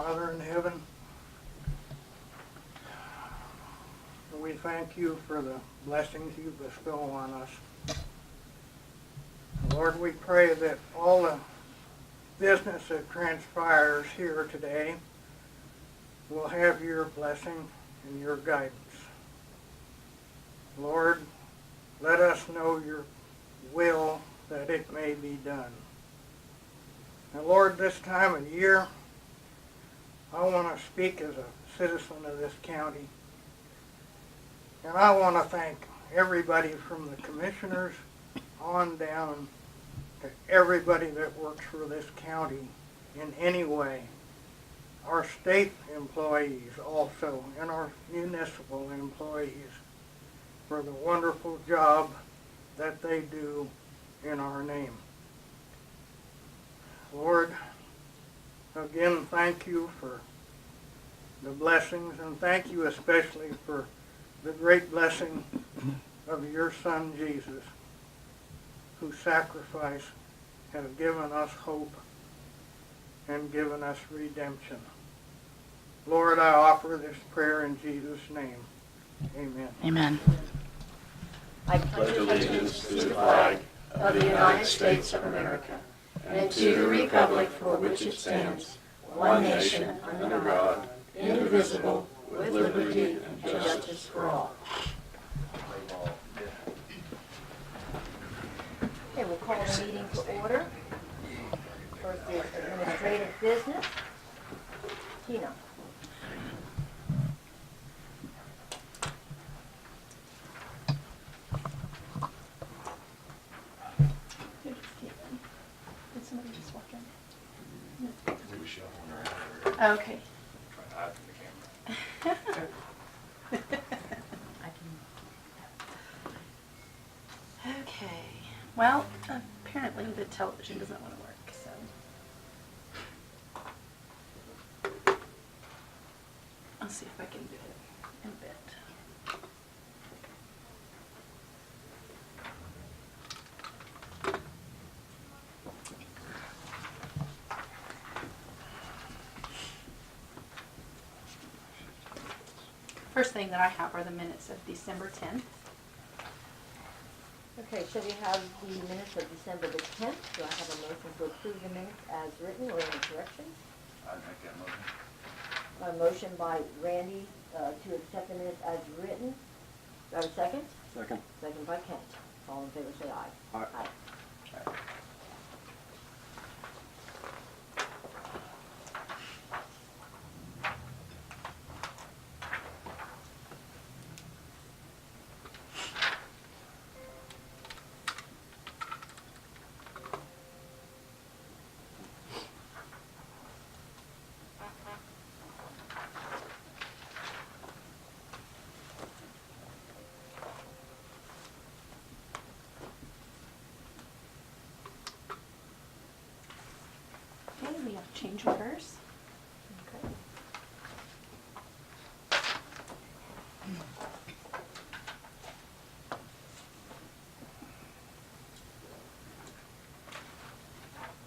Father in heaven, we thank you for the blessings you bestow on us. Lord, we pray that all the business that transpires here today will have your blessing and your guidance. Lord, let us know your will that it may be done. And Lord, this time of year, I want to speak as a citizen of this county. And I want to thank everybody from the commissioners on down to everybody that works for this county in any way. Our state employees also, and our municipal employees, for the wonderful job that they do in our name. Lord, again, thank you for the blessings, and thank you especially for the great blessing of your Son, Jesus, whose sacrifice has given us hope and given us redemption. Lord, I offer this prayer in Jesus' name. Amen. Amen. I pledge allegiance to the flag of the United States of America and to the republic for which it stands, one nation, under God, indivisible, with liberty and justice for all. Okay, we'll call the meeting to order. First is administrative business. Tina. Did somebody just walk in? Okay. Okay. Well, apparently the television doesn't want to work, so I'll see if I can do it in a bit. First thing that I have are the minutes of December 10th. Okay, so we have the minutes of December the 10th. Do I have a motion to approve the minutes as written or any corrections? I'd make that motion. A motion by Randy to accept the minutes as written. Do I have a second? Second. Second by Kent. All in favor say aye. Aye. Aye. Okay, we have change orders. Okay.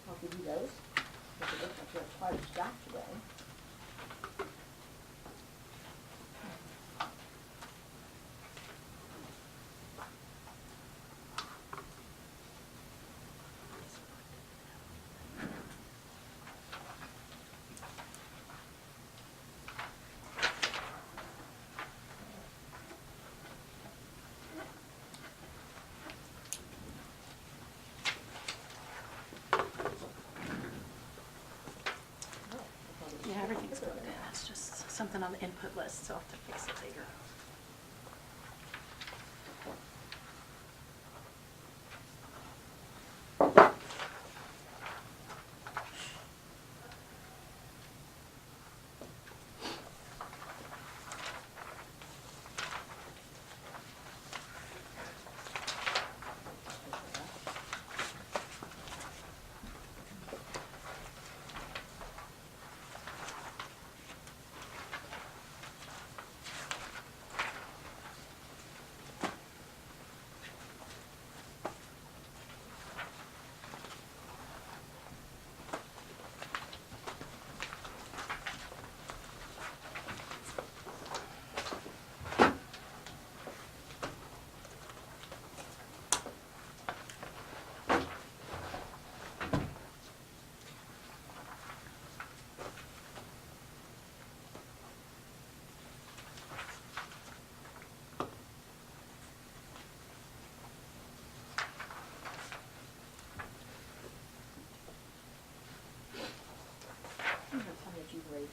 I'll give you those. Because it looks like you have quite a stack today. Yeah, everything's good. It's just something on the input list, so I'll have to fix it later.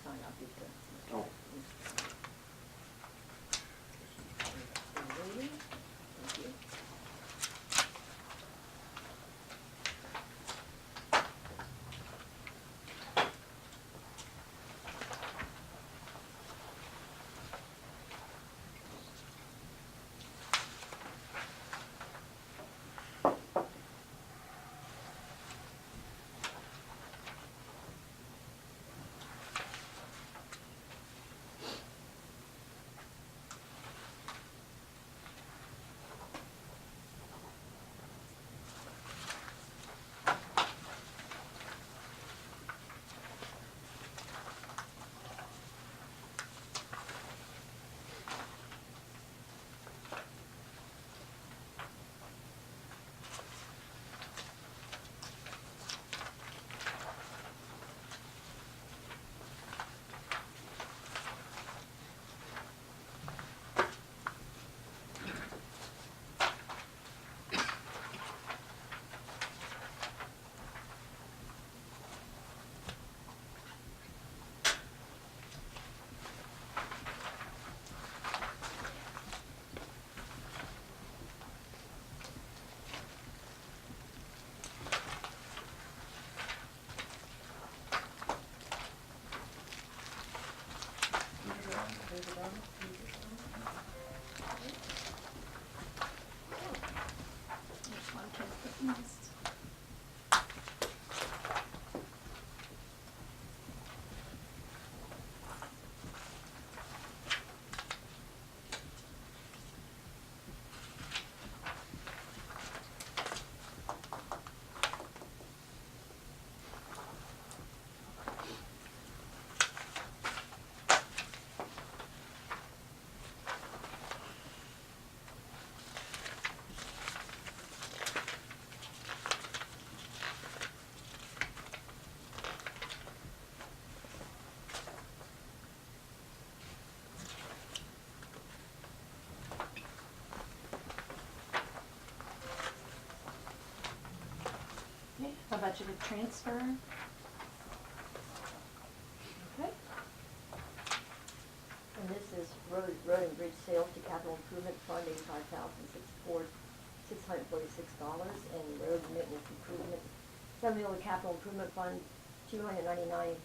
sign, I'll give the. Oh. Thank you. There's one kid that missed. Okay, a budgeted transfer. Okay. And this is road and bridge sales to capital improvement fund, $85,646, and road maintenance improvement, $7 million capital improvement fund, $299,761.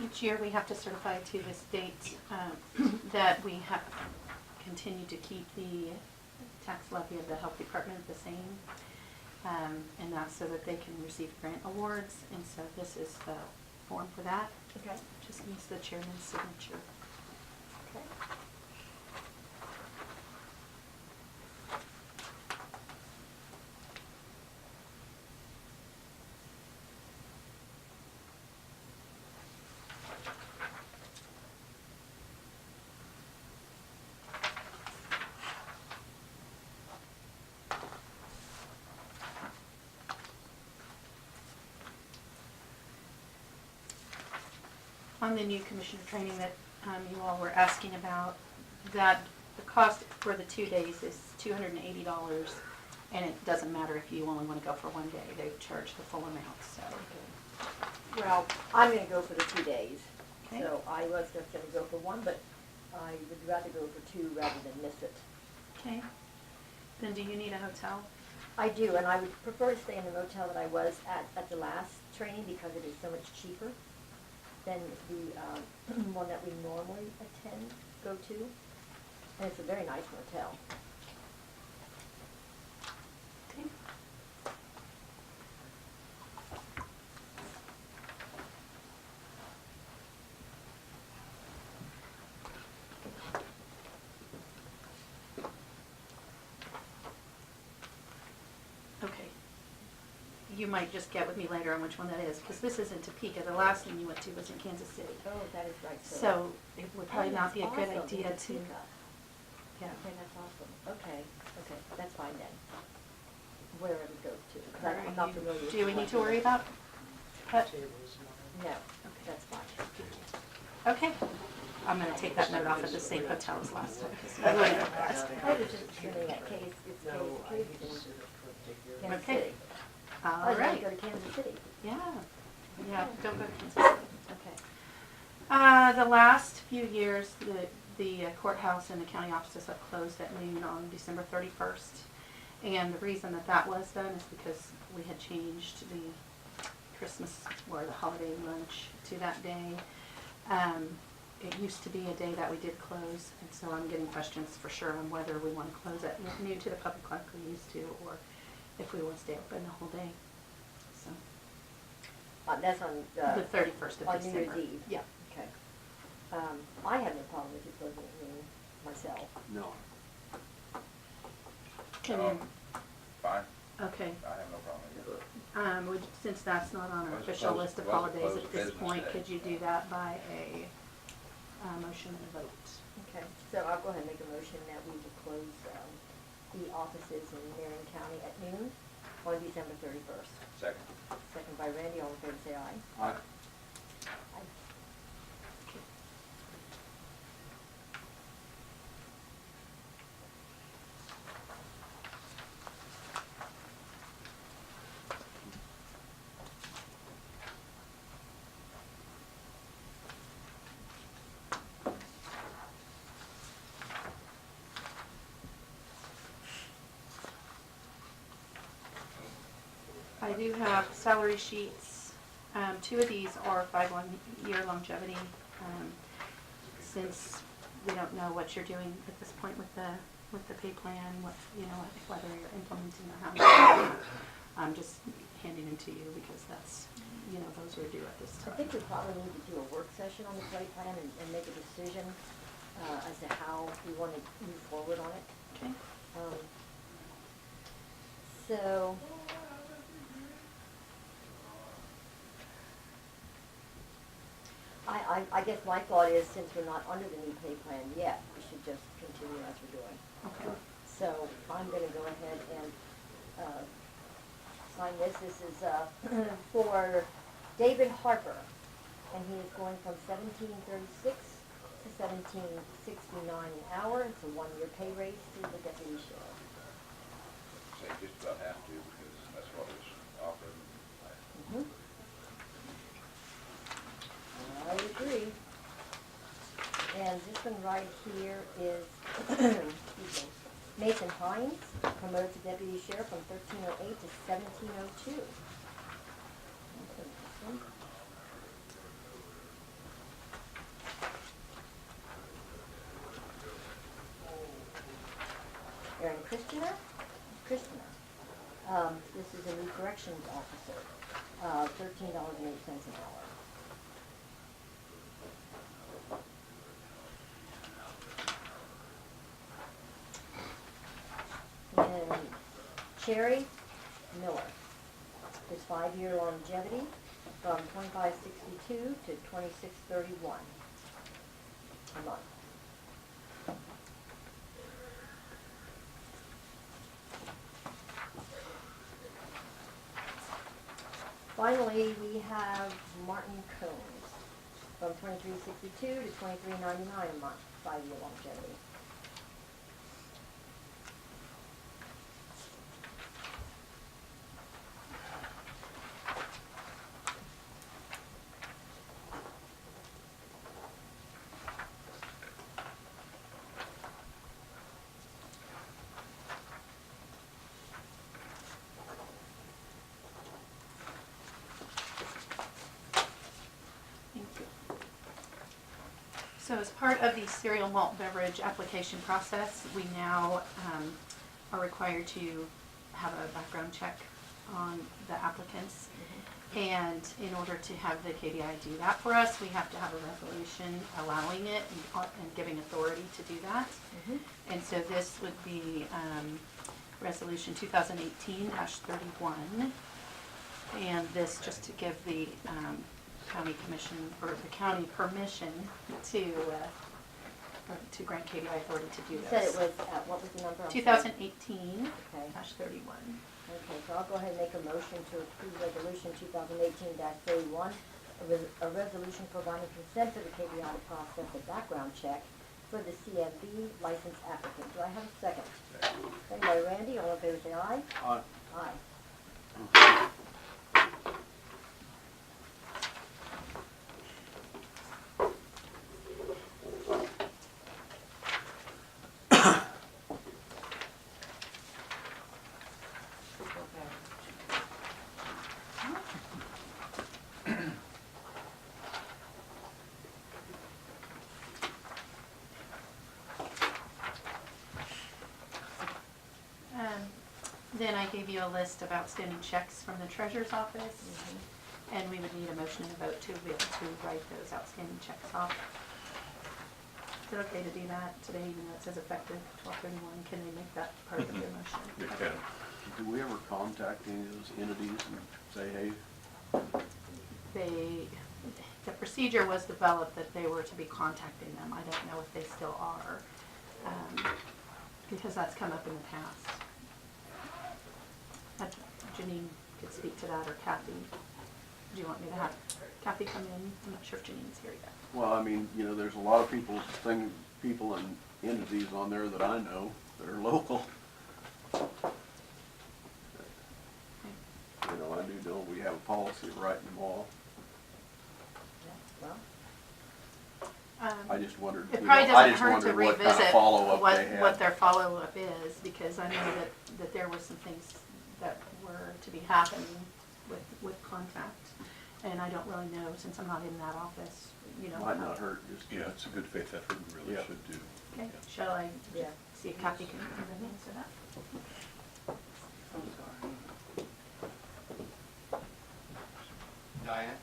Each year, we have to certify to the state that we have continued to keep the tax levy of the health department the same. And that's so that they can receive grant awards. And so this is the form for that. Okay. Just needs the chairman's signature. Okay. On the new commissioner training that you all were asking about, that the cost for the 2 days is $280, and it doesn't matter if you only want to go for 1 day. They charge the full amount, so. Well, I'm gonna go for the 2 days. Okay. So I was just gonna go for one, but I would rather go for 2 rather than miss it. Okay. Then do you need a hotel? I do, and I would prefer to stay in the motel that I was at the last training because it is so much cheaper than the one that we normally go to. And it's a very nice motel. Okay. you might just get with me later on which one that is, because this is in Topeka. The last one you went to was in Kansas City. Oh, that is right. So it would probably Oh, not be a that's good awesome, idea in to, Topeka. yeah. Okay, that's awesome. Okay, that's fine then. Wherever it goes to, 'cause Are I'm not you- familiar with. Do we need to worry about that? No, that's fine. Okay. I'm gonna take that note off at the same hotel as last time. 'Cause I wouldn't have asked. I was just assuming that case, it's Kansas Kansas Okay. City. All I was gonna right. go to Kansas City. Yeah. Yeah, don't go to Kansas City. Okay. The last few years, the courthouse and the county offices have closed at noon on December 31st. And the reason that was done is because we had changed the Christmas or the holiday lunch to that day. It used to be a day that we did close, and so I'm getting questions for sure on whether we want to close at noon to the public like we used to, or if we want to stay open the whole day. So That's on, the 31st of on December. New Year's Eve. Yeah. Okay. I have no problem with you closing at noon myself. No. Can you, Fine, okay. I have no problem with it. Since that's not on our Was it official closed- list of was it holidays closed at this business point, day? could you do that by a motion and a vote? Okay, so I'll go ahead and make a motion that we will close the offices in Marion County at noon on December 31st. Second. Second by Randy, all in favor say aye. Aye. Aye. I do have salary sheets. Two of these are 5-1-year longevity. Since we don't know what you're doing at this point with the pay plan, whether you're implementing or how, I'm just handing them to you because that's, those are due at this I time. think we probably need to do a work session on the pay plan and make a decision as to how we want to move forward on it. Okay. So, I guess my thought is, since we're not under the new pay plan yet, we should just continue as we're doing. Okay. So I'm gonna go ahead and sign this. This is for David Harper, and he is going from $17.36 to $17.69 an hour. It's a 1-year pay raise to the deputy sheriff. Say just about have to, because that's what was offered. Mhm. I agree. And this one right here is excuse me, Mason Hines, promoted to deputy sheriff from 1308 to 1702. Aaron Christianer. This is a new corrections officer, $13.08 an hour. And Cherry Miller, his 5-year longevity from $25.62 to $26.31 a month. Finally, we have Martin Combs from $23.62 to $23.99 a month, 5-year longevity. Thank you. So as part of the cereal malt beverage application process, we now are required to have a background check on the applicants. And in order to have the KDI do that for us, we have to have a resolution allowing it and giving authority to do that. And so this would be Resolution 2018-31. And this just to give the county commission, or the county permission to grant KBI authority to do You this. said it was, what was the number? I'm sorry. 2018-31. Okay. Okay, so I'll go ahead and make a motion to approve resolution 2018-31, a resolution providing consent for the KBI to process a background check for the CFB license applicant. Do I have a second? Second by Randy, all in favor say aye. Aye. Aye. Then I gave you a list of outstanding checks from the treasurer's office, and we would need a motion and a vote to be able to write those outstanding checks off. Is it okay to do that today, even though it says effective 12/31? Can they make that part of their motion? They can. Do we ever contact any of those entities and say, hey, The procedure was developed that they were to be contacting them. I don't know if they still are, because that's come up in the past. Janine could speak to that, or Kathy. Do you want me to have Kathy come in? I'm not sure if Janine's here yet. well, I mean, you know, there's a lot of people and entities on there that I know that are local. You know, I do know we have a policy of writing them all. Yeah, well, I just wondered, It you probably know, I doesn't just hurt to wondered what kind revisit of follow-up they had. what their follow-up is, because I know that there were some things that were to be happening with contact. And I don't really know, since I'm not in that office, you know. Might not hurt, just. Yeah, it's a good faith effort, we really Yeah. should do. Okay, shall I yeah. see if Kathy can answer that? Diane?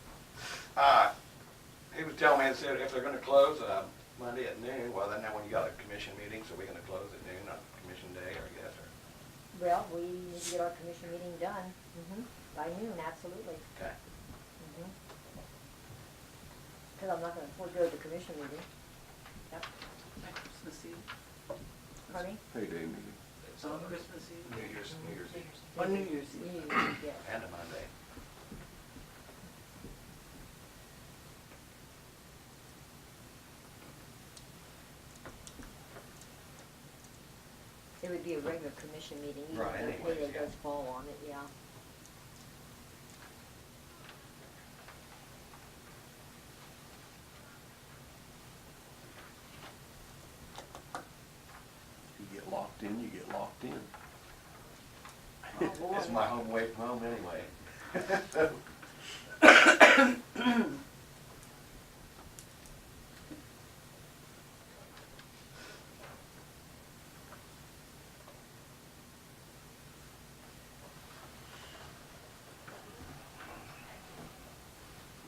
He was telling me, it said if they're gonna close, Monday at noon, well, then when you got a commission meeting, so we're gonna close at noon on commission day, I guess, or, Well, we need to get our commission meeting done, by noon, absolutely. okay. Because I'm not gonna forego the commission meeting. Yep. Christmas Eve. Pardon me? Payday meeting. It's on Christmas Eve. New Year's Eve, On New Year's Eve. Yes. and a Monday. It would be a regular commission meeting, even Right, though anyways, payday yeah. does fall on it, yeah. You get locked in, you get locked in. Oh, boy. It's my home away from home anyway.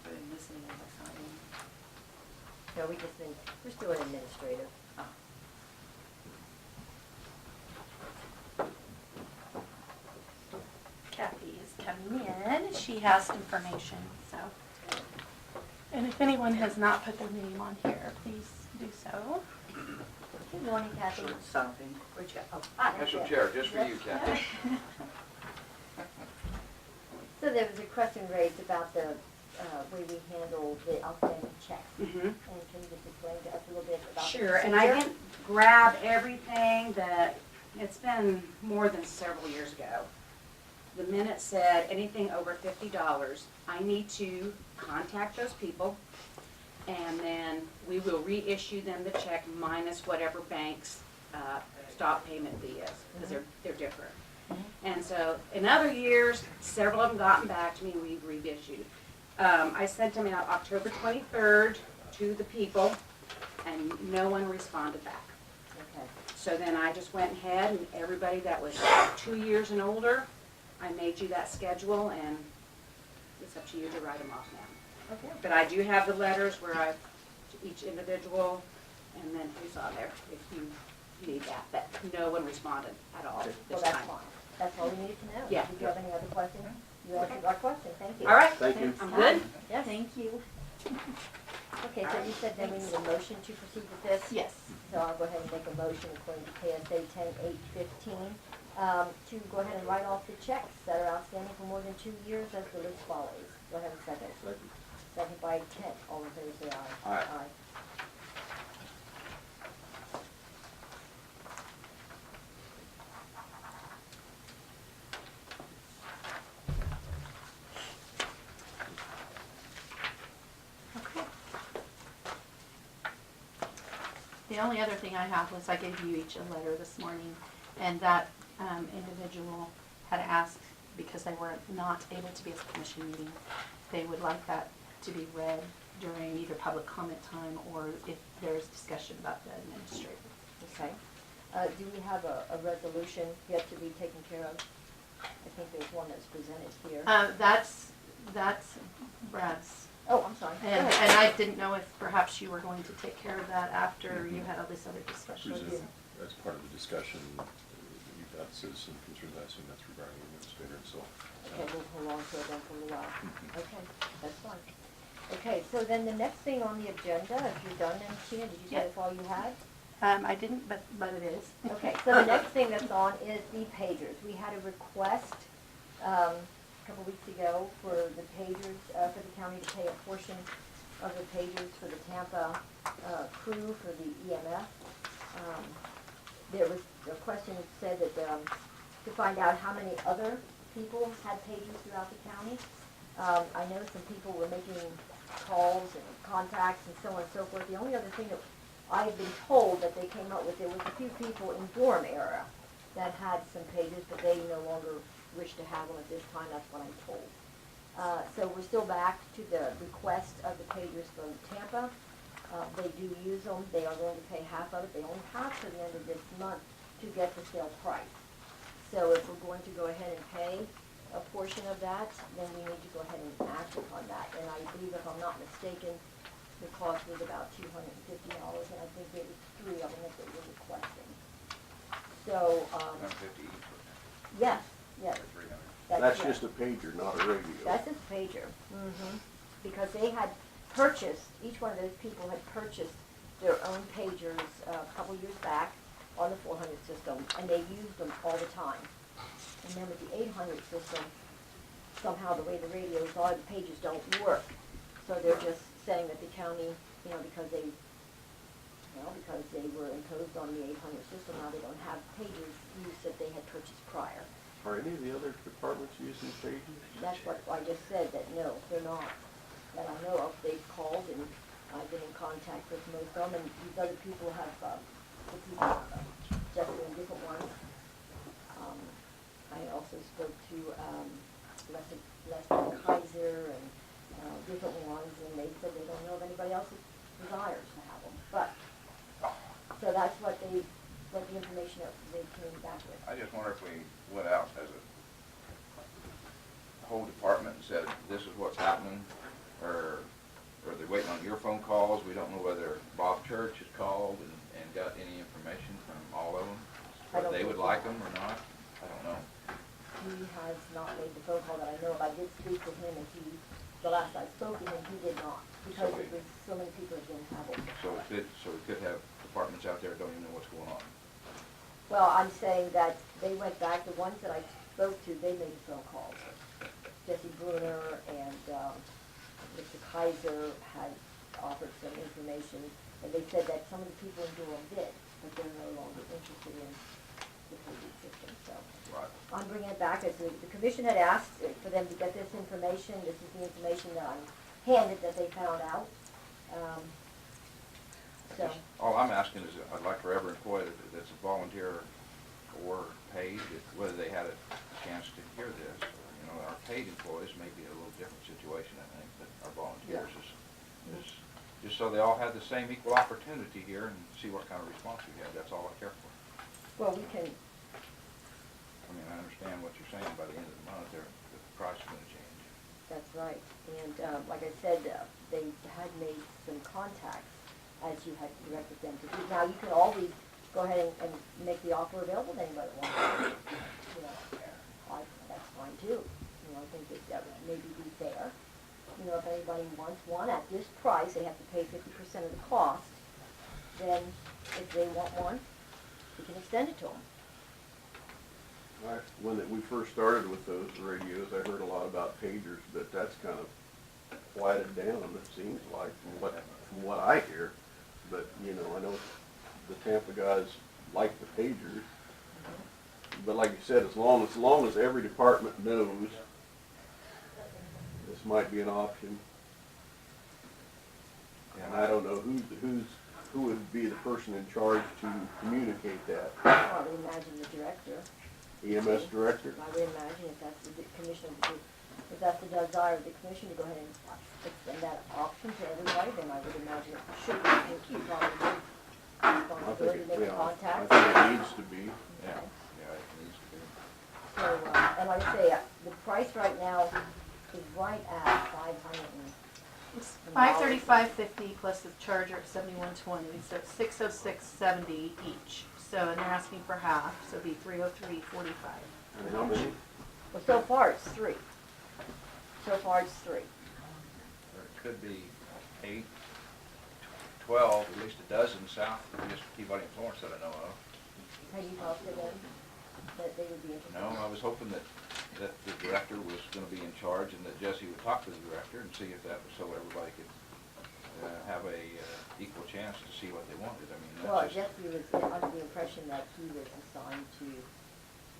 Been missing all the signing. No, we're still in administrative. Oh. Kathy is coming in. She has information, so. And if anyone has not put their name on here, please do so. Good morning, Kathy. Stopping. Where'd you go? Oh, hi. Special chair, just for you, Kathy. So there was a question raised about the way we handle the outstanding checks. Mhm. And can you just explain to us a little bit about the Sure, and I procedure? didn't grab everything that, it's been more than several years ago. The minute said anything over $50, I need to contact those people, and then we will reissue them the check minus whatever bank's stop payment fee is, because they're different. And so, in other years, several of them gotten back to me, we've reissued. I sent them out October 23rd to the people, and no one responded back. Okay. So then I just went ahead, and everybody that was 2 years and older, I made you that schedule, and it's up to you to write them off now. Okay. But I do have the letters where I, to each individual, and then who's on there, if you need that, but no one responded at all Well, this that's time. fine. That's all we needed to know. Yeah. Did you have any other questions? You answered our question, thank you. All right, Thank you. I'm good. Yes. Thank you. Okay, so you said then we need a motion to proceed with this? Yes. So I'll go ahead and make a motion according to KSA 10-815, to go ahead and write off the checks that are outstanding for more than 2 years as the list follows. Do I have a second? Second by Kent. All in favor, say aye. Aye. Okay. The only other thing I have was I gave you each a letter this morning, and that individual had asked, because they were not able to be at the commission meeting, they would like that to be read during either public comment time or if there's discussion about the administrator. Okay. Do we have a resolution yet to be taken care of? I think there's one that's presented here. That's Brad's. Oh, I'm sorry. Go And ahead. I didn't know if perhaps you were going to take care of that after you had all this other discussion. Present. As part of the discussion, you've got citizen concerns, I assume that's regarding the administrator, and so. Okay, we'll hold on to it then for a little while. Okay, that's fine. Okay, so then the next thing on the agenda, if you're done then, Tina, did you say Yeah. that's all you had? I didn't, but it is. Okay, so the next thing that's on is the pagers. We had a request, a couple weeks ago for the pagers, for the county to pay a portion of the pagers for the Tampa, crew for the EMS. There was a question that said that, to find out how many other people had pagers throughout the county. I know some people were making calls and contacts and so on and so forth. The only other thing that I have been told that they came up with, there was a few people in Durham area that had some pagers, but they no longer wish to have them at this time, that's what I'm told. So we're still back to the request of the pagers from Tampa. They do use them, they are going to pay half of it, they only have to the end of this month to get the sale price. So if we're going to go ahead and pay a portion of that, then we need to go ahead and act upon that. And I believe, if I'm not mistaken, the cost was about $250, and I think there was 3 of them that they were requesting. So, 150 each, yes, yes. or 300. That's correct. just a pager, not a radio. That's his pager. Because they had purchased, each one of those people had purchased their own pagers a couple years back on the 400 system, and they used them all the time. And then with the 800 system, somehow the way the radios are, the pages don't work. So they're just saying that the county, because they were imposed on the 800 system, now they don't have pagers used that they had purchased prior. Are any of the other departments using pagers? That's what I just said, that no, they're not. That I know of, they've called and I've been in contact with most of them, and these other people have, just doing different ones. I also spoke to, Leslie Kaiser and, different ones, and they said they don't know of anybody else that desires to have them. But, so that's what the information that they came back with. I just wonder if we went out as a whole department and said, this is what's happening, or are they waiting on your phone calls? We don't know whether Bob Church has called and got any information from all of them, I don't whether they would think like so. them or not. I don't know. He has not made the phone call that I know of. I did speak with him, and the last I spoke to him, he did not, because it was so many people that didn't have it. So we could have departments out there that don't even know what's going on. Well, I'm saying that they went back, the ones that I spoke to, they made the phone calls. Jesse Bruner and, Mr. Kaiser had offered some information, and they said that some of the people in Durham did, but they're no longer interested in the PD system, so. Right. I'm bringing it back, as the commission had asked for them to get this information. This is the information that I'm handed that they found out. So, All I'm asking is, I'd like for every employee that's a volunteer or paid, whether they had a chance to hear this. Our paid employees may be a little different situation, I think, but our volunteers is just so they all have the same equal opportunity here and see what kind of response we have. That's all I care for. well, we can, I mean, I understand what you're saying. By the end of the month, the price is going to change. that's right. And like I said, they had made some contacts, as you had directed them to do. Now, you can always go ahead and make the offer available to anybody that wants it. That's fine too. I think that would maybe be fair. You know, if anybody wants one at this price, they have to pay 50% of the cost. Then, if they want one, we can extend it to them. When we first started with those radios, I heard a lot about pagers, but that's kind of quieted down, it seems like, from what I hear. But, you know, I know the Tampa guys like the pagers. But like you said, as long as every department knows, this might be an option. And I don't know who would be the person in charge to communicate that. Well, I would imagine the director. EMS director? I would imagine if that's the commission, if that's the desire of the commission to go ahead and extend that option to everybody, then I would imagine it should be probably responsibility to make contact. I think it needs to be. Yeah, yeah, it needs to be. So, and like I say, the price right now is right at $500. It's $535.50 plus the charger at $71.20, so it's $606.70 each. So, and they're asking for half, so it'd be $303.45. And how many? Well, so far it's 3. So far it's 3. Or it could be 8, 12, at least a dozen south of just Peabody and Florence that I know of. Have you talked to them that they would be interested? No, I was hoping that the director was gonna be in charge and that Jesse would talk to the director and see if that was so everybody could have a equal chance to see what they wanted. I mean, Well, that's just, Jesse was under the impression that he was assigned to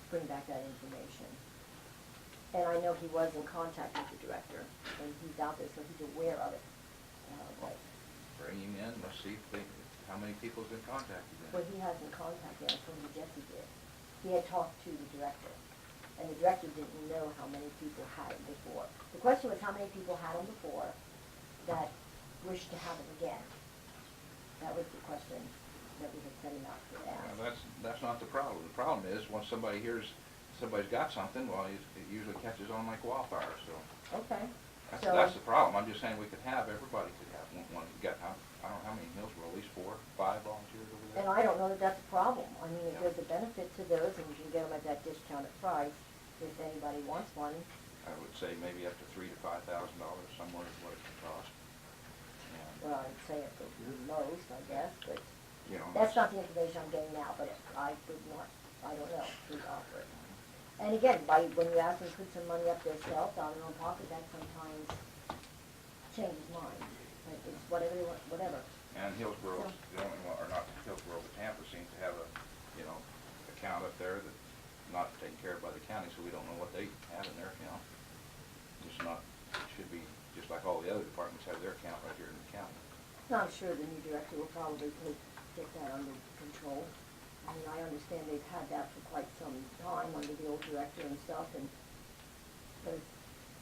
bring back that information. And I know he was in contact with the director, and he's out there, so he's aware of it. But, bring him in, let's see how many people's been contacted well, then. he hasn't contacted us, only Jesse did. He had talked to the director, and the director didn't know how many people had it before. The question was how many people had them before that wished to have it again. That was the question that we had set him out to ask. Well, that's not the problem. The problem is, once somebody hears somebody's got something, well, it usually catches on like wildfire, so. Okay. That's the problem. I'm just saying we could have, everybody could have one. You got, I don't know how many in Hillsborough, at least 4, 5 volunteers over there? And I don't know that that's a problem. I mean, if there's a benefit to those and you can get them at that discounted price, if anybody wants one. I would say maybe up to $3,000 to $5,000, somewhere is what it could cost. And, Well, I'd say at the most, I guess, but you know, that's not the information I'm getting now, but I would not, I don't know, to offer it. And again, when you ask them to put some money up themselves out of their own pocket, that sometimes changes minds. But it's whatever they want, whatever. And Hillsborough, the only one, or not Hillsborough, but Tampa seems to have a, account up there that's not taken care of by the county, so we don't know what they have in their account. It's not, it should be just like all the other departments have their account right here in the county. Now, I'm sure the new director will probably get that under control. I mean, I understand they've had that for quite some time under the old director and stuff, but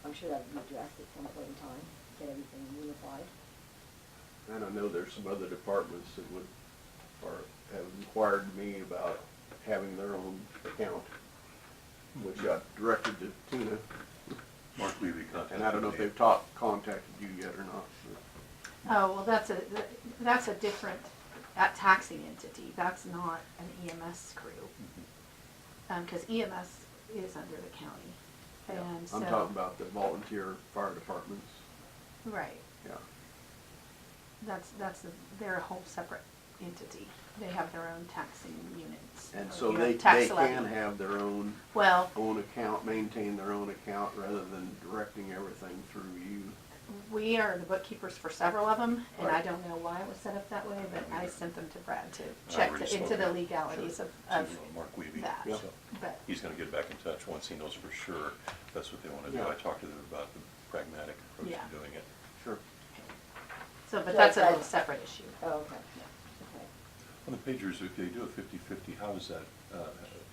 I'm sure that will be addressed at some point in time, get everything unified. And I know there's some other departments that have inquired me about having their own account, which got directed to Tina. Mark Levy contacted And I don't know if me. they've contacted you yet or not. Oh, well, that's a different taxing entity. That's not an EMS crew. Because EMS is under the county. And so. I'm talking about the volunteer fire departments. Right. Yeah. They're a whole separate entity. They have their own taxing units. And or, so you know, they tax levy. can have their own account, maintain their own account, rather than directing everything through you. We are the bookkeepers for several of them, and I Right. don't know why it was set up that way, but I sent them to Brad to I check already into spoke the to- legalities sure, of to Mark Levy, that. Yeah. so But he's gonna get back in touch once he knows for sure that's what they wanna do. Yeah. I talked to them about the pragmatic approach Yeah. to doing it. Sure. but So that's a that- little separate issue. Oh, okay. Okay. On the pagers, if they do a 50-50, how is that, I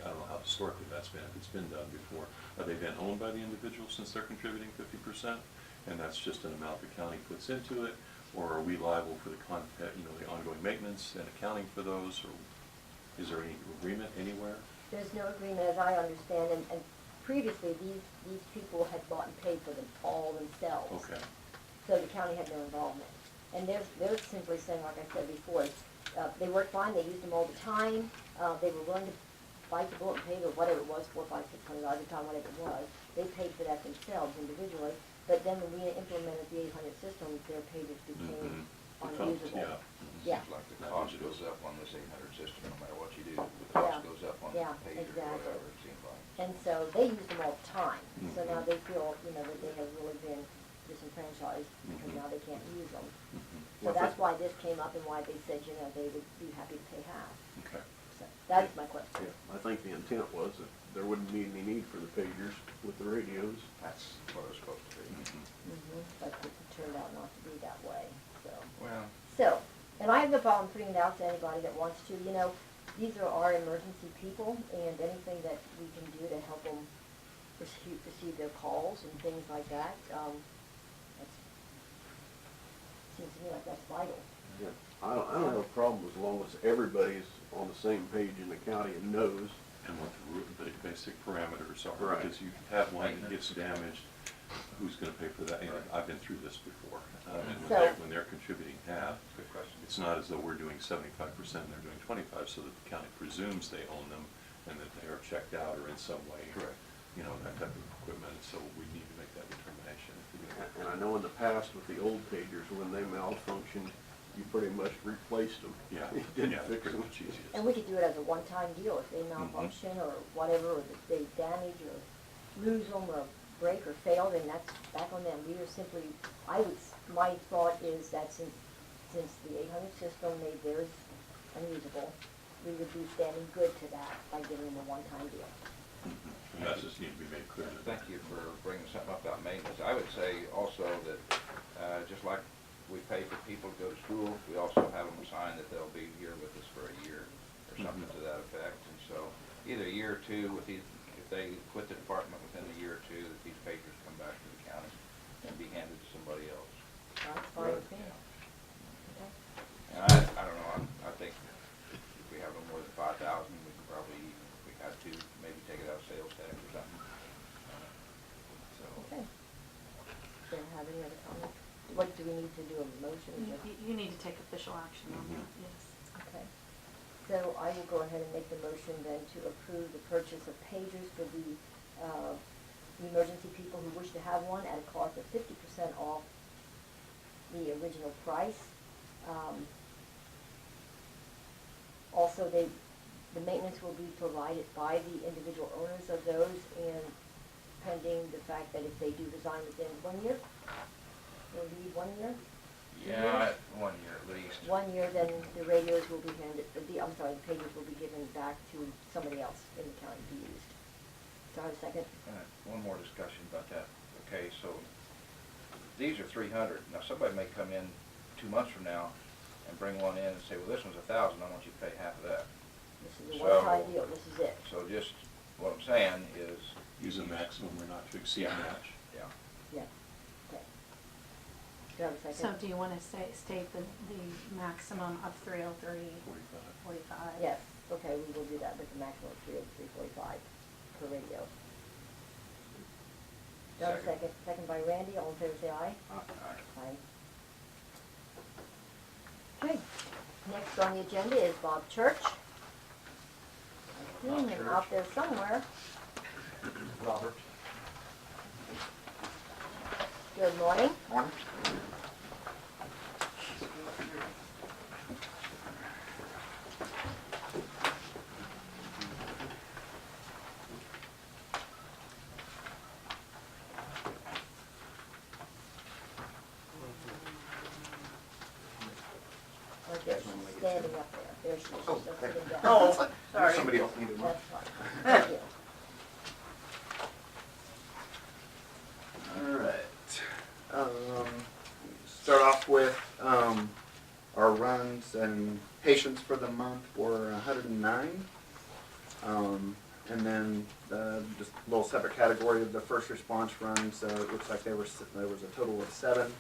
don't know how historically that's been, if it's been done before. Have they been owned by the individual since they're contributing 50%? And that's just an amount the county puts into it? Or are we liable for the the ongoing maintenance and accounting for those? Or is there any agreement anywhere? There's no agreement, as I understand, and previously, these people had bought and paid for them all themselves. Okay. So the county had no involvement. And they're simply saying, like I said before, they worked fine, they used them all the time, they were willing to bite the bullet and paid, or whatever it was, $400, $500, $600 a ton, whatever it was. They paid for that themselves individually, but then when we implemented the 800 system, their pages became unusable. Yeah. Seems like the cost goes up on this 800 system, no matter what you do, the cost Yeah. goes up on the Yeah, pager or exactly. whatever, it seems like. And so they use them all the time, so now they feel, that they have really been disenfranchised because now they can't use them. So Well, that's why this came up and why they said, they would be happy to pay half. Okay. So that is my question. Yeah, I think the intent was that there wouldn't be any need for the pagers with the radios. That's what it was supposed to be. But it turned out not to be that way, so. Well, So, and I have no problem putting it out to anybody that wants to, these are our emergency people, and anything that we can do to help them receive their calls and things like that, seems to me like that's vital. Yeah. I don't have a problem as long as everybody's on the same page in the county and knows. And what the basic parameters are, Right. because you have one that gets damaged, who's gonna pay for that? You know, I've been through this before, and So- when they're contributing half, good question. it's not as though we're doing 75% and they're doing 25, so that the county presumes they own them and that they are checked out or in some way. Correct. That type of equipment, so we need to make that determination. And I know in the past with the old pagers, when they malfunctioned, you pretty much replaced them. Yeah, You didn't yeah, fix pretty them. much easiest. And we could do it as a one-time deal, if they malfunction or whatever, or if they damage or lose them or break or fail, then that's back on them. We are simply, my thought is that since the 800 system made theirs unusable, we would be standing good to that by giving them a one-time deal. And that just needs to be made clear. Thank you for bringing something up about maintenance. I would say also that, just like we pay for people to go to school, we also have them sign that they'll be here with us for a year or something to that effect. And so either a year or two, if they quit the department within a year or two, that these papers come back to the county and be handed to somebody else. That's fine with me. Yeah. Okay. And I don't know, I think if we have no more than 5,000, we could probably, if we had to, maybe take it out of sales tax or something. So, Okay. Do you have any other comments? What, do we need to do a motion? or just- You need to take official action on that, yes. Okay. So I will go ahead and make the motion then to approve the purchase of pagers for the emergency people who wish to have one at a cost of 50% off the original price. Also, the maintenance will be provided by the individual owners of those, and pending the fact that if they do resign within 1 year, or leave 1 year, yeah, 1 year at least. 1 year, then the radios will be handed, the pagers will be given back to somebody else in the county to be used. Do I have a second? One more discussion about that. Okay, so these are 300. Now, somebody may come in 2 months from now and bring one in and say, well, this one's 1,000, I want you to pay half of that. This is a So- one-time deal, this is it. So just, what I'm saying is. Use a maximum or not to exceed match. Yeah. Yeah, okay. Do I have a So second? do you want to state the maximum of 303, 45? Yes, okay, we will do that with the maximum of 345 per radio. Do I have a Second. second? Second by Randy, all in favor say aye. Aye. Aye. Okay, next on the agenda is Bob Church. I've seen him out there somewhere. Robert. Good morning. Morning. Or just standing up there. There she is. Oh, Just thank sitting you. down. Oh, Sorry. somebody else needed one. That's fine. Thank you. All right. Start off with our runs and patients for the month were 109. And then just a little separate category of the first response runs. It looks like there was a total of 7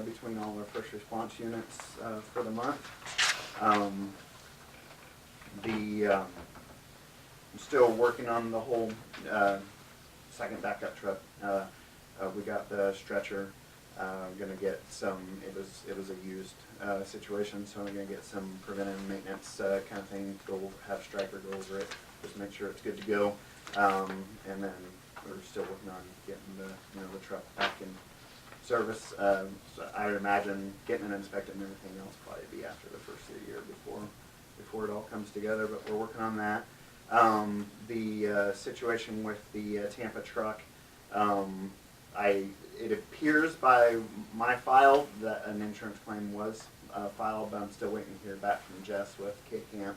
between all our first response units for the month. I'm still working on the whole second backup truck. We got the stretcher. Gonna get some. It was a used situation, so I'm gonna get some preventive maintenance kind of thing. Go have Stryker go over it just make sure it's good to go. And then we're still working on getting the truck back in service. So I would imagine getting it inspected and everything else probably be after the first of the year before it all comes together, but we're working on that. The situation with the Tampa truck, it appears by my file that an insurance claim was filed, but I'm still waiting to hear back from Jess with K-Camp.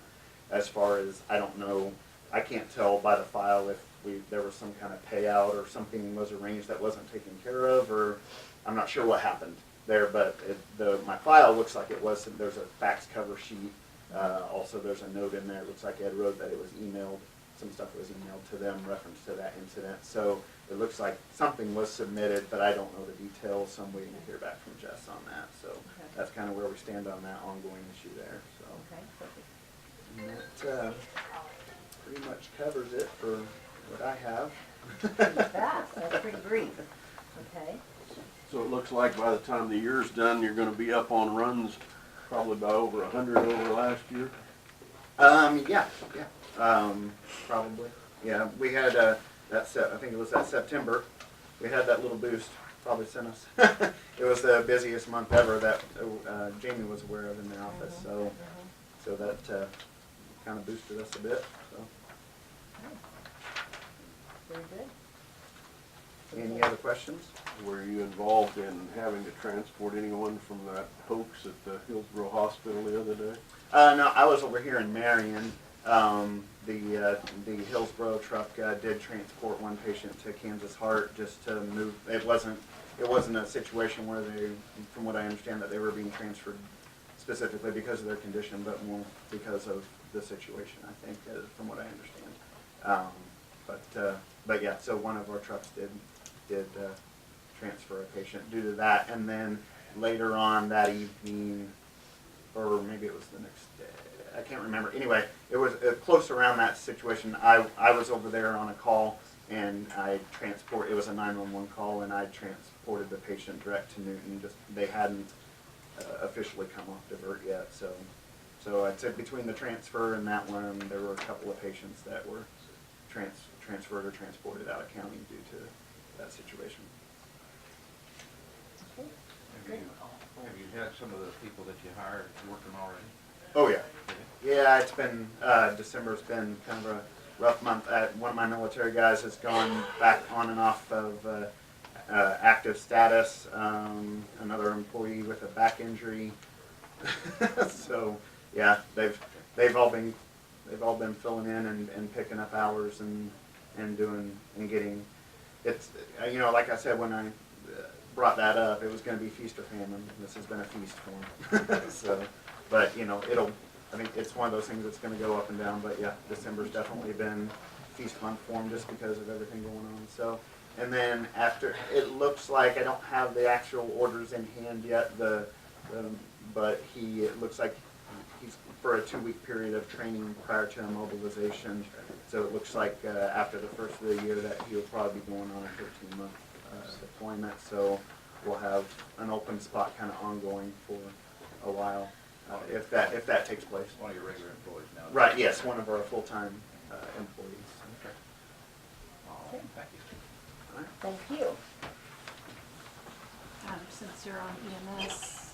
As far as, I don't know, I can't tell by the file if there was some kind of payout or something was arranged that wasn't taken care of, or I'm not sure what happened there, but my file looks like it was, there's a fax cover sheet. Also, there's a note in there, it looks like Ed wrote that it was emailed, some stuff was emailed to them, reference to that incident. So it looks like something was submitted, but I don't know the details, so I'm waiting to hear back from Jess on that. So that's kind of where we stand on that ongoing issue there. So Okay, perfect. and that pretty much covers it for what I have. Pretty fast, that's pretty brief. Okay. So it looks like by the time the year's done, you're gonna be up on runs probably by over 100 over last year. Yeah. Probably. Yeah, we had I think it was that September, we had that little boost, probably sent us. It was the busiest month ever that Jamie was aware of in the office, so that kind of boosted us a bit, so. Very good. Any other questions? Were you involved in having to transport anyone from that hoax at the Hillsborough Hospital the other day? No, I was over here in Marion. The Hillsborough truck did transport one patient to Kansas Heart just to move. It wasn't a situation where from what I understand, that they were being transferred specifically because of their condition, but more because of the situation, I think, from what I understand. But yeah, so one of our trucks did transfer a patient due to that, and then later on that evening, or maybe it was the next day, I can't remember. Anyway, it was close around that situation. I was over there on a call, and it was a 911 call, and I transported the patient direct to Newton. They hadn't officially come off divert yet, so I'd say between the transfer and that one, there were a couple of patients that were transferred or transported out of county due to that situation. Have you had some of the people that you hired working already? Oh yeah. Yeah, it's been, December's been kind of a rough month. One of my military guys has gone back on and off of active status. Another employee with a back injury. So yeah, they've all been filling in and picking up hours and doing and getting. It's like I said when I brought that up, it was going to be feast or famine. This has been a feast for them. So, but I think it's one of those things that's going to go up and down. But yeah, December's definitely been feast month for them just because of everything going on. So, and then after, it looks like I don't have the actual orders in hand yet. But it looks like he's for a 2-week period of training prior to mobilization. So it looks like after the first of the year that he'll probably be going on a 13-month deployment. So we'll have an open spot kind of ongoing for a while if that takes place. One of your regular employees now? Right. Yes, one of our full-time employees. Okay. All right, thank you. All right. Thank you. Since you're on EMS,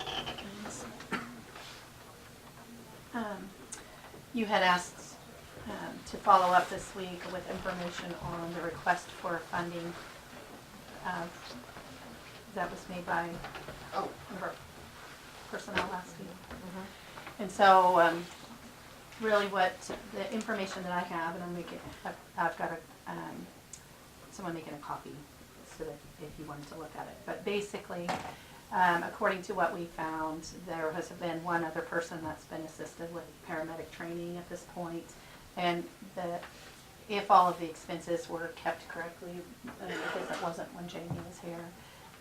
you had asked to follow up this week with information on the request for funding that was made by one of our personnel last week. And so really what the information that I have, and I've got someone making a copy so that if you wanted to look at it. But basically, according to what we found, there has been one other person that's been assisted with paramedic training at this point, and that if all of the expenses were kept correctly, because it wasn't when Jamie was here,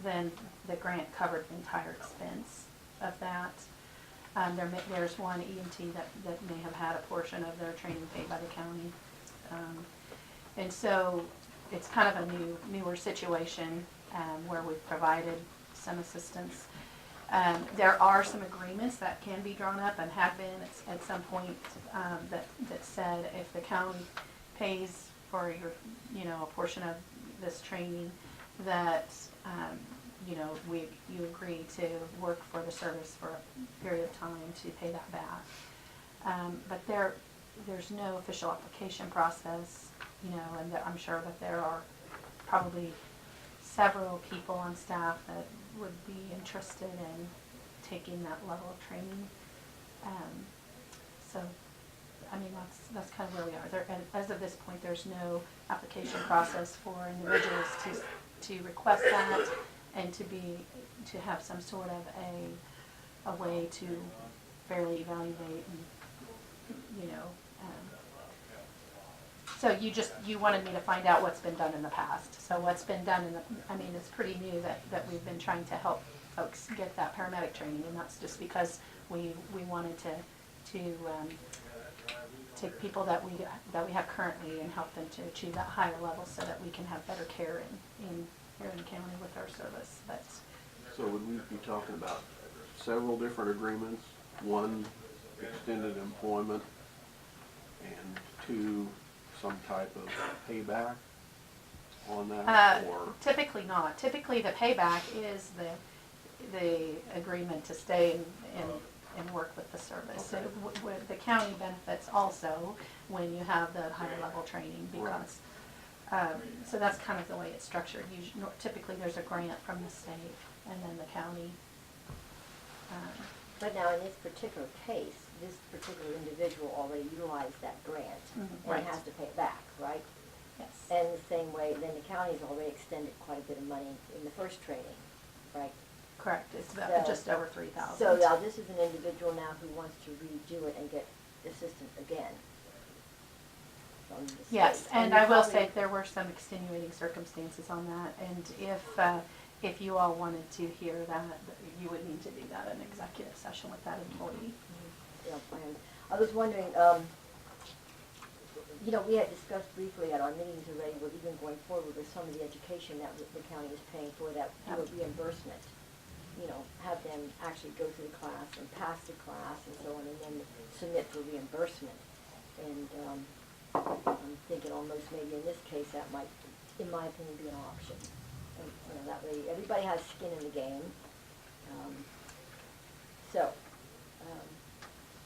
then the grant covered the entire expense of that. There's one EMT that may have had a portion of their training paid by the county. And so it's kind of a newer situation where we've provided some assistance. There are some agreements that can be drawn up and have been at some point that said if the county pays for your, you know, a portion of this training, that, you agree to work for the service for a period of time to pay that back. But there's no official application process, you know, and I'm sure that there are probably several people on staff that would be interested in taking that level of training. So, I mean, that's kind of where we are. And as of this point, there's no application process for individuals to request that, and to have some sort of a way to fairly evaluate and, you know. So you wanted me to find out what's been done in the past. So what's been done it's pretty new that we've been trying to help folks get that paramedic training, and that's just because we wanted to take people that we have currently and help them to achieve that higher level so that we can have better care in here in the county with our service. But So would we be talking about several different agreements? One, extended employment, and two, some type of payback on that, or? Typically not. Typically the payback is the agreement to stay and work with the service. Okay. So the county benefits also when you have the higher level training, because so that's kind of the way it's structured. Typically there's a grant from the state and then the county. But now in this particular case, this particular individual already utilized that grant and Right. has to pay it back, right? Yes. And the same way, then the county's already extended quite a bit of money in the first training, right? Correct. It's about So- just over 3,000. So now this is an individual now who wants to redo it and get assistance again from the state. Yes, and you I will probably- say there were some extenuating circumstances on that, and if you all wanted to hear that, you would need to do that in executive session with that employee. Yeah, I was wondering, you know, we had discussed briefly at our meetings already, with even going forward with some of the education that the county is paying for, that do a reimbursement. You know, have them actually go through the class and pass the class and so on, and then submit for reimbursement. And I'm thinking almost maybe in this case that might, in my opinion, be an option. And, you know, that way everybody has skin in the game.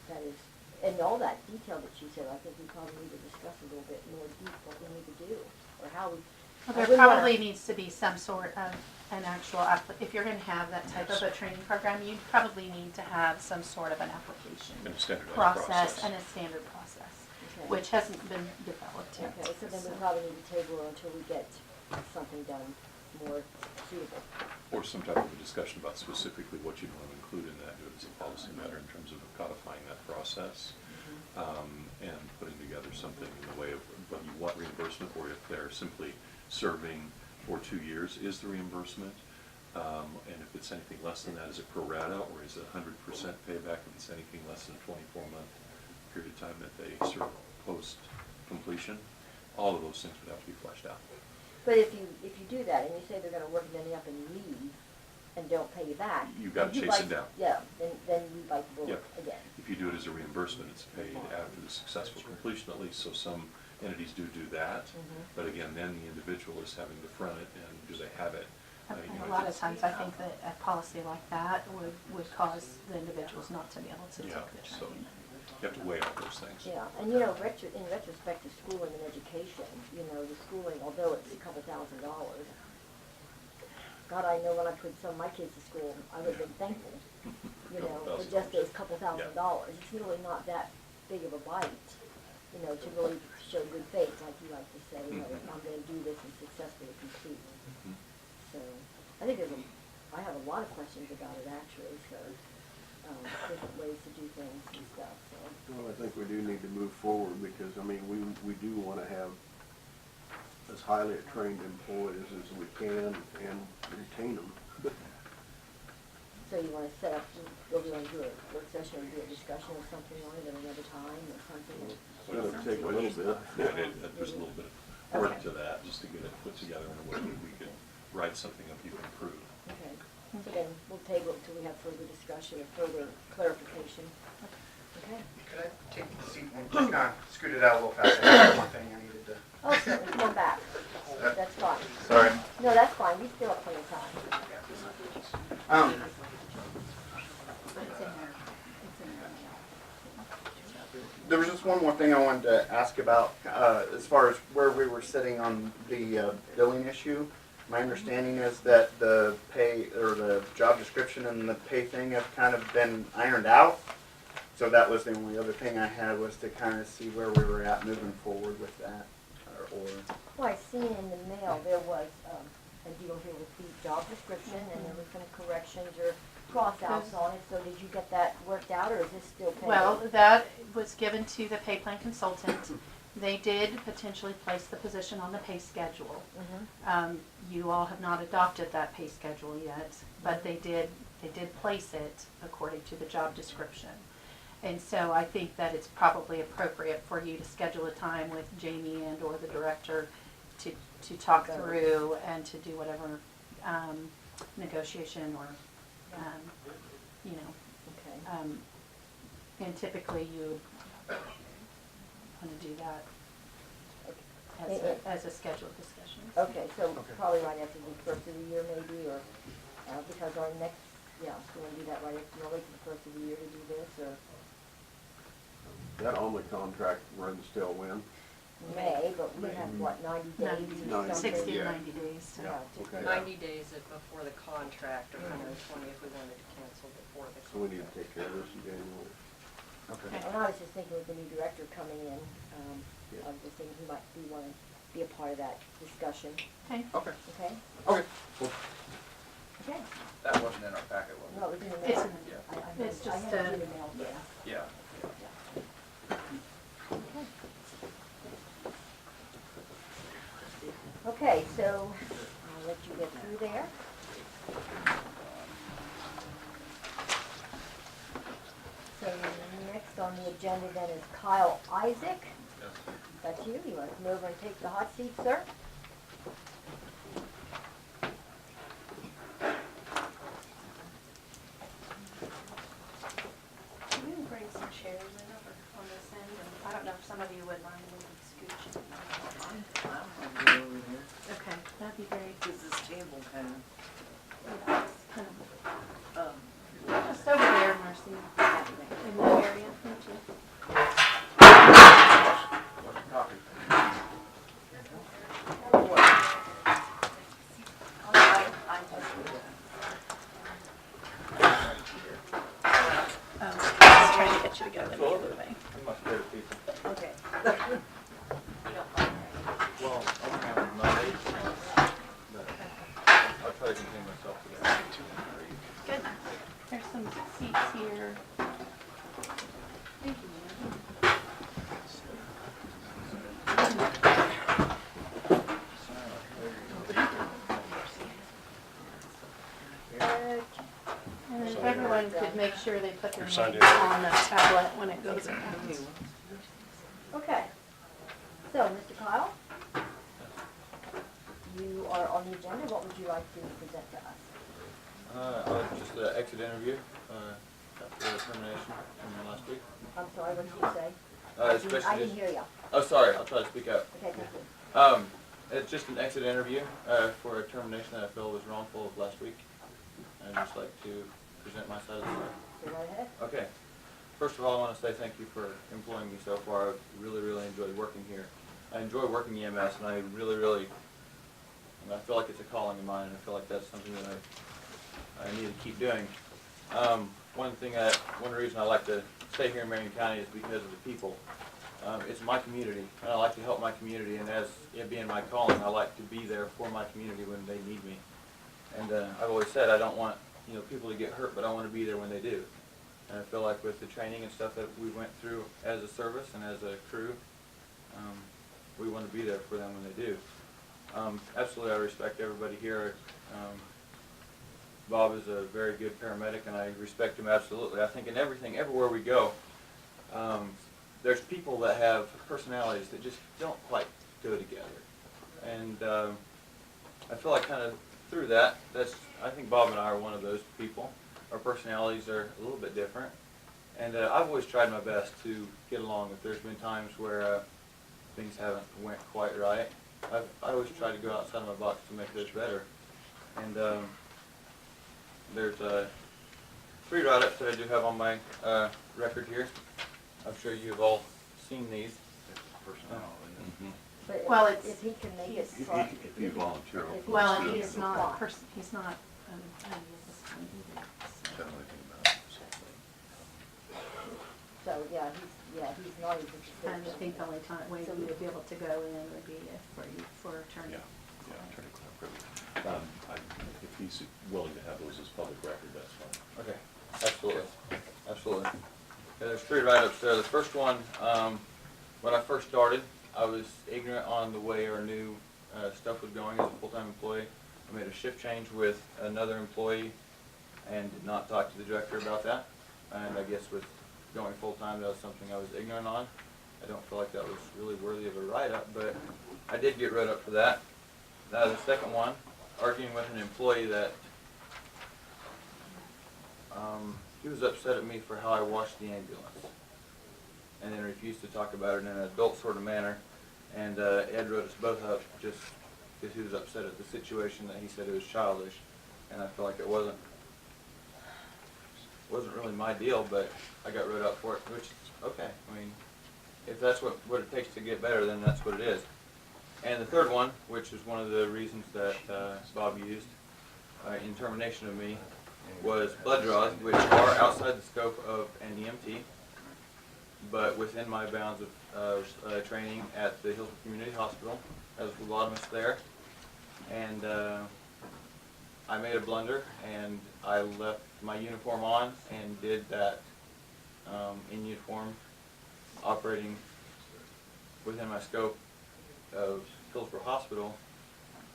That is, and all that detail that you said, I think we probably need to discuss a little bit more deep what we need to do, or how we. Well, I there wouldn't wanna- probably needs to be some sort of an actual, if you're going to have that type of a training program, you probably need to have some sort of an application And a standardized process process. and a standard process, Okay. which hasn't been developed yet. Okay, so then we probably need to table it until we get something done more suitable. Or some type of a discussion about specifically what you'd want to include in that, do it as a policy matter in terms of codifying that process, and putting together something in the way of what you want reimbursement, or if they're simply serving for 2 years, is the reimbursement, and if it's anything less than that, is it pro rata, or is it 100% payback if it's anything less than a 24-month period of time that they serve post completion? All of those things would have to be fleshed out. But if you do that, and you say they're gonna work and then they up and leave, and don't pay you back. You've got to then you chase bite- them down. Yeah, then you bite the bullet Yep. again. If you do it as a reimbursement, it's paid after the successful completion at least, so some entities do that. But again, then the individual is having to front it, and do they have it? And You know, a lot of it's- times, I think that a policy like that would cause the individuals not to be able to Yeah, take the so training. you have to weigh all those things. Yeah, and you know, in retrospect to schooling and education, you know, the schooling, although it's a couple $1,000s, God, I know when I put some of my kids to school, I would have been thankful, you know, for just those couple $1,000s. It's really not that big of a bite, you know, to really show good faith, like you like to say, you know, I'm gonna do this and successfully complete. So, I think I have a lot of questions about it actually, so, different ways to do things and stuff, so. Well, I think we do need to move forward, because, I mean, we do want to have as highly trained employees as we can and retain them. So you wanna set up, or you wanna do a work session or do a discussion or something on it at another time or something? It's going to take a little bit. Yeah, there's a little bit of work Okay. to that, just to get it put together in a way that we could write something up you can approve. Okay, so then we'll table it until we have further discussion or further clarification. Okay. Could I take the seat and just kind of scoot it out a little faster? I had one thing I needed to. Oh, certainly, come on back. That's fine. Sorry. No, that's fine, we still have plenty of time. Um, It's in there. It's in there now. there was just one more thing I wanted to ask about, as far as where we were sitting on the billing issue. My understanding is that the pay, or the job description and the pay thing have kind of been ironed out. So that was the only other thing I had, was to kind of see where we were at moving forward with that, or. Well, I seen in the mail, there was a deal here with the job description, and there was some corrections or cross-outs on it, so did you get that worked out, or is this still pending? Well, that was given to the pay plan consultant. They did potentially place the position on the pay schedule. Mhm. You all have not adopted that pay schedule yet, but they did place it according to the job description. And so I think that it's probably appropriate for you to schedule a time with Jamie and or the director to talk through and to do whatever negotiation or, you know. Okay. And typically you would want to do that as a scheduled discussion. Okay, so probably right after the first of the year maybe, or, because our next, yeah, so we'll do that right after, we'll wait till the first of the year to do this, or That only contract runs till when? May, but we have, what, 90 days or 90. something? 60 to Yeah. 90 days. So. Yeah, Okay. 90 days before the contract, or 120 if we wanted to cancel before the contract. So we need to take care of this in January. Okay. And I was just thinking with the new director coming in, Yeah. I was just thinking he might want to be a part of that discussion, Okay. Okay. okay? Okay. Well, Okay. That wasn't in our packet, was No, it was in the It's mail. in the- I it's had just, it in the mail, yeah. Yeah. Okay. Okay, so I'll let you get through there. So next on the agenda then is Kyle Isaac. That's you. You want to come over and take the hot seat, sir? Can you bring some chairs in over on this end? And I don't know if some of you would mind moving scooch. Okay, that'd be great. Because this table kind of, Yeah, it's kind of just over there, Marcy. In that area. Thank you. I was trying to get you to go the other way. Much better people. Okay. Well, I'm having Monday, but I'll try to contain myself to that. Good. There's some seats here. Thank you, ma'am. Okay. And if everyone could make sure they put their Your name on the tablet when it goes around. Okay. So, Mr. Kyle, you are on the agenda. What would you like to present to us? Just an exit interview, after termination from last week. I'm sorry, what did you say? It's I basically didn't hear you. oh, sorry, I'll try to speak up. Okay, thank you. It's just an exit interview, for a termination that I feel was wrongful of last week. I'd just like to present my side of the story. Go right ahead. Okay. First of all, I want to say thank you for employing me so far. I've really enjoyed working here. I enjoy working EMS, and I feel like it's a calling of mine, and I feel like that's something that I need to keep doing. One reason I like to stay here in Marion County is because of the people. It's my community, and I like to help my community, and as it being my calling, I like to be there for my community when they need me. And I've always said I don't want people to get hurt, but I want to be there when they do. And I feel like with the training and stuff that we went through as a service and as a crew, we want to be there for them when they do. Absolutely, I respect everybody here. Bob is a very good paramedic, and I respect him absolutely. I think in everywhere we go, there's people that have personalities that just don't quite go together. And I feel like kind of through that, I think Bob and I are one of those people. Our personalities are a little bit different, And I've always tried my best to get along. If there's been times where things haven't went quite right, I always try to go outside of my box to make this better. And there's 3 write-ups that I do have on my record here. I'm sure you've all seen these. Personnel, isn't it? But Well, if- it's- if he can make it. If pro- you volunteer, if he Well, can and make he's it not, apply. he's not, attorney at this time either, so. tell anything about it, So, he's not even. And I think the only way you would be able to go in would be for attorney. yeah, attorney-client privilege. If he's willing to have those as public record, that's fine. Okay, absolutely, absolutely. Yeah, there's 3 write-ups there. The first one, when I first started, I was ignorant on the way our new stuff was going as a full-time employee. I made a shift change with another employee and did not talk to the director about that. And I guess with going full-time, that was something I was ignorant on. I don't feel like that was really worthy of a write-up, but I did get wrote up for that. Now the second one, arguing with an employee that he was upset at me for how I washed the ambulance, and then refused to talk about it in an adult sort of manner. And Ed wrote us both up just because he was upset at the situation, that he said it was childish, and I feel like it wasn't really my deal, but I got wrote up for it, which is okay. I mean, if that's what it takes to get better, then that's what it is. And the third one, which is one of the reasons that Bob used in termination of me, was blood draws, which are outside the scope of an EMT, but within my bounds of training at the Hillsborough Community Hospital as a phlebotomist there. And I made a blunder, and I left my uniform on and did that in uniform, operating within my scope of Hillsborough Hospital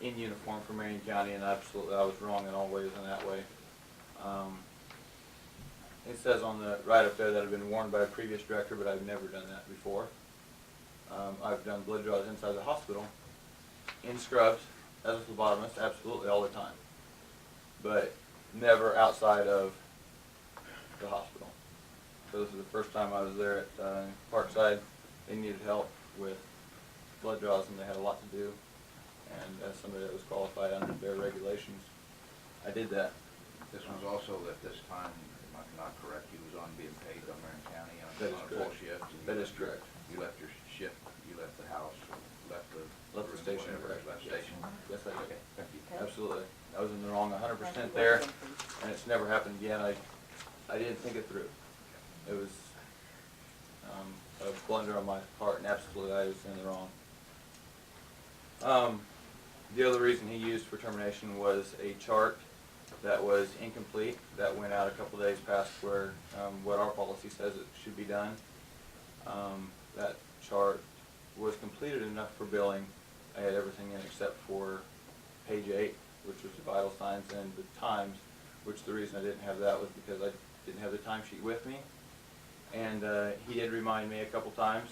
in uniform for Marion County, and absolutely I was wrong in all ways in that way. It says on the write-up there that I've been warned by a previous director, but I've never done that before. I've done blood draws inside the hospital, in scrubs, as a phlebotomist, absolutely all the time, but never outside of the hospital. So this is the first time I was there at Parkside. They needed help with blood draws, and they had a lot to do. And as somebody that was qualified under their regulations, I did that. This was also at this time, if I'm not correct, he was on being paid by Marion County on That is a full correct. shift. and you That is left your- correct. You left your shift, you left the house, left the. Left the station, whatever, correct. Left Yes. station. Yes, I did. Okay, thank you. Okay. Absolutely. I was in the wrong 100% there, and it's never happened again. I didn't think it through. It was a blunder on my part, and absolutely I was in the wrong. The other reason he used for termination was a chart that was incomplete, that went out a couple days past where what our policy says it should be done. That chart was completed enough for billing. I had everything in except for page 8, which was the vital signs, and the times, which the reason I didn't have that was because I didn't have the timesheet with me. And he did remind me a couple times.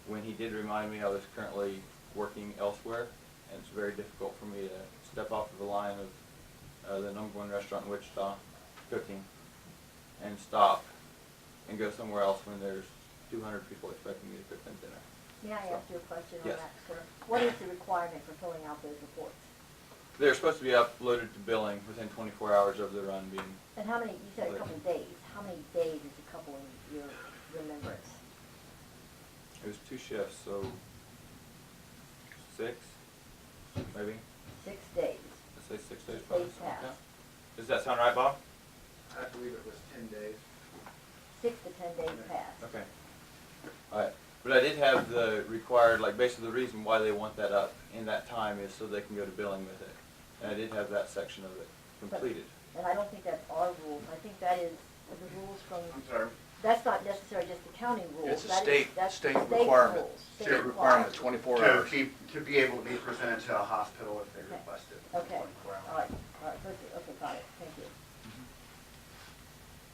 When he did remind me, I was currently working elsewhere, and it's very difficult for me to step off of the line of the #1 restaurant in Wichita, cooking, and stop and go somewhere else when there's 200 people expecting me to cook them dinner. May I ask you a question on Yes. that, sir? What is the requirement for filling out those reports? They're supposed to be uploaded to billing within 24 hours of the run being. And how many, you said a couple days, how many days is a couple in your remembrance? It was 2 shifts, so 6, maybe. 6 days. Let's say 6 days. 6 probably, days something like past. that. Does that sound right, Bob? I believe it was 10 days. 6 to 10 days past. Okay. All right. But I did have the required, like basically the reason why they want that up in that time is so they can go to billing with it. And I did have that section of it completed. And I don't think that's our rules. I think that is the rules from, I'm sorry. that's not necessarily just the county rules. It's a That is- state- that's state the requirement. rules. State requirement, 24 hours. To be able to be presented to a hospital if they Okay. request it. Okay, 24 hours. all right, okay, got it, thank you.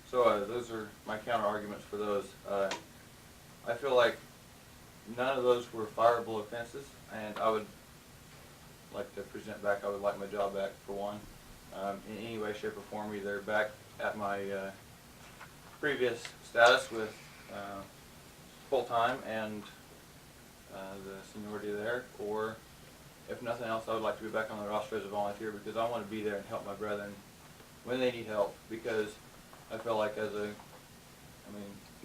So those are my counter arguments for those. I feel like none of those were fireable offenses, and I would like to present back, I would like my job back for one, in any way, shape, or form, either back at my previous status with full-time and the seniority there, or if nothing else, I would like to be back on the roster as a volunteer because I want to be there and help my brethren when they need help, because I feel like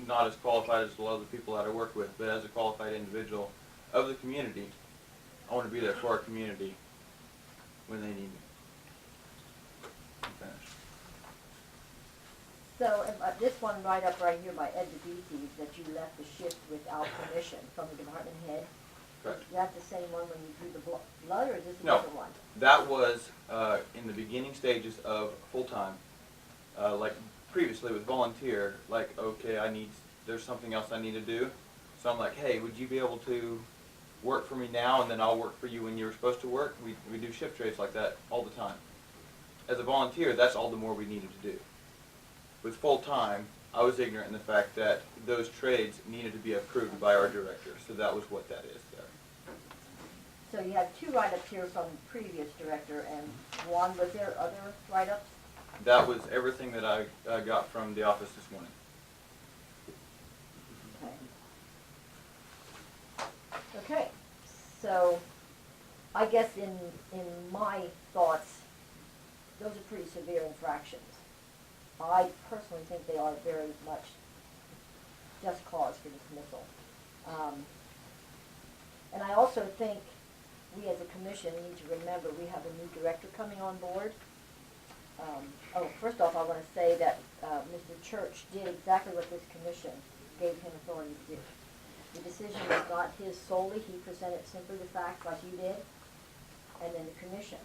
not as qualified as a lot of the people that I work with, but as a qualified individual of the community, I want to be there for our community when they need me. I'm finished. So, this one right up right here by Ed DeBeese, that you left the shift without permission from the department head. Correct. Is that the same one when you drew the blood, or is this a No. different one? That was in the beginning stages of full-time, like previously with volunteer, like, okay, there's something else I need to do. So I'm like, hey, would you be able to work for me now and then I'll work for you when you're supposed to work? We do shift trades like that all the time. As a volunteer, that's all the more we needed to do. With full-time, I was ignorant in the fact that those trades needed to be approved by our director, so that was what that is there. So you have two write-ups here from the previous director, and one, was there other write-ups? That was everything that I got from the office this morning. Okay, so I guess in my thoughts, those are pretty severe infractions. I personally think they are very much just cause for dismissal. And I also think we as a commission need to remember we have a new director coming on board. First off, I want to say that Mr. Church did exactly what this commission gave him authority to do. The decision was not his solely. He presented simply the facts like you did, and then the commission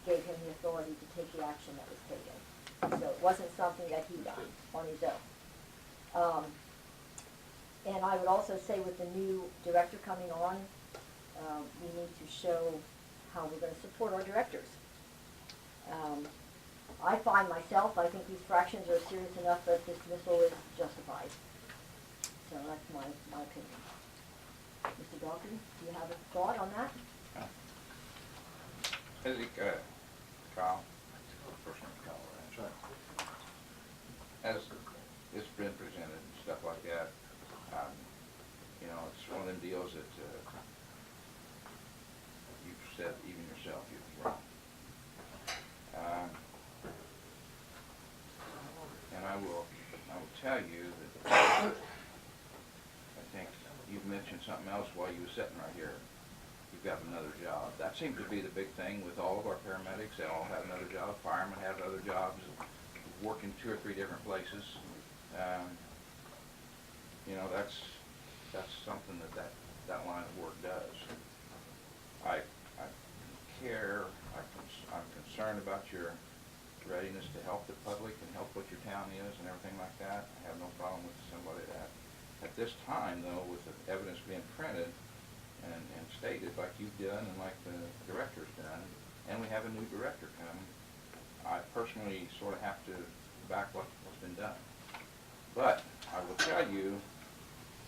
gave him the authority to take the action that was taken. So it wasn't something that he done on his own. And I would also say with the new director coming on, we need to show how we're going to support our directors. I find myself, I think these fractions are serious enough that dismissal is justified. So that's my opinion. Mr. Dalton, do you have a thought on that? I think, Kyle, first name Kyle, right? That's right. As it's been presented and stuff like that, it's one of them deals that you've said even yourself you was wrong. And I will tell you that I think you've mentioned something else while you were sitting right here. You've got another job. That seems to be the big thing with all of our paramedics. They all have another job. Firemen have other jobs, work in 2 or 3 different places. That's something that line of work does. I care. I'm concerned about your readiness to help the public and help what your town is and everything like that. I have no problem with somebody that. At this time, though, with the evidence being printed and stated like you've done and like the director's done, and we have a new director coming, I personally sort of have to back what's been done. But I will tell you,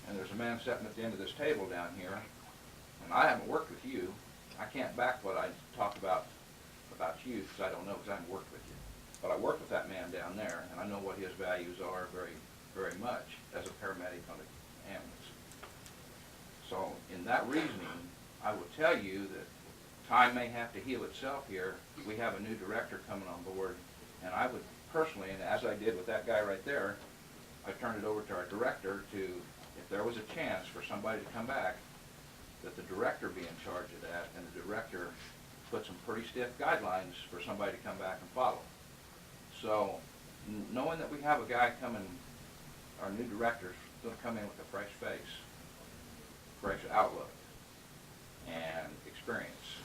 and there's a man sitting at the end of this table down here, and I haven't worked with you. I can't back what I talk about you because I don't know because I haven't worked with you. But I work with that man down there, and I know what his values are very, very much as a paramedic on the ambulance. So in that reasoning, I will tell you that time may have to heal itself here. We have a new director coming on board, and I would personally, and as I did with that guy right there, I turned it over to our director to, if there was a chance for somebody to come back, that the director be in charge of that, and the director put some pretty stiff guidelines for somebody to come back and follow. So, knowing that we have a guy coming, our new director's going to come in with a fresh face, fresh outlook, and experience.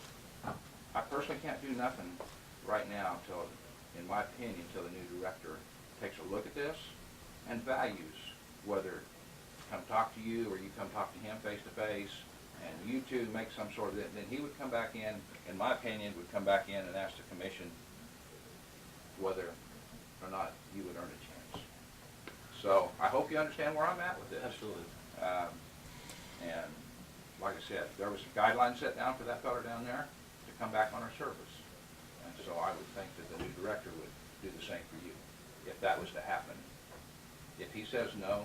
I personally can't do nothing right now until, in my opinion, until the new director takes a look at this and values whether come talk to you or you come talk to him face to face, and you two make some sort of, then he would come back in my opinion, would come back in and ask the commission whether or not you would earn a chance. So I hope you understand where I'm at with this. Absolutely. And like I said, there was some guidelines set down for that fellow down there to come back on our service. And so I would think that the new director would do the same for you, if that was to happen If he says no,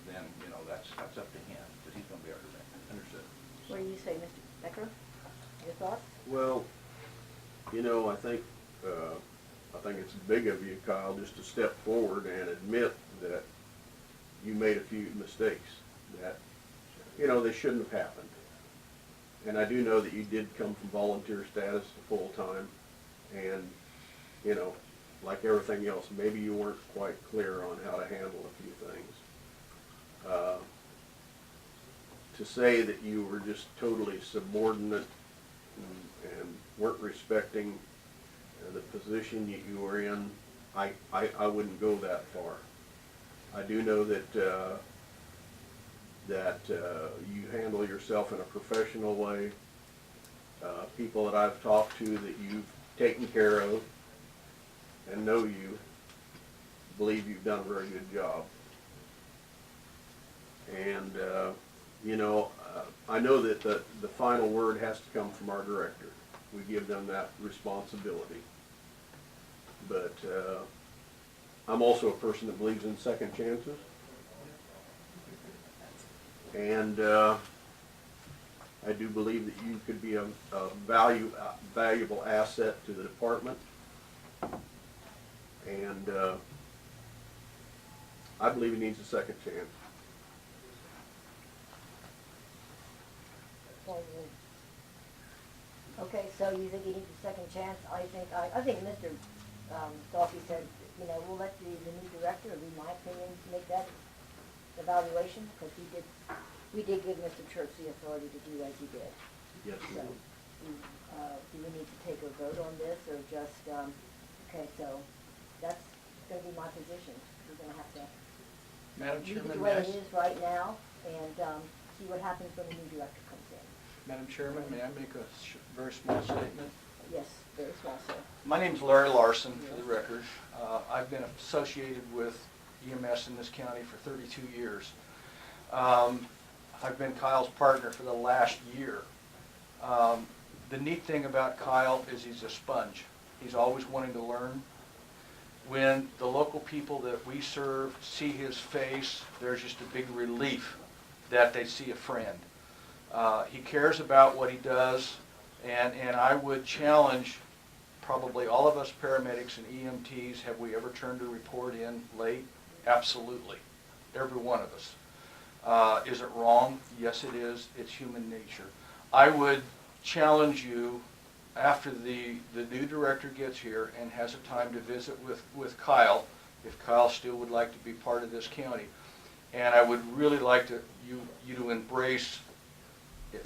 then, you know, that's up to him, because he's gonna be our director. Understood? What do you say, Mr. Becker? Your thoughts? Well, you know, I think it's big of you, Kyle, just to step forward and admit that you made a few mistakes that, you know, they shouldn't have happened. And I do know that you did come from volunteer status to full-time, and, you know, like everything else, maybe you weren't quite clear on how to handle a few things. To say that you were just totally subordinate and weren't respecting the position that you were in, I wouldn't go that far. I do know that you handle yourself in a professional way. People that I've talked to that you've taken care of and know you believe you've done a very good job. And you know, I know that the final word has to come from our director. We give them that responsibility. But I'm also a person that believes in second chances. And I do believe that you could be a valuable asset to the department. And I believe he needs a second chance. Okay, so you think he needs a second chance? I think Mr. Dolphy said, you know, we'll let the new director, in my opinion, make that evaluation, because we did give Mr. Church the authority to do as he did. Yes, So, do we need to take a vote on this, or just, okay, so that's gonna be my position. We're gonna have to Madam leave it Chairman, the way may it I, is right now, and see what happens when the new director comes in. Madam Chairman, may I make a very small statement? Yes, very small, sir. My name's Larry Larson, for the record. I've been associated with EMS in this county for 32 years. I've been Kyle's partner for the last year. The neat thing about Kyle is he's a sponge. He's always wanting to learn. When the local people that we serve see his face, there's just a big relief that they see a friend. He cares about what he does, and I would challenge probably all of us paramedics and EMTs, have we ever turned a report in late? Absolutely, every one of us. Is it wrong? Yes, it is. It's human nature. I would challenge you, after the new director gets here and has a time to visit with Kyle, if Kyle still would like to be part of this county. And I would really like you to embrace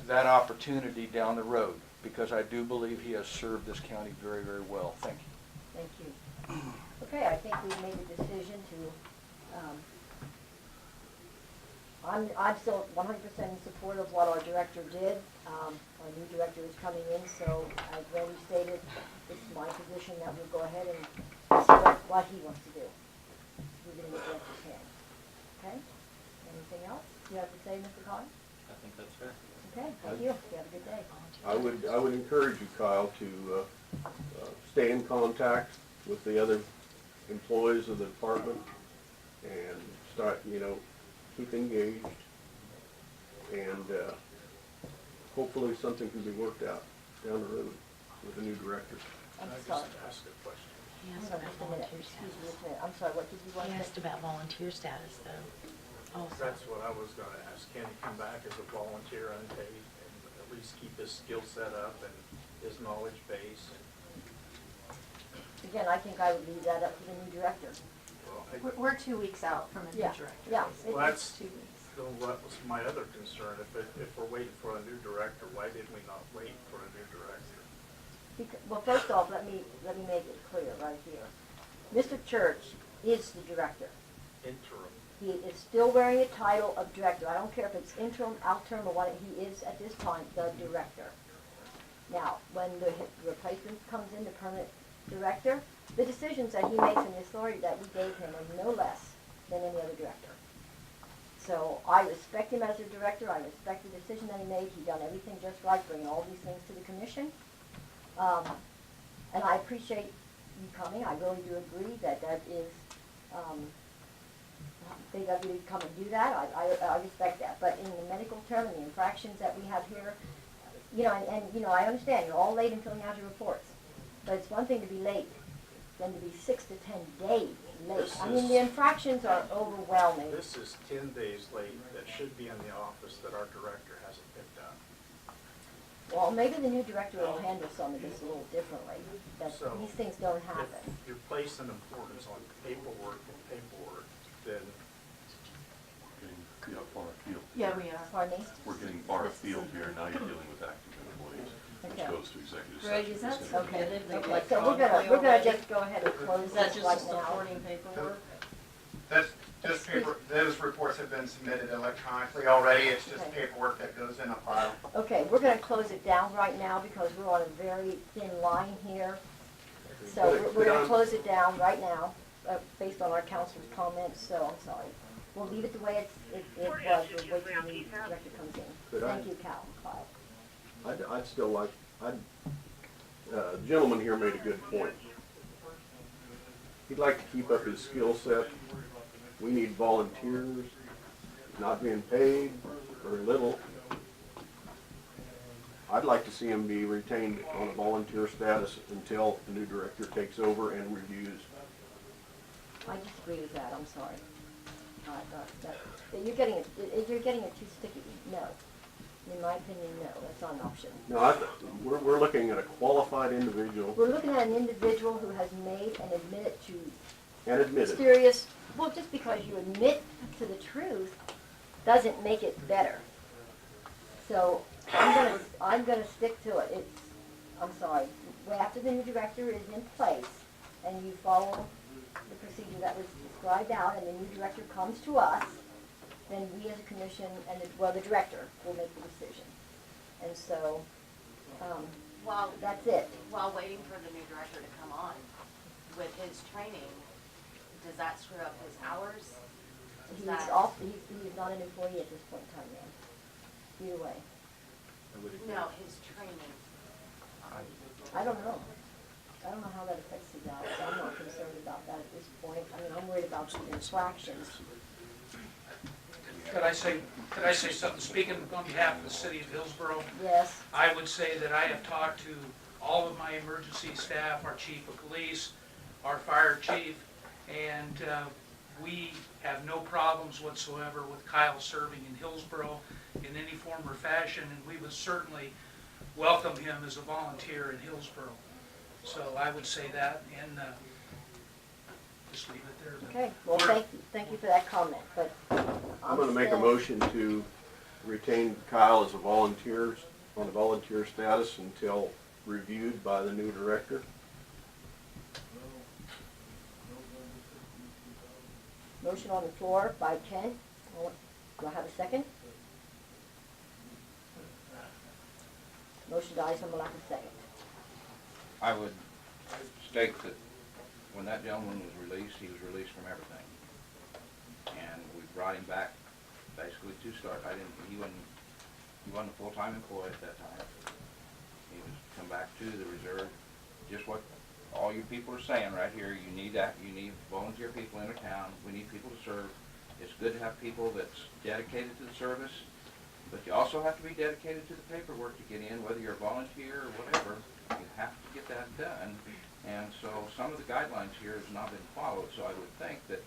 that opportunity down the road, because I do believe he has served this county very, very well. Thank you. Thank you. Okay, I think we've made a decision to, I'm still 100% in support of what our director did. Our new director is coming in, so as Randy stated, it's my position that we'll go ahead and select what he wants to do. We're going to get director's hand. Okay? Anything else you have to say, Mr. Collins? I think that's fair. Okay, thank you. You have a good day. I would encourage you, Kyle, to stay in contact with the other employees of the department and start, you know, keep engaged, and hopefully something can be worked out down the road with the new director. I'm Can I sorry. just ask a question? He Hang asked on about just a minute. volunteer Excuse me status. just a minute. I'm sorry, what did you want He to asked say? about volunteer status, though, also. That's what I was gonna ask. Can he come back as a volunteer unpaid and at least keep his skill set up and his knowledge base? Again, I think I would leave that up to the new director. Well, We're 2 weeks out from a new Yeah, director. yeah. Well, It's that's- 2 weeks. So what was my other concern? If we're waiting for a new director, why didn't we not wait for a new director? Well, first off, let me make it clear right here. Mr. Church is the director. Interim. He is still wearing a title of director. I don't care if it's interim, out-term, or what, he is at this time the director. Now, when the replacement comes in, the permanent director, the decisions that he makes and the authority that we gave him are no less than any other director. So I respect him as a director. I respect the decision that he made. He done everything just right, bringing all these things to the commission. And I appreciate you coming. I really do agree that that is they got you to come and do that, I respect that. But in the medical term and the infractions that we have here, you know, and you know, I understand, you're all late in filling out your reports. But it's one thing to be late than to be 6 to 10 days late. I mean, the infractions are overwhelming. This is 10 days late that should be in the office that our director hasn't picked up. Well, maybe the new director will handle some of this a little differently, that So, these things don't happen. If you're placing importance on paperwork, then Getting far afield. Yeah, we are. Pardon me? We're getting far afield here, now you're dealing with active employees, which Okay. goes to executive Greg, session. is that It's gonna be- submitted? They Okay, like so we're concrete gonna already? just go ahead and close Is that this just right the now. supporting paperwork? Those reports have been submitted electronically already, it's just Okay. paperwork that goes in a file. Okay, we're gonna close it down right now because we're on a very thin line here. So we're gonna close it down right now, based on our council's comments, so I'm sorry. We'll leave it the way it was, we'll wait till the new director comes in. Could I- Thank you, Kyle. I'd still like, the gentleman here made a good point. He'd like to keep up his skill set. We need volunteers, not being paid very little. I'd like to see him be retained on a volunteer status until the new director takes over and reviews. I disagree with that, I'm sorry. You're getting it too sticky, no. In my opinion, no, that's not an option. No, we're looking at a qualified individual We're looking at an individual who has made and admitted to and admitted. serious, well, just because you admit to the truth doesn't make it better. So I'm gonna stick to it. I'm sorry. After the new director is in place and you follow the procedure that was described out and the new director comes to us, then we as a commission and the director will make the decision. And so, While, that's it. while waiting for the new director to come on, with his training, does that screw up his hours? Is He's that- off, he's not an employee at this point in time, ma'am. Either way. No, his training. I don't know. I don't know how that affects his hours. I'm not concerned about that at this point. I mean, I'm worried about the infractions. Could I say something, speaking on behalf of the city of Hillsborough? Yes, I would say that I have talked to all of my emergency staff, our chief of police, our fire chief, and we have no problems whatsoever with Kyle serving in Hillsborough in any form or fashion, and we would certainly welcome him as a volunteer in Hillsborough. So I would say that, and just leave it there. okay. Well, thank you for that comment, but I'm gonna make a still- motion to retain Kyle as a volunteer, on a volunteer status until reviewed by the new director. Motion on the floor by Ken. Do I have a second? Motion dies on the lack of second. I would state that when that gentleman was released, he was released from everything. And we brought him back basically to start. He wasn't a full-time employee at that time. He was come back to the reserve, just what all you people are saying right here. You need volunteer people in the town. We need people to serve. It's good to have people that's dedicated to the service, but you also have to be dedicated to the paperwork to get in, whether you're a volunteer or whatever. You have to get that done. And so some of the guidelines here has not been followed, so I would think that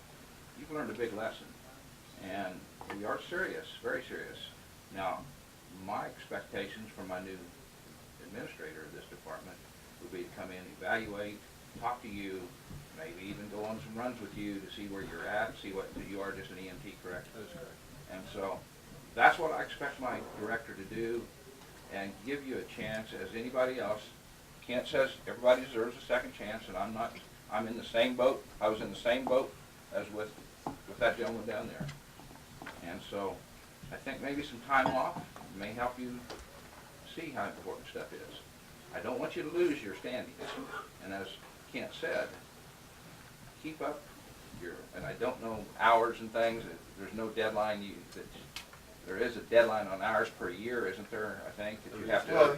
you've learned a big lesson. And we are serious, very serious. Now, my expectations from my new administrator of this department would be to come in, evaluate, talk to you, maybe even go on some runs with you to see where you're at, see what, you are just an EMT, correct? That is correct. And so, that's what I expect my director to do, and give you a chance as anybody else. Kent says everybody deserves a second chance, and I'm in the same boat. I was in the same boat as with that gentleman down there. And so, I think maybe some time off may help you see how important stuff is. I don't want you to lose your standing, and as Kent said, keep up and I don't know hours and things, there's no deadline, there is a deadline on hours per year, isn't there, I think, that you have to... Well,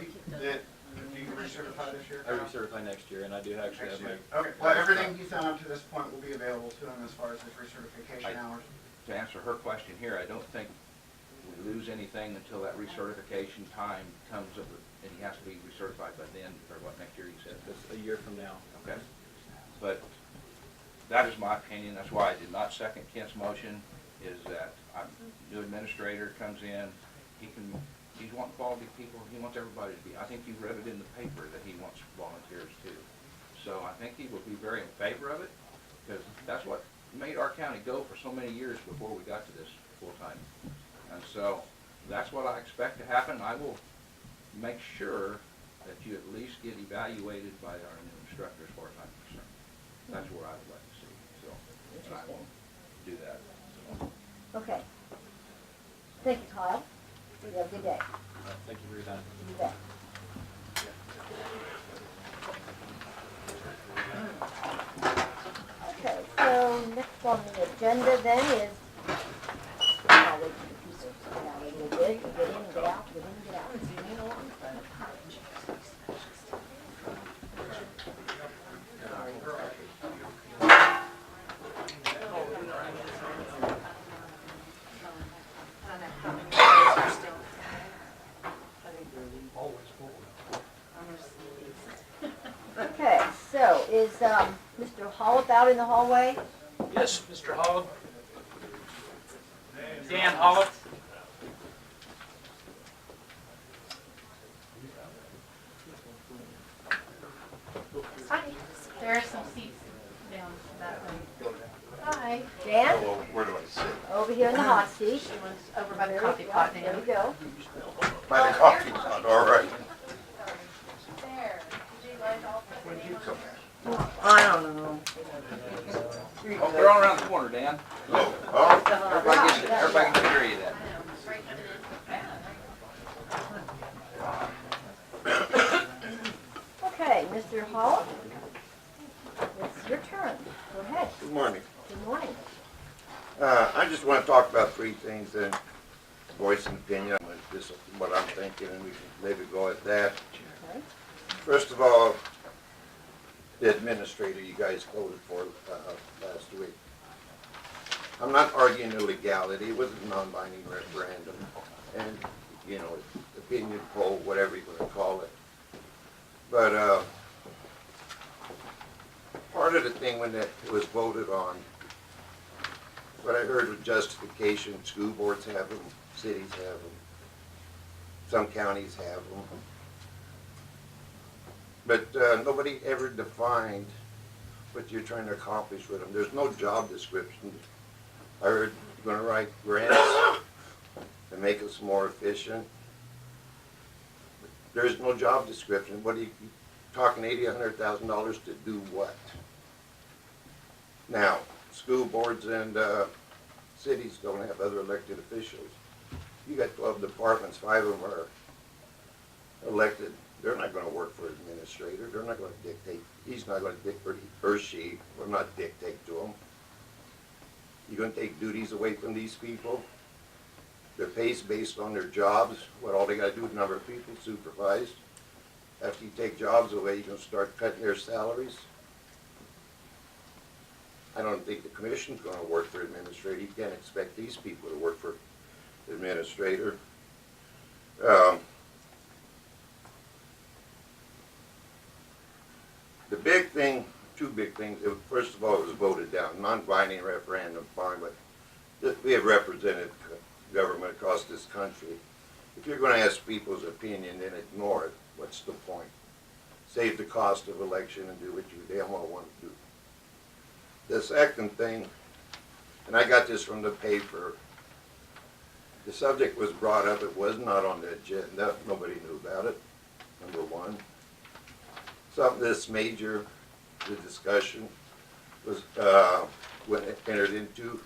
Do you recertify this year? I recertify next year, and I do actually have Next my. year. Okay, well, everything he's done up to this point will be available to him as far as his recertification hours. To answer her question here, I don't think we lose anything until that recertification time comes up, and he has to be recertified by then, or what, next year you said? It's a year from now. Okay. But that is my opinion, that's why I did not second Kent's motion, is that new administrator comes in, he's wanting quality people, he wants everybody to be, I think you read it in the paper that he wants volunteers too. So I think he will be very in favor of it, because that's what made our county go for so many years before we got to this full-time. And so that's what I expect to happen. I will make sure that you at least get evaluated by our new instructor as far as I'm concerned. That's where I would like to see, so I will do that. So. Okay. Thank you, Kyle. You have a good day. Thank you for your time. You bet. Okay, so next on the agenda then is, I'll wait for the pieces to get out a little bit, get in and get out, get in and get out. Okay, so is Mr. Hollop out in the hallway? Yes, Mr. Hollop. Dan Hollop. Hi, there are some seats down that way. Hi. Dan? Well, where do I sit? Over here in the hot seat. She was over by the There coffee you go, pot there there. you go. By the coffee pot, all right. There. Did you like all the... When did you come back? I don't know. Oh, they're all around the corner, Dan. Oh, Everybody can hear you then. Okay, Mr. Hollop, it's your turn. Go ahead. Good morning. Good morning. I just want to talk about three things and voice an opinion. This is what I'm thinking, and we can maybe go at that. Okay. First of all, the administrator you guys voted for last week. I'm not arguing the legality. It was a non-binding referendum, and you know, opinion poll, whatever you want to call it. But part of the thing when that was voted on, what I heard was justification. School boards have them, cities have them, some counties have them. But nobody ever defined what you're trying to accomplish with them. There's no job description. I heard you're going to write grants and make us more efficient. There's no job description. What are you talking $80,000, $100,000 to do what? Now, school boards and cities don't have other elected officials. You got 12 departments, 5 of them are elected. They're not going to work for an administrator. They're not going to dictate. He's not going to dictate, or she will not dictate to them. You're going to take duties away from these people. Their pay's based on their jobs. What all they got to do is number of people supervised. After you take jobs away, you're going to start cutting their salaries. I don't think the commission's going to work for administrator. You can't expect these people to work for administrator. The big thing, two big things. First of all, it was voted down, non-binding referendum, fine, but we have represented government across this country. If you're going to ask people's opinion and ignore it, what's the point? Save the cost of election and do what you damn well want to do. The second thing, and I got this from the paper, the subject was brought up, it was not on the agenda, nobody knew about it, number one. Something this major, the discussion was when it entered into,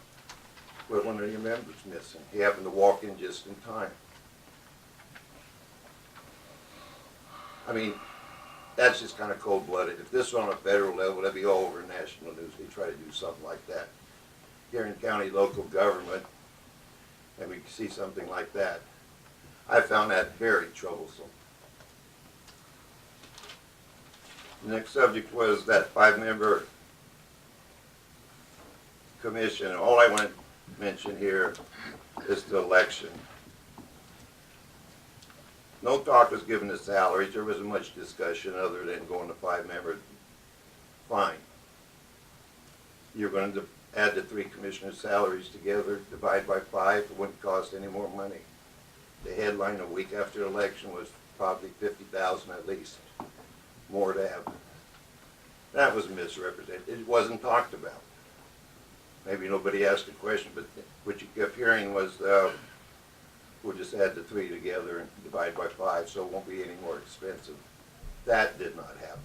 well, one of your members missing. He happened to walk in just in time. I mean, that's just kind of cold-blooded. If this was on a federal level, that'd be all over national news. They try to do something like that. Here in county local government, and we see something like that. I found that very troublesome. The next subject was that 5-member commission. All I want to mention here is the election. No talk was given to salaries. There wasn't much discussion other than going to 5-member. Fine. You're going to add the 3 commissioners' salaries together, divide by 5. It wouldn't cost any more money. The headline a week after the election was probably $50,000 at least, more to have. That was misrepresented. It wasn't talked about. Maybe nobody asked a question, but what you kept hearing was, we'll just add the 3 together and divide by 5, so it won't be any more expensive. That did not happen.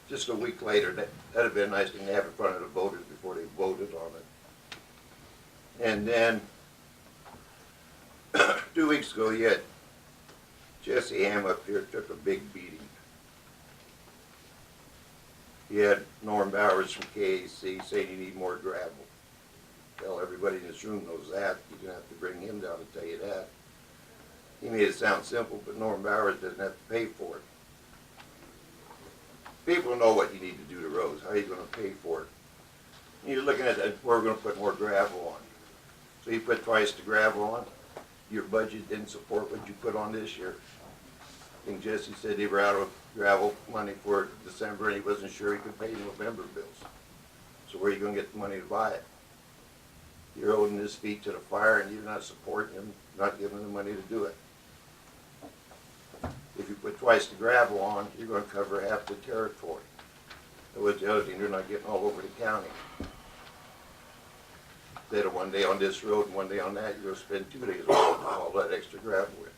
Just a week later, that'd have been a nice thing to have in front of the voters before they voted on it. And then, 2 weeks ago, you had Jesse Ham up here, took a big beating. He had Norm Bowers from KAC saying you need more gravel. Well, everybody in this room knows that. You didn't have to bring him down to tell you that. He made it sound simple, but Norm Bowers doesn't have to pay for it. People know what you need to do to roads. How are you going to pay for it? And you're looking at that, we're going to put more gravel on. So you put twice the gravel on. Your budget didn't support what you put on this year. I think Jesse said they were out of gravel money for December and he wasn't sure he could pay November bills. So where are you going to get the money to buy it? You're holding his feet to the fire and you're not supporting him, not giving him the money to do it. If you put twice the gravel on, you're going to cover half the territory. And with the other thing, you're not getting all over the county. Instead of one day on this road and one day on that, you're going to spend 2 days on all that extra gravel with.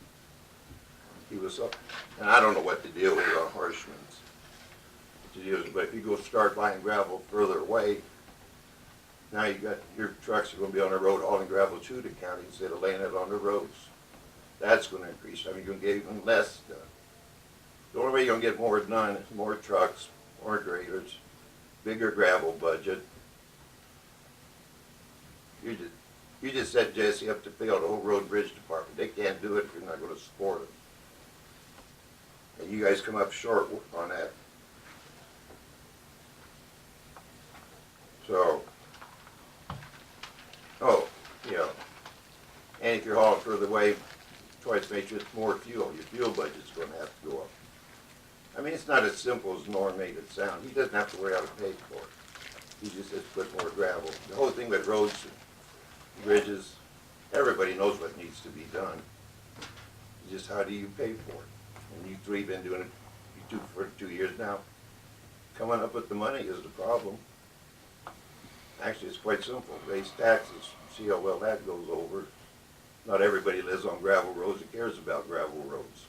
He was up, and I don't know what the deal is on Harshman's. But if you go start buying gravel further away, now you got your trucks are going to be on the road hauling gravel to the county instead of laying it on the roads. That's going to increase. I mean, you're going to get even less done. The only way you're going to get more done is more trucks, more graders, bigger gravel budget. You just set Jesse up to fail the whole road bridge department. They can't do it if you're not going to support them. And you guys come up short on that. So, and if you're hauling further away, twice as much, it's more fuel. Your fuel budget's going to have to go up. I mean, it's not as simple as Norm made it sound. He doesn't have to worry how to pay for it. He just has to put more gravel. The whole thing with roads and bridges, everybody knows what needs to be done. It's just how do you pay for it? And you 3 been doing it for 2 years now. Coming up with the money is the problem. Actually, it's quite simple. Raise taxes, see how well that goes over. Not everybody lives on gravel roads and cares about gravel roads.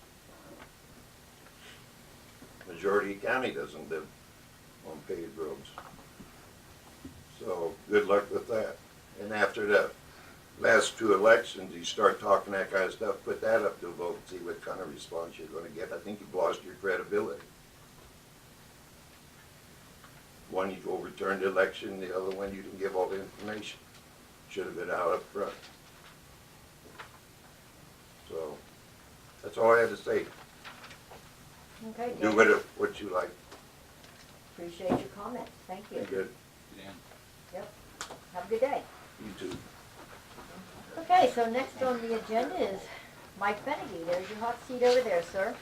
Majority of the county doesn't live on paved roads. So good luck with that. And after the last 2 elections, you start talking that kind of stuff, put that up to a vote and see what kind of response you're going to get. I think you've lost your credibility. One, you overturned the election, the other one, you didn't give all the information. Should have been out up front. So, that's all I had to say. Okay, Do Dan, with it what you like. appreciate your comments. Thank you. Be good. Yep. Have a good day. You too. Okay, so next on the agenda is Mike Benege. There's your hot seat over there, sir.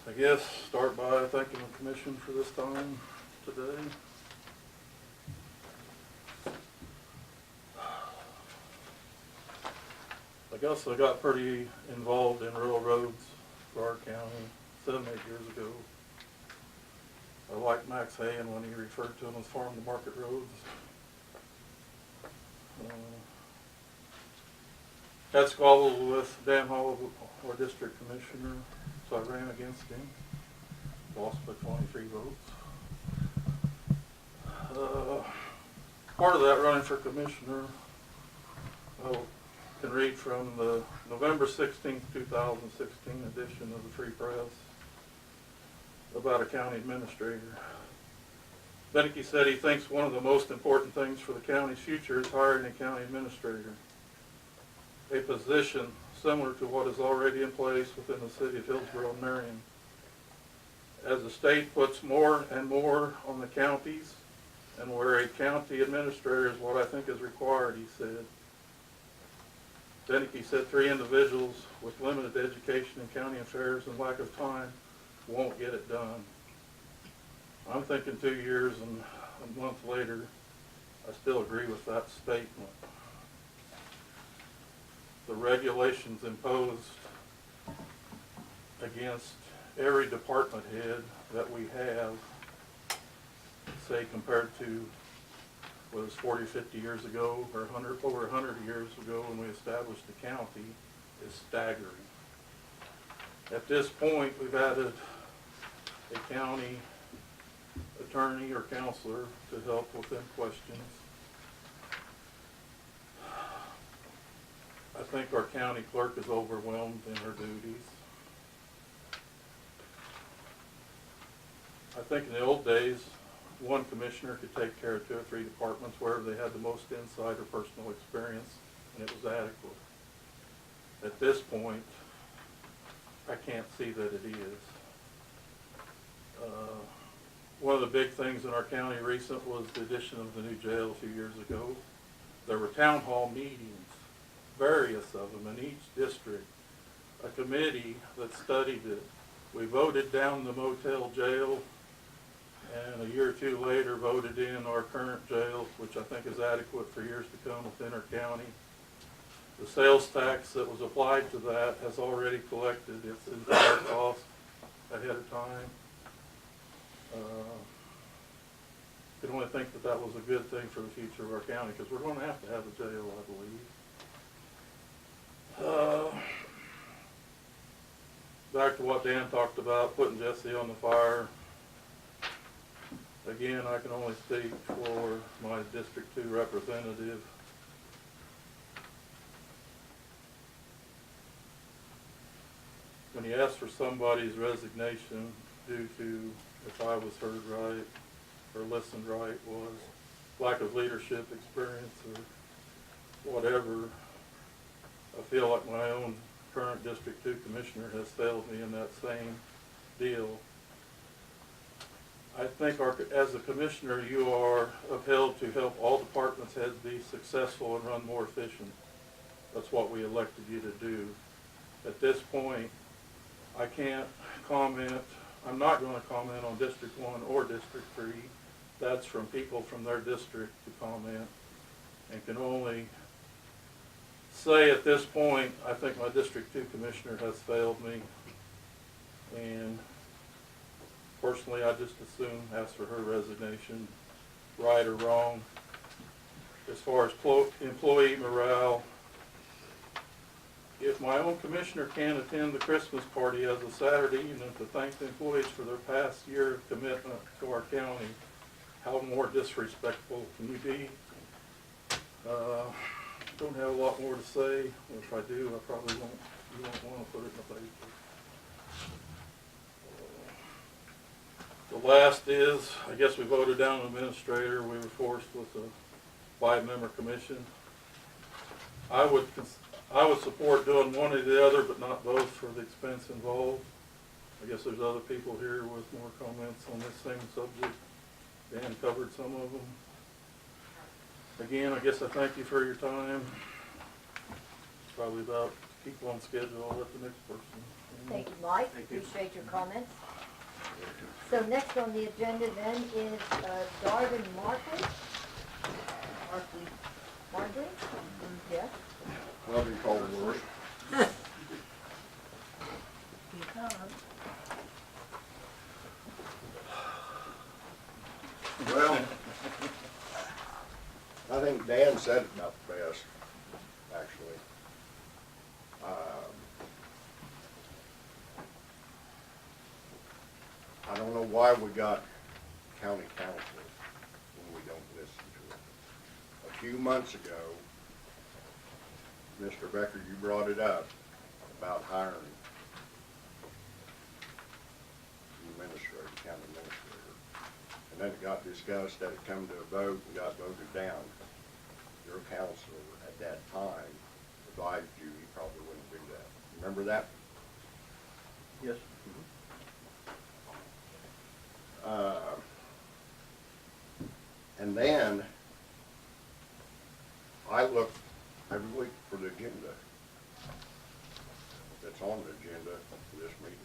I guess start by thanking the commission for this time today. I guess I got pretty involved in rural roads for our county 7, 8 years ago. I liked Max Hayen when he referred to them as farm to market roads. Had squabbles with Dan Hall, our district commissioner, so I ran against him. Lost by 23 votes. Part of that running for commissioner, can read from the November 16th, 2016 edition of the Free Press about a county administrator. Beneke said he thinks one of the most important things for the county's future is hiring a county administrator, a position similar to what is already in place within the city of Hillsborough and Marion. As the state puts more and more on the counties, and where a county administrator is what I think is required, he said. Beneke said 3 individuals with limited education in county affairs and lack of time won't get it done. I'm thinking 2 years and a month later, I still agree with that statement. The regulations imposed against every department head that we have, say compared to what was 40, 50 years ago, or over 100 years ago when we established the county, is staggering. At this point, we've added a county attorney or counselor to help with them questions. I think our county clerk is overwhelmed in her duties. I think in the old days, one commissioner could take care of 2 or 3 departments wherever they had the most insight or personal experience, and it was adequate. At this point, I can't see that it is. One of the big things in our county recent was the addition of the new jail a few years ago. There were town hall meetings, various of them in each district, a committee that studied it. We voted down the motel jail, and a year or 2 later voted in our current jail, which I think is adequate for years to come within our county. The sales tax that was applied to that has already collected its entire cost ahead of time. I can only think that that was a good thing for the future of our county, because we're going to have a jail, I believe. Back to what Dan talked about, putting Jesse on the fire. Again, I can only speak for my District 2 representative. When he asked for somebody's resignation due to, if I was heard right or listened right, was lack of leadership experience or whatever, I feel like my own current District 2 commissioner has failed me in that same deal. I think as a commissioner, you are upheld to help all departments heads be successful and run more efficient. That's what we elected you to do. At this point, I can't comment. I'm not going to comment on District 1 or District 3. That's from people from their district to comment, and can only say at this point, I think my District 2 commissioner has failed me, and personally, I just assume ask for her resignation, right or wrong. As far as employee morale, if my own commissioner can't attend the Christmas party as a Saturday evening to thank the employees for their past year of commitment to our county, how more disrespectful can you be? Don't have a lot more to say. If I do, I probably won't. You won't want to put it in the paper. The last is, I guess we voted down an administrator. We were forced with a 5-member commission. I would support doing one or the other, but not both for the expense involved. I guess there's other people here with more comments on this same subject. Dan covered some of them. Again, I guess I thank you for your time. It's probably about keep on schedule. I'll let the next person. Thank you, Mike. Thank you. Appreciate your comments. So next on the agenda then is Darvin Markley. Markley? Yes. Well, be called worse. Well, I think Dan said it about the best, actually. I don't know why we got county council when we don't listen to it. A few months ago, Mr. Becker, you brought it up about hiring administrator, county administrator. And then it got discussed that it come to a vote and got voted down. Your counselor at that time advised you he probably wouldn't do that. Remember that? Yes. And then I look every week for the agenda that's on the agenda for this meeting.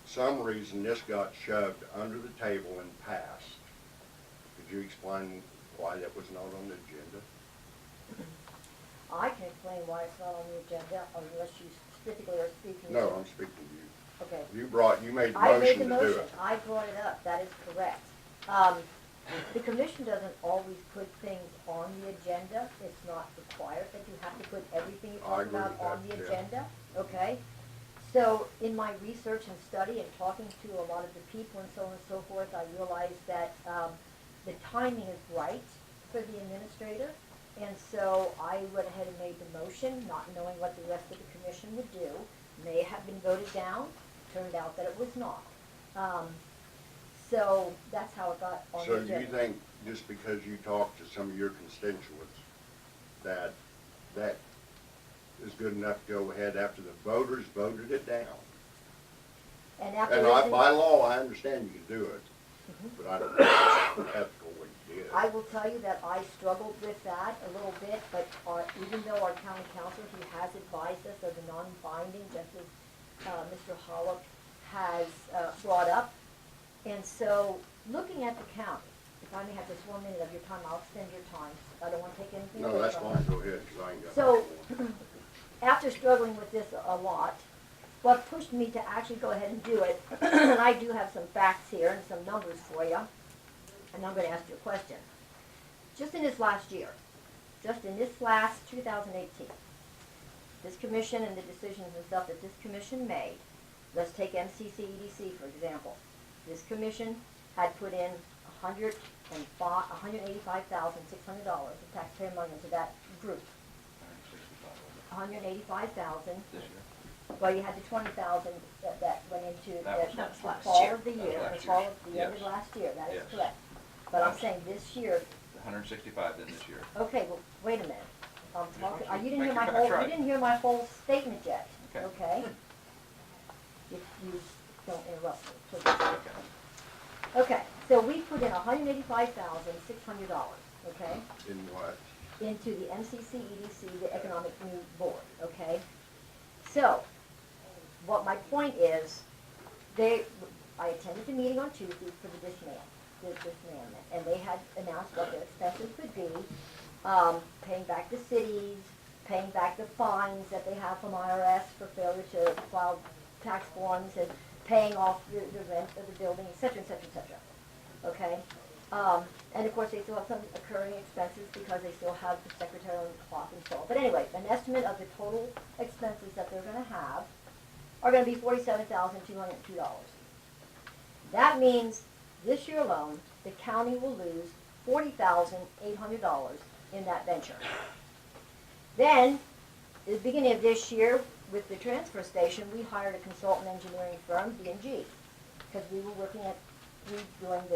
Some reason this got shoved under the table and passed. Could you explain why that was not on the agenda? I can explain why it's not on the agenda unless you specifically are speaking. No, I'm speaking to you. Okay. You made the I made motion the to do motion. it. I brought it up. That is correct. The commission doesn't always put things on the agenda. It's not required that you have to put everything you I talk agree about with on that, the yeah. agenda, okay? So in my research and study and talking to a lot of the people and so on and so forth, I realized that the timing is right for the administrator. And so I went ahead and made the motion, not knowing what the rest of the commission would do. May have been voted down, turned out that it was not. So that's how it got on So the agenda. you think just because you talked to some of your constituents that that is good enough to go ahead after the voters voted it down? And after And listening- by law, I understand you can do it, but I don't think it's ethical what you did. I will tell you that I struggled with that a little bit, but even though our county council, he has advised us of the non-binding, just as Mr. Hollock has brought up. And so, looking at the county, if I may have just 1 minute of your time, I'll extend your time. I don't want to take anything away No, that's from fine, you. go ahead, 'cause I ain't got So, much more. after struggling with this a lot, what pushed me to actually go ahead and do it, and I do have some facts here and some numbers for you, and I'm going to ask you a question. Just in this last year, just in this last 2018, this commission and the decisions and stuff that this commission made, let's take MCC EDC for example. This commission had put in $185,600 of taxpayer money into that group. 185,000. This year? Well, you had the 20,000 that went into That was the last fall year. of the That was year, the last fall year. of the end of Yes. last year, that is Yes. correct. But I'm saying this year, 165 then this year. okay, well, wait a minute. I'm talking, you didn't Make hear my your whole, facts right. you didn't hear my whole statement yet, Okay. okay? If you don't interrupt me, please. Okay. Okay, so we put in $185,600, okay? In what? Into the MCC EDC, the Economic New Board, okay? So, what my point is, I attended the meeting on Tuesday for the dismantlement, and they had announced what their expenses could be, paying back the cities, paying back the fines that they have from IRS for failure to file tax forms, and paying off the rent of the building, et cetera, et cetera, et cetera, okay? And of course, they still have some occurring expenses because they still have the secretarial and clock and so on. But anyway, an estimate of the total expenses that they're gonna have are gonna be $47,202. That means this year alone, the county will lose $40,800 in that venture. Then, at the beginning of this year, with the transfer station, we hired a consultant engineering firm, B&G, because we were working at redoing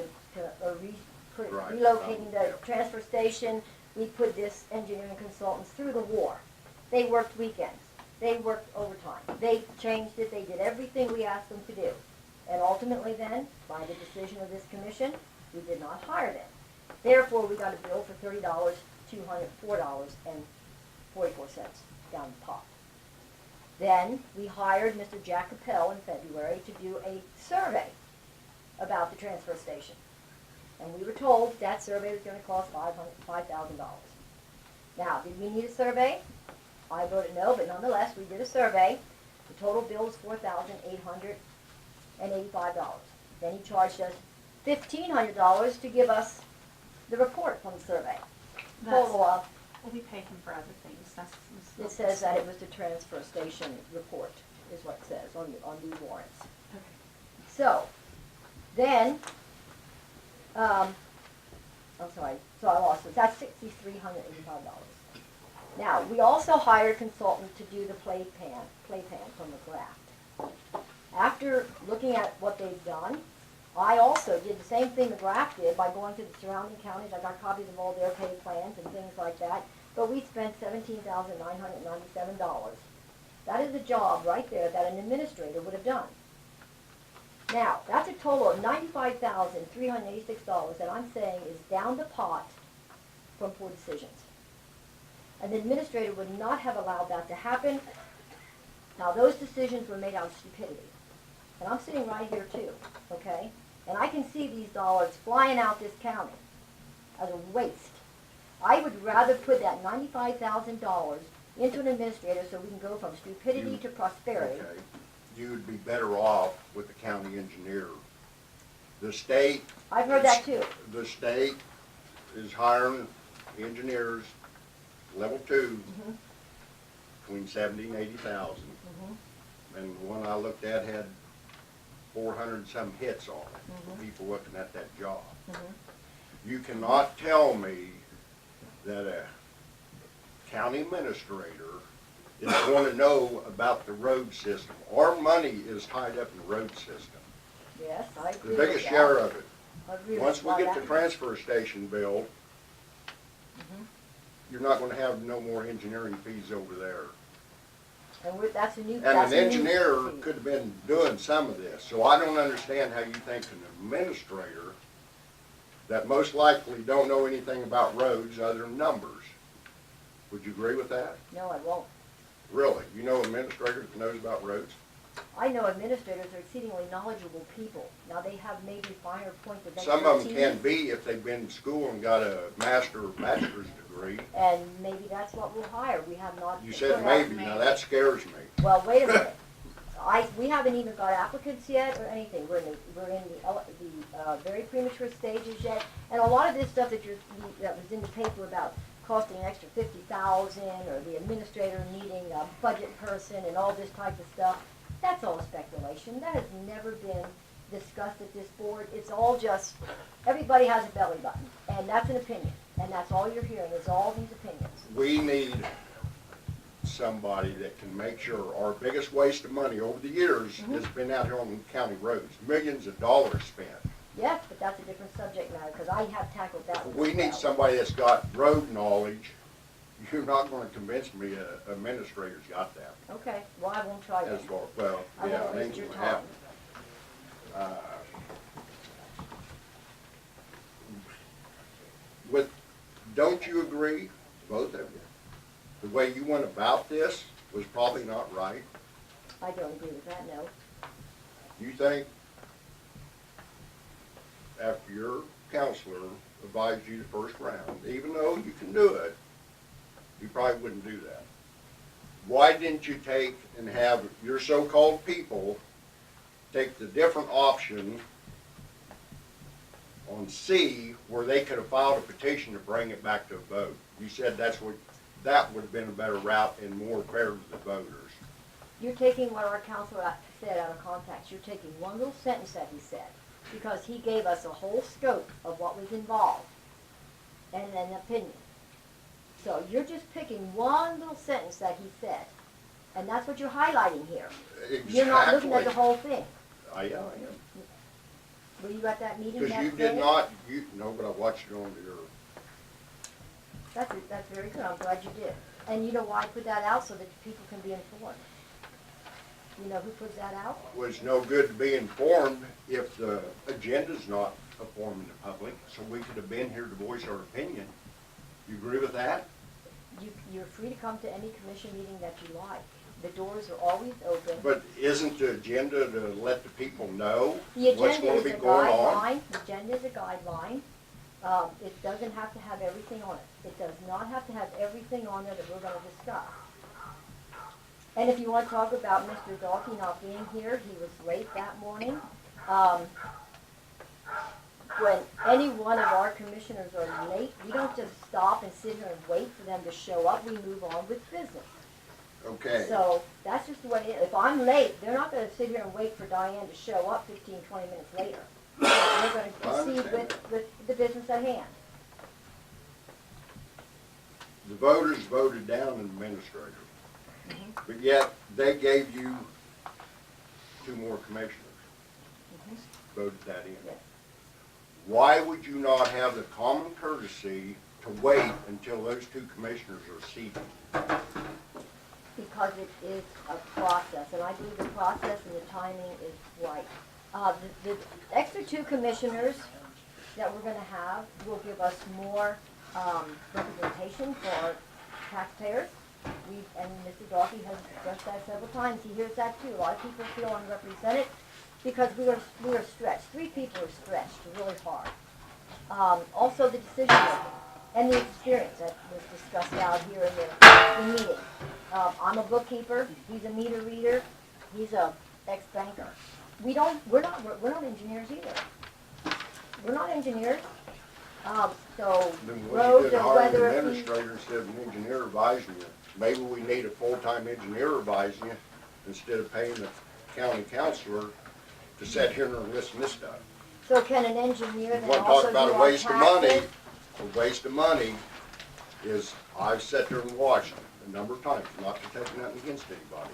Right. relocating the Yep. transfer station. We put this engineering consultants through the war. They worked weekends. They worked overtime. They changed it. They did everything we asked them to do. And ultimately then, by the decision of this commission, we did not hire them. Therefore, we got a bill for $204.44 down the pot. Then, we hired Mr. Jack Capel in February to do a survey about the transfer station. And we were told that survey was going to cost $5,000. Now, did we need a survey? I voted no, but nonetheless, we did a survey. The total bill was $4,885. Then he charged us $1,500 to give us the report from the survey. Total of, Well, we pay him for other things, it says that it was the transfer station report, is what it says on the warrants. Okay. So, then, I'm sorry, so I lost it, that's $6,385. Now, we also hired a consultant to do the playpan from McGrath. After looking at what they've done, I also did the same thing McGrath did by going to the surrounding counties. I got copies of all their pay plans and things like that, but we spent $17,997. That is a job right there that an administrator would have done. Now, that's a total of $95,386 that I'm saying is down the pot from poor decisions. An administrator would not have allowed that to happen. Now, those decisions were made out of stupidity. And I'm sitting right here too, okay? And I can see these dollars flying out this county as a waste. I would rather put that $95,000 into an administrator so we can go from stupidity to prosperity. Okay. You would be better off with the county engineer. The state. I've heard that too. The state is hiring engineers, level 2, between 70 and 80,000. And the one I looked at had 400 and some hits on it, people looking at that job. You cannot tell me that a county administrator is going to know about the road system. Our money is tied up in the road system. Yes, I agree The with biggest that. share of it. I agree Once with we get that. the transfer station built, you're not going to have no more engineering fees over there. And that's a new. And that's an a new engineer fee. could have been doing some of this, so I don't understand how you think an administrator that most likely don't know anything about roads other than numbers. Would you agree with that? No, I won't. Really? You know an administrator that knows about roads? I know administrators are exceedingly knowledgeable people. Now, they have maybe finer points of Some of them expertise, can be if they've been to school and got a master or bachelor's degree. and maybe that's what we'll hire. We have not. You said maybe, now that scares me. Well, wait a minute. We haven't even got applicants yet or anything. We're in the very premature stages yet, and a lot of this stuff that was in the paper about costing an extra $50,000 or the administrator needing a budget person and all this type of stuff. That's all speculation. That has never been discussed at this board. It's all just, everybody has a belly button, and that's an opinion. And that's all you're hearing is all these opinions. We need somebody that can make sure our biggest waste of money over the years has been out here on county roads. Millions of dollars spent. Yes, but that's a different subject matter, because I have tackled that one. We need somebody that's got road knowledge. You're not going to convince me an administrator's got that. Okay, well, I won't try As that. far, well, I yeah, won't it ain't waste your gonna time. happen. Don't you agree, both of you, the way you went about this was probably not right? I don't agree with that, no. You think after your counselor advised you the first round, even though you can do it, you probably wouldn't do that? Why didn't you take and have your so-called people take the different option on C, where they could have filed a petition to bring it back to a vote? You said that would have been a better route and more fair to the voters. You're taking what our counselor said out of context. You're taking one little sentence that he said, because he gave us a whole scope of what was involved and an opinion. So you're just picking one little sentence that he said, and that's what you're highlighting here. Exactly. You're not looking at the whole thing. I am. Were you at that meeting Because that you day? did not, no, but I watched it on your, That's very good. I'm glad you did. And you know why I put that out? So that people can be informed. You know who puts that out? was no good to be informed if the agenda's not informing the public, so we could have been here to voice our opinion. You agree with that? You're free to come to any commission meeting that you like. The doors are always open. But isn't the agenda to let the people know The what's agenda going is to be a going on? guideline. The agenda is a guideline. It doesn't have to have everything on it. It does not have to have everything on there that we're going to discuss. And if you want to talk about Mr. Dalkey not being here, he was late that morning. When any one of our commissioners are late, we don't just stop and sit here and wait for them to show up. We move on with business. Okay. So that's just the way it is. If I'm late, they're not going to sit here and wait for Diane to show up 15, 20 minutes later. They're going to proceed with the business at hand. the voters voted down an administrator, but yet they gave you 2 more commissioners. Voted that in. Yes. Why would you not have the common courtesy to wait until those 2 commissioners are seated? Because it is a process, and I believe the process and the timing is right. The extra 2 commissioners that we're gonna have will give us more representation for our taxpayers. And Mr. Darkey has expressed that several times, he hears that too. A lot of people feel unrepresented because we are stretched. 3 people are stretched really hard. Also the decision making and the experience that was discussed out here in the meeting. I'm a bookkeeper, he's a meter reader, he's a ex-banker. We're not engineers either. We're not engineers. So Then roads we should or hire whether an it be, administrator instead of an engineer advising you. Maybe we need a full-time engineer advising you instead of paying the county councilor to sit here and listen to this stuff. so can an engineer You then want to also talk do about a our waste of money? taxes? A waste of money is, I've sat there and watched a number of times, not to take nothing against anybody.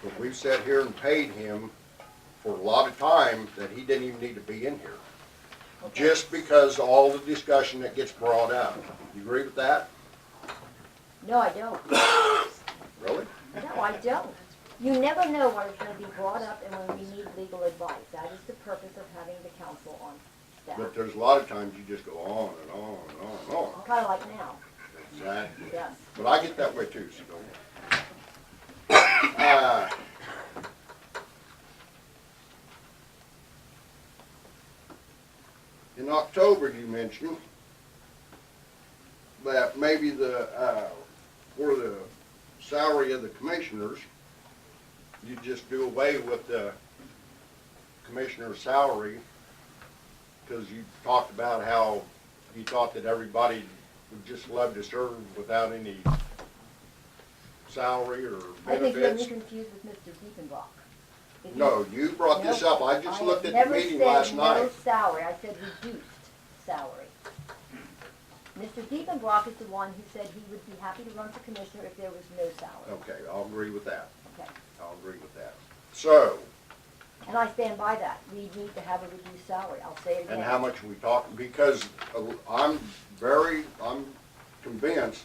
But we've sat here and paid him for a lot of time that he didn't even need to be in here. Okay. Just because of all the discussion that gets brought up. You agree with that? No, I don't. Really? No, I don't. You never know what is going to be brought up and when we need legal advice. That is the purpose of having the council on staff. But there's a lot of times you just go on and on and on and on. Kind of like now. Exactly. Yes. But I get that way too, so don't. In October, you mentioned that maybe for the salary of the commissioners, you just do away with the commissioner's salary, because you talked about how you thought that everybody would just love to serve without any salary or I think you're benefits. confused with Mr. Diepenbrock. If you- No, you brought this up. I just looked at the meeting last I never night. said no salary, I said reduced salary. Mr. Diepenbrock is the one who said he would be happy to run for commissioner if there was no salary. Okay, I'll agree with that. Okay. I'll agree with that. So, And I stand by that. We need to have a reduced salary. I'll say it again. and how much are we talking? Because I'm convinced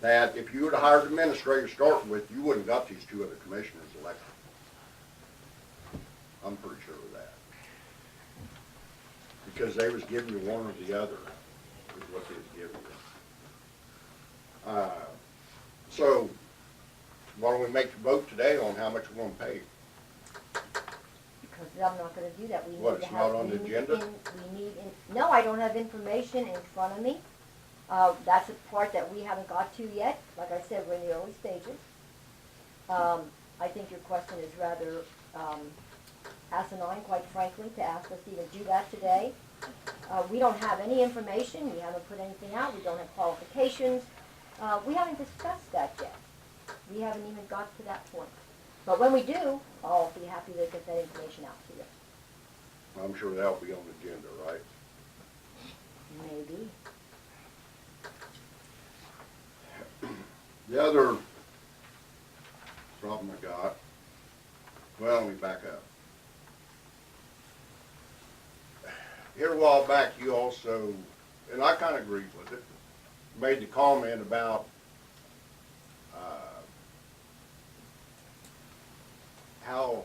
that if you would have hired an administrator to start with, you wouldn't have got these 2 other commissioners elected. I'm pretty sure of that. Because they was giving you one or the other, is what they was giving you. So, why don't we make the vote today on how much we're gonna pay? Because I'm not gonna do that. We What, need to it's have. not on the we need agenda? No, I don't have information in front of me. That's a part that we haven't got to yet. Like I said, we're in the early stages. I think your question is rather, asinine, quite frankly, to ask us to even do that today. We don't have any information. We haven't put anything out. We don't have qualifications. We haven't discussed that yet. We haven't even got to that point. But when we do, I'll be happy to get that information out to you. I'm sure that'll be on the agenda, right? Maybe. The other problem I got, well, let me back up. Here a while back, you also, and I kind of agreed with it, made the comment about how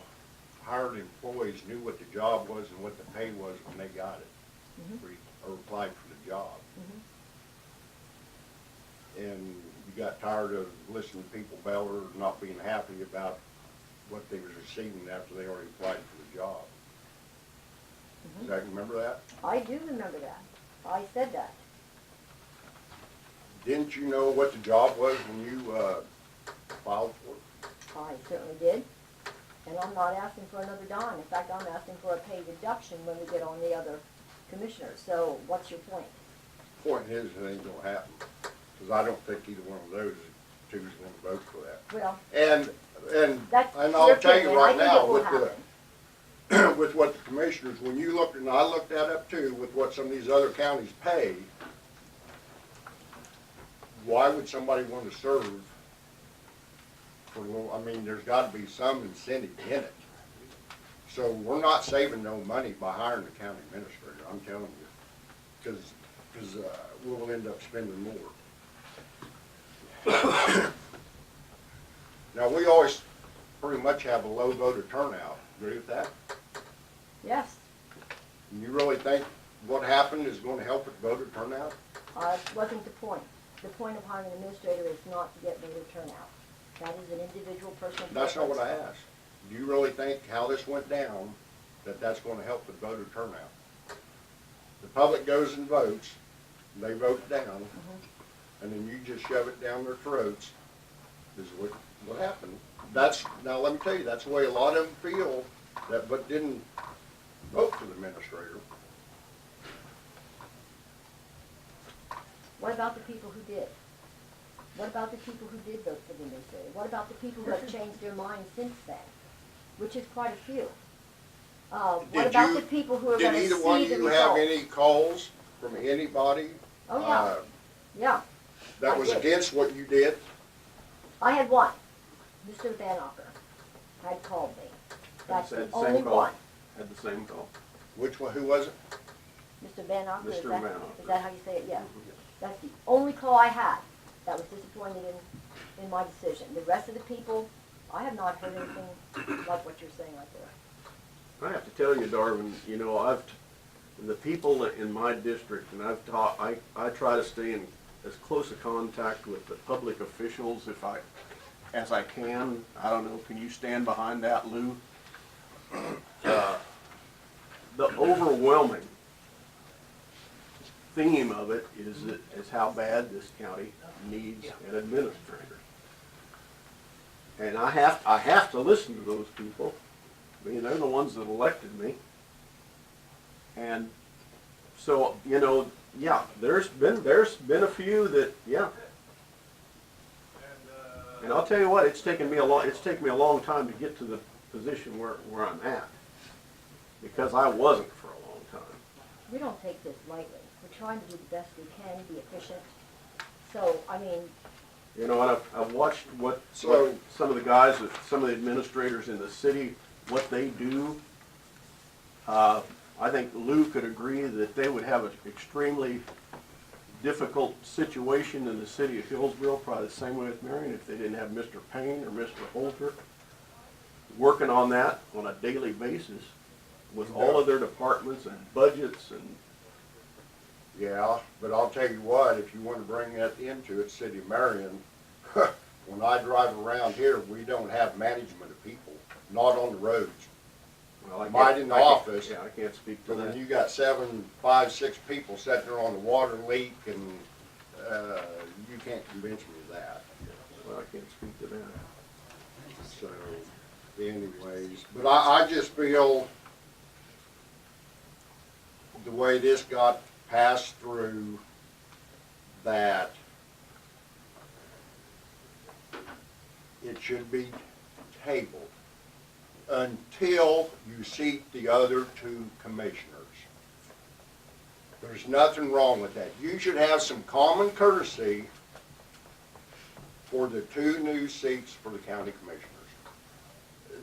hired employees knew what the job was and what the pay was when they got it, or applied for the job. And you got tired of listening to people bail or not being happy about what they was receiving after they already applied for the job. Does that, remember that? I do remember that. I said that. Didn't you know what the job was when you filed for it? I certainly did. And I'm not asking for another dime. In fact, I'm asking for a pay reduction when we get on the other commissioners. So what's your point? Point is, it ain't gonna happen, because I don't think either one of those two is gonna vote for that. Well, And that's I'll your tell you opinion. right I think now, it will with happen. with what the commissioners, when you looked, and I looked that up too, with what some of these other counties pay, why would somebody want to serve for a little, I mean, there's gotta be some incentive in it. So we're not saving no money by hiring the county administrator, I'm telling you, cause we'll end up spending more. Now, we always pretty much have a low voter turnout, agree with that? Yes, And you really think what happened is gonna help with voter turnout? wasn't the point. The point of hiring an administrator is not to get voter turnout. That is an individual personal preference. That's not what I asked. Do you really think how this went down, that that's gonna help with voter turnout? The public goes and votes, they vote it down, and then you just shove it down their throats, is what happened. That's, now let me tell you, that's the way a lot of them feel, that but didn't vote for the administrator. What about the people who did? What about the people who did vote for the administrator? What about the people who have changed their minds since then? Which is quite a few. What about the people who are gonna see the Did either one of you have results? any calls from anybody? Oh, yeah. Yeah. That I was did. against what you did? I had one. Mr. Vanocker had called me. That's the only one. Had the same call. Which one, who was it? Mr. Vanocker, Mr. Vanocker. is that how you say it? Yeah. That's the only call I had that was disappointed in my decision. The rest of the people, I have not heard anything like what you're saying right there. I have to tell you, Darwin, you know, the people in my district, and I try to stay in as close a contact with the public officials as I can. I don't know, can you stand behind that, Lou? The overwhelming theme of it is how bad this county needs an administrator. And I have to listen to those people. I mean, they're the ones that elected me. And so, you know, yeah, there's been a few that, yeah. And I'll tell you what, it's taken me a long time to get to the position where I'm at. Because I wasn't for a long time. We don't take this lightly. We're trying to do the best we can, be efficient. So, I mean, You know, and I've watched what some of the guys, some of the administrators in the city, what they do. I think Lou could agree that they would have an extremely difficult situation in the city of Hillsborough, probably the same way with Marion, if they didn't have Mr. Payne or Mr. Holter working on that on a daily basis with all of their departments and budgets and. Yeah, but I'll tell you what, if you want to bring that into it, City of Marion, when I drive around here, we don't have management of people, not on the roads. Well, Might in the office. Yeah, I can't speak to But that. when you got 7, 5, 6 people sitting there on a water leak and, you can't convince me of that. Well, I can't speak to that. So, anyways, but I just feel the way this got passed through, that it should be tabled until you seat the other 2 commissioners. There's nothing wrong with that. You should have some common courtesy for the 2 new seats for the county commissioners.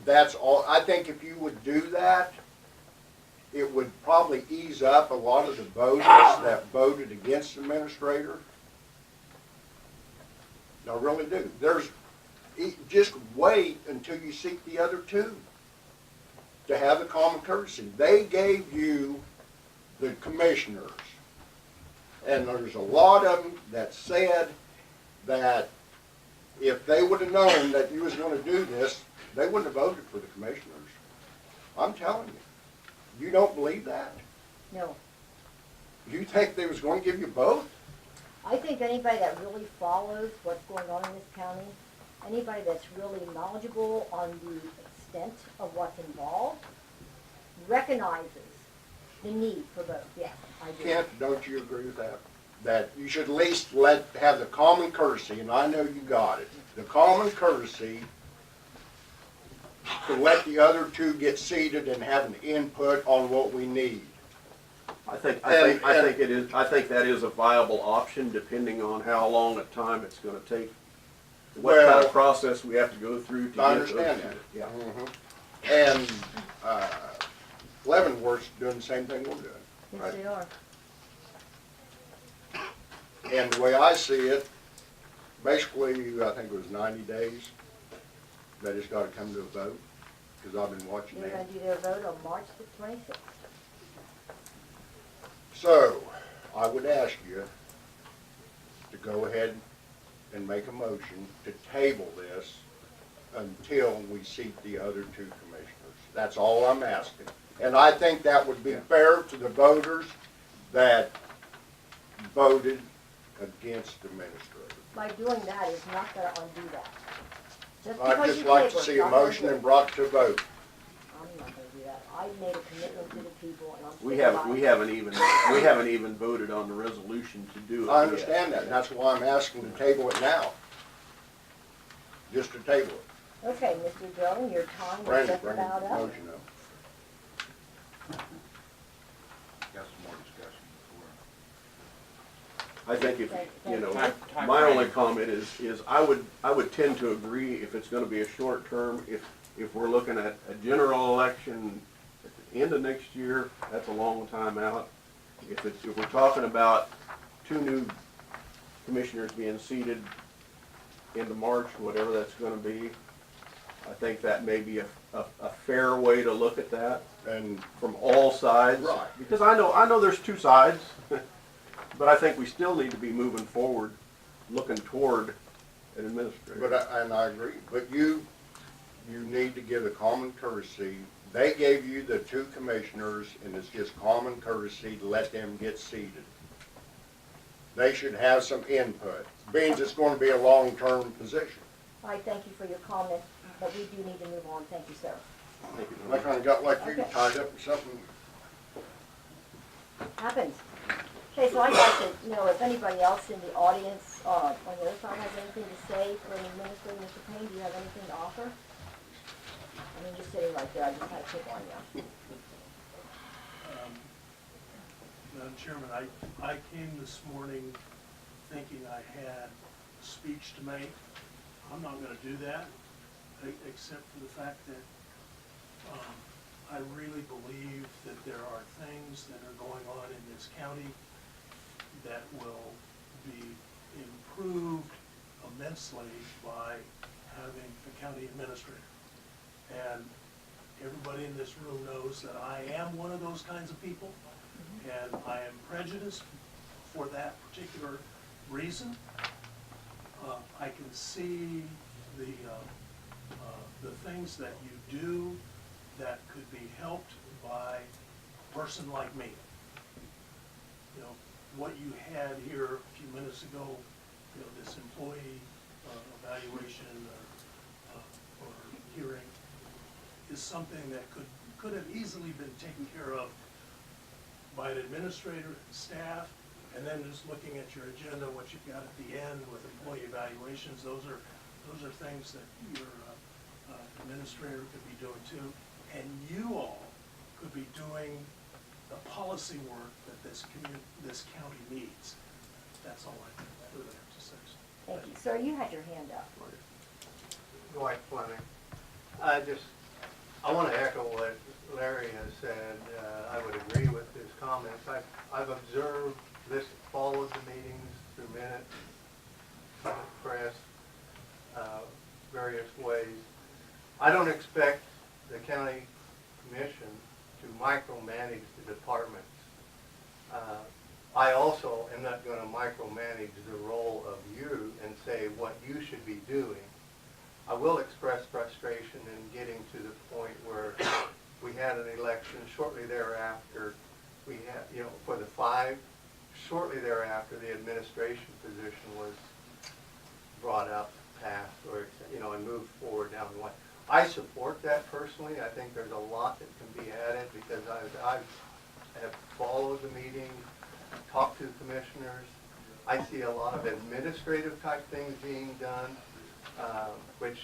That's all. I think if you would do that, it would probably ease up a lot of the voters that voted against the administrator. I really do. Just wait until you seek the other 2 to have the common courtesy. They gave you the commissioners, and there's a lot of them that said that if they would have known that you was going to do this, they wouldn't have voted for the commissioners. I'm telling you. You don't believe that? no. You think they was going to give you both? I think anybody that really follows what's going on in this county, anybody that's really knowledgeable on the extent of what's involved, recognizes the need for both. Yes, I do. Kent, don't you agree with that? That you should at least have the common courtesy, and I know you got it, the common courtesy to let the other 2 get seated and have an input on what we need. I think that is a viable option, depending on how long a time it's gonna take. What kind Well, of process we have to go through to get I those. understand that. Yeah. And, Leavenworth's doing the same thing we're doing. Yes, they are. And the way I see it, basically, I think it was 90 days, they just gotta come to a vote, because I've been watching They're that. gonna do their vote on March the 26th. So, I would ask you to go ahead and make a motion to table this until we seat the other two commissioners. That's all I'm asking. And I think that would be fair to the voters that voted against the administrator. By doing that is not gonna undo that. Just I'd because just you like table to it's see a not gonna motion do and it. brought to a vote. I'm not gonna do that. I made a commitment to the people and I'm We sticking haven't by it. we haven't even voted on the resolution to do it I yet. understand that, and that's why I'm asking to table it now. Just to table it. Okay, Mr. Dillon, your time is Randy, just bring about the up. motion up. Got some more discussion before. I think if, Thank you know, Time my frame. only comment is I would tend to agree if it's gonna be a short term, if we're looking at a general election at the end of next year, that's a long time out. If we're talking about two new commissioners being seated into March, whatever that's gonna be, I think that may be a fair way to look at that And, from all sides. Right. Because I know there's two sides, but I think we still need to be moving forward, looking toward an administrator. and I agree, but you need to give a common courtesy. They gave you the two commissioners, and it's just common courtesy to let them get seated. They should have some input, being it's gonna be a long-term position. I thank you for your comment, but we do need to move on. Thank you, sir. Thank you. I kinda got like you Okay. tied up in something. Happens. Okay, so I'd like to know if anybody else in the audience, on the other side has anything to say for an administrator. Mr. Payne, do you have anything to offer? I mean, you're sitting right there. I just had to pick on you. Madam Chairman, I came this morning thinking I had a speech to make. I'm not gonna do that, except for the fact that I really believe that there are things that are going on in this county that will be improved immensely by having a county administrator. And everybody in this room knows that I am one of those kinds of people, and I am prejudiced for that particular reason. I can see the things that you do that could be helped by a person like me. You know, what you had here a few minutes ago, you know, this employee evaluation or hearing is something that could have easily been taken care of by an administrator and staff, and then just looking at your agenda, what you've got at the end with employee evaluations, those are things that your administrator could be doing too, and you all could be doing the policy work that this county needs. That's all I really have to say. Thank you. Sir, you had your hand up. Dwight Fleming. I want to echo what Larry has said. I would agree with his comments. I've observed this, followed the meetings through minutes, press, various ways. I don't expect the county commission to micromanage the departments. I also am not going to micromanage the role of you and say what you should be doing. I will express frustration in getting to the point where we had an election shortly thereafter. We had, you know, for the 5, shortly thereafter the administration position was brought up, passed, or, you know, and moved forward down the line. I support that personally. I think there's a lot that can be added because I have followed the meeting, talked to commissioners. I see a lot of administrative type things being done, which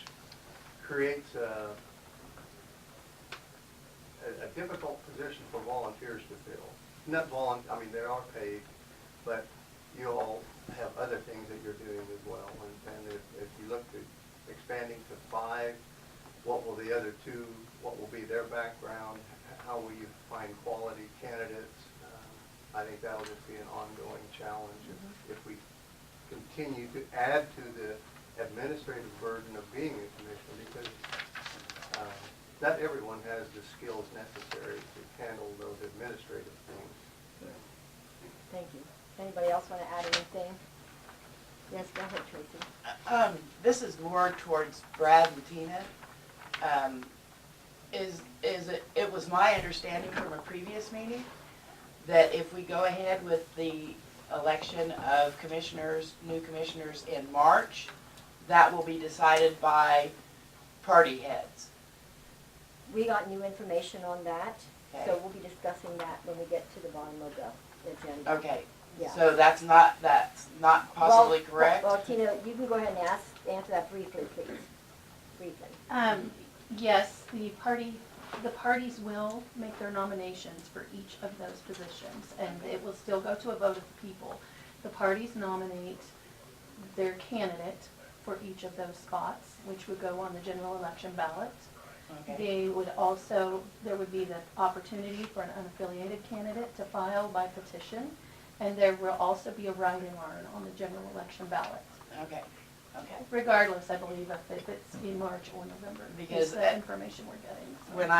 creates a difficult position for volunteers to fill. not I mean, they are paid, but you all have other things that you're doing as well. And if you look at expanding to 5, what will the other 2, what will be their background? How will you find quality candidates? I think that'll just be an ongoing challenge if we continue to add to the administrative burden of being a commissioner, because not everyone has the skills necessary to handle those administrative things. Thank you. Anybody else want to add anything? Yes, go ahead, Tracy. This is more towards Brad and Tina. It was my understanding from a previous meeting that if we go ahead with the election of commissioners, new commissioners in March, that will be decided by party heads. We got new information on that, Okay. so we'll be discussing that when we get to the bottom of the agenda. Okay, Yeah. so that's not possibly Well, correct? Well, Tina, you can go ahead and answer that briefly, please. Briefly. Yes, the parties will make their nominations for each of those positions, and it will still go to a vote of the people. The parties nominate their candidate for each of those spots, which would go on the general election ballot. Okay. They would also, there would be the opportunity for an unaffiliated candidate to file by petition, and there will also be a write-in on the general election ballot. Okay, okay. Regardless, I believe, if it's in March or November, Because is the information we're getting. So. When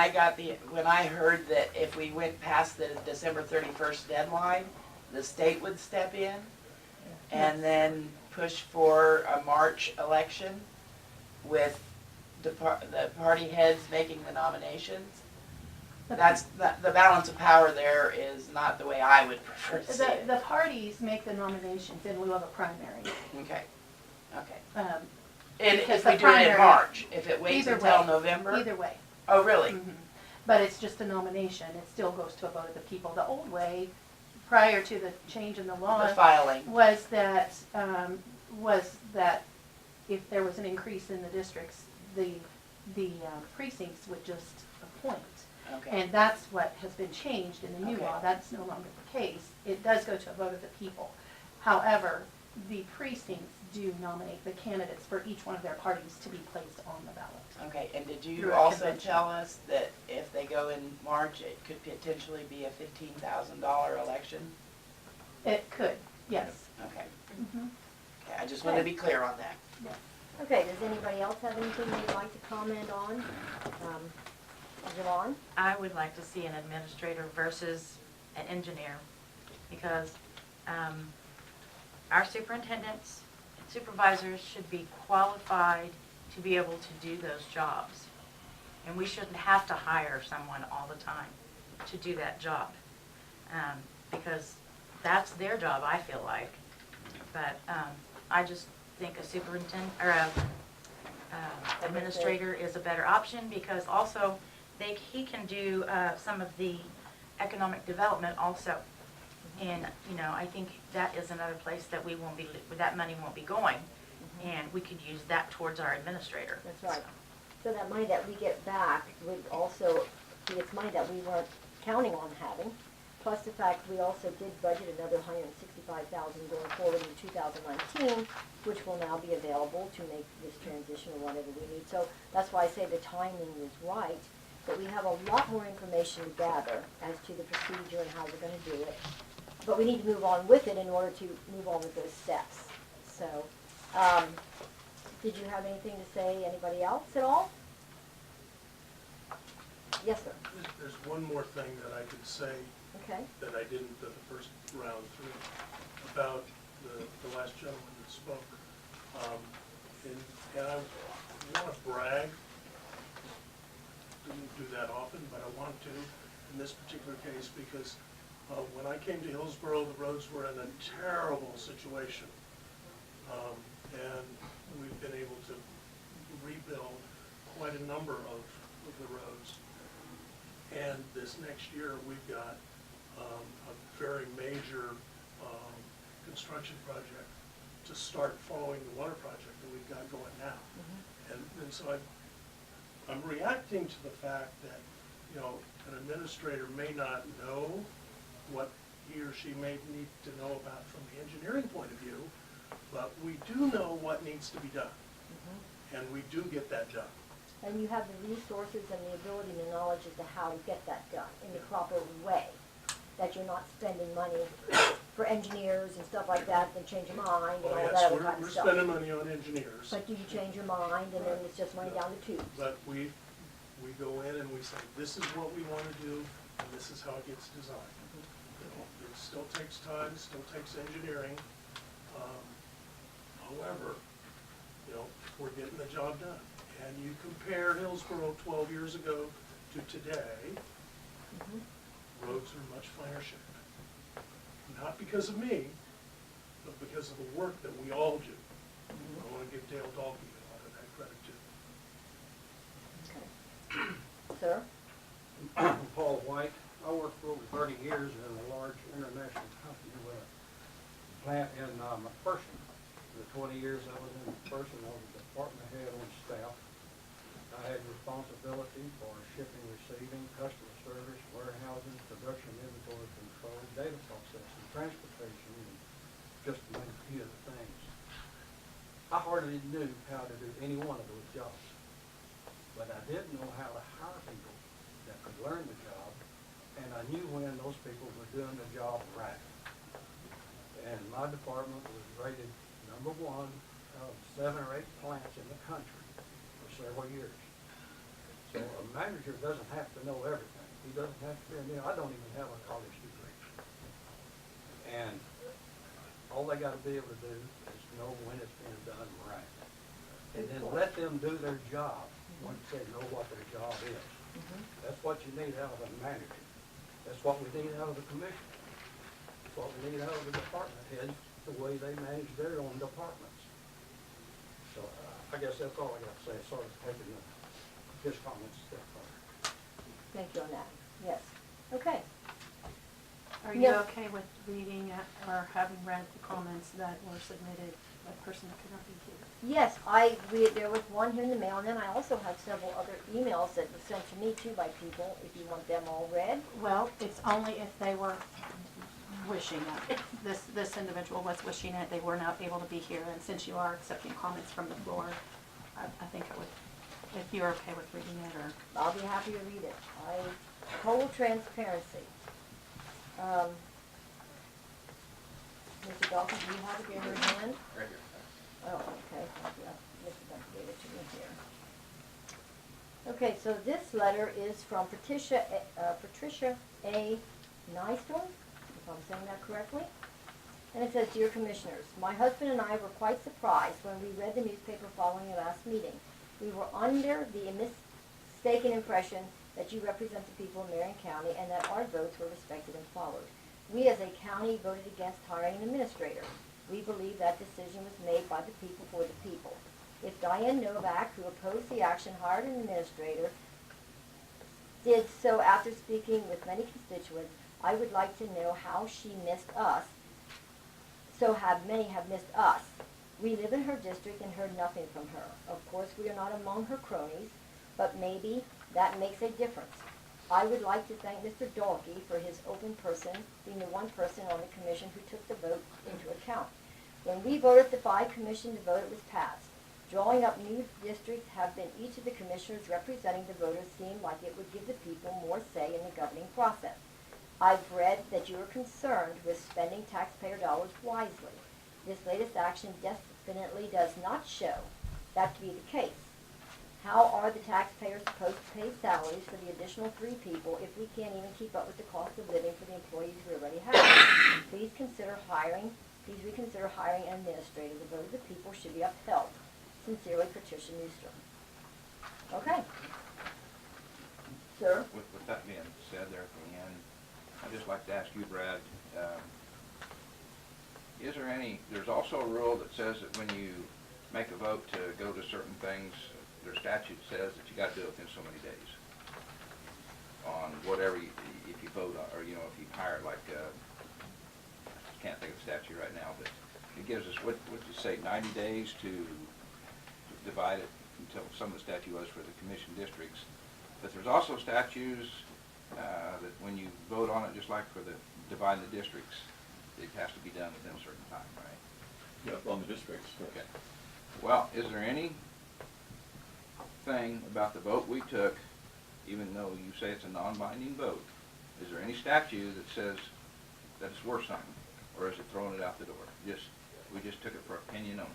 I heard that if we went past the December 31st deadline, the state would step in and then push for a March election with the party heads making the nominations. That's the balance of power there is not the way I would prefer to see it. The parties make the nominations in lieu of a primary. Okay, okay. And If we do it in March, if it waits until November? Either way. Oh, really? Mm-hmm. But it's just a nomination. It still goes to a vote of the people. The old way, prior to the change in the law, The filing. was that if there was an increase in the districts, the precincts would just appoint. Okay. And that's what has been changed in the new Okay. law. That's no longer the case. It does go to a vote of the people. However, the precincts do nominate the candidates for each one of their parties to be placed on the ballot. Okay, and did Through you a also convention. tell us that if they go in March, it could potentially be a $15,000 election? It could, yes. Okay. Mhm. Okay, I just wanted to be clear on that. Yes. Okay, does anybody else have anything they'd like to comment on? Javon? I would like to see an administrator versus an engineer, because our superintendents and supervisors should be qualified to be able to do those jobs. And we shouldn't have to hire someone all the time to do that job, because that's their job, I feel like. But I just think a superintendent, or a administrator is a better option, because also he can do some of the economic development also. And, I think that is another place that that money won't be going. And we could use that towards our administrator. That's right. So that money that we get back would also be it's money that we weren't counting on having. Plus the fact we also did budget another $165,000 going forward in 2019, which will now be available to make this transition or whatever we need. So that's why I say the timing is right. But we have a lot more information to gather as to the procedure and how we're going to do it. But we need to move on with it in order to move on with those steps. So, did you have anything to say? Anybody else at all? Yes, sir. There's one more thing that I could say Okay. that I didn't the first round through about the last gentleman that spoke. And I want to brag. Didn't do that often, but I want to in this particular case, because when I came to Hillsborough, the roads were in a terrible situation. And we've been able to rebuild quite a number of the roads. And this next year, we've got a very major construction project to start following the water project that we've got going now. And so I'm reacting to the fact that, an administrator may not know what he or she may need to know about from the engineering point of view, but we do know what needs to be done, and we do get that done. And you have the resources and the ability and the knowledge as to how to get that done in the proper way. That you're not spending money for engineers and stuff like that, then change your mind and Oh, all yes, that other kind we're of stuff. spending money on engineers. But do you change your mind and then it's just money down the tubes? But we go in and we say, this is what we want to do, and this is how it gets designed. You know, it still takes time, still takes engineering. However, you know, we're getting the job done. And you compare Hillsborough 12 years ago to today, roads are much finer shape. Not because of me, but because of the work that we all do. I want to give Dale Dalkey a lot of that credit too. Okay. Sir? Paul White. I worked for over 30 years in a large international company with a plant in McPherson. The 20 years I was in McPherson, I was a department head on staff. I had responsibility for shipping, receiving, customer service, warehousing, production inventory control, data processing, transportation, and just to name a few of the things. I hardly knew how to do any one of those jobs, but I did know how to hire people that could learn the job, and I knew when those people were doing the job right. And my department was rated #1 of 7 or 8 plants in the country for several years. So a manager doesn't have to know everything. He doesn't have to, I don't even have a college degree. And all they gotta be able to do is know when it's being done right. And then let them do their job once they know what their job is. That's what you need out of a manager. That's what we need out of the commission. That's what we need out of the department heads, the way they manage their own departments. So I guess that's all I got to say, as far as taking his comments a step further. Thank you on that. Yes. Okay. Are you Yes. okay with reading or having read the comments that were submitted by the person that could not be here? Yes, there was one here in the mail, and then I also have several other emails that were sent to me too by people, if you want them all read. Well, it's only if they were wishing it. This individual was wishing it, they were not able to be here, and since you are accepting comments from the floor, I think I would, if you're okay with reading it, or... I'll be happy to read it. Total transparency. Mr. Dalton, do you have it in your hand? Right here. Oh, okay, thank you. Mr. Duncan gave it to me here. Okay, so this letter is from Patricia A. Nystrom, if I'm saying that correctly. And it says, Dear Commissioners, my husband and I were quite surprised when we read the newspaper following the last meeting. We were under the mistaken impression that you represent the people of Marion County and that our votes were respected and followed. We as a county voted against hiring an administrator. We believe that decision was made by the people for the people. If Diane Novak, who opposed the action, hired an administrator, did so after speaking with many constituents, I would like to know how she missed us. So many have missed us. We live in her district and heard nothing from her. Of course, we are not among her cronies, but maybe that makes a difference. I would like to thank Mr. Dalkey for his open person, being the one person on the commission who took the vote into account. When we voted the 5 commission to vote, it was passed. Drawing up new districts have been each of the commissioners representing the voters seemed like it would give the people more say in the governing process. I've read that you are concerned with spending taxpayer dollars wisely. This latest action definitely does not show that to be the case. How are the taxpayers supposed to pay salaries for the additional 3 people if we can't even keep up with the cost of living for the employees we already have? Please reconsider hiring an administrator. The vote of the people should be upheld. Sincerely, Patricia Newstrom. Okay. Sir? With that being said there at the end, I'd just like to ask you, Brad, is there there's also a rule that says that when you make a vote to go to certain things, their statute says that you got to do it within so many days on whatever if you vote on, or if you hire, like, I can't think of the statute right now, but it gives us, what did you say, 90 days to divide it until some of the statute was for the commission districts. But there's also statutes that when you vote on it just like for the dividing the districts. It has to be done within a certain time, right? Yep, on the districts. Okay. Well, is there any thing about the vote we took, even though you say it's a non-binding vote, is there any statute that says that it's worth something, or is it throwing it out the door? We just took it for opinion only.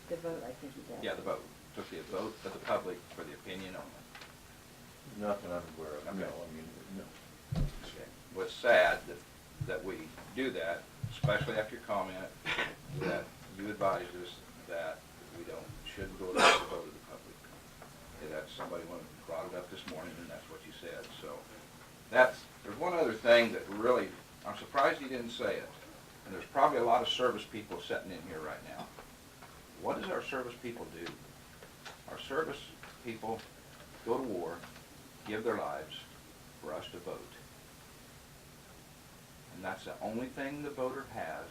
The vote, I think he does. Yeah, the vote. Took the vote of the public for the opinion only. Nothing I'm aware of, Okay. no, I mean, no. Okay. Well, it's sad that we do that, especially after your comment that you advised us that we shouldn't go against the vote of the public. Okay, that's, somebody brought it up this morning, and that's what you said. So there's one other thing that really, I'm surprised you didn't say it, and there's probably a lot of service people sitting in here right now. What does our service people do? Our service people go to war, give their lives for us to vote. And that's the only thing the voter has,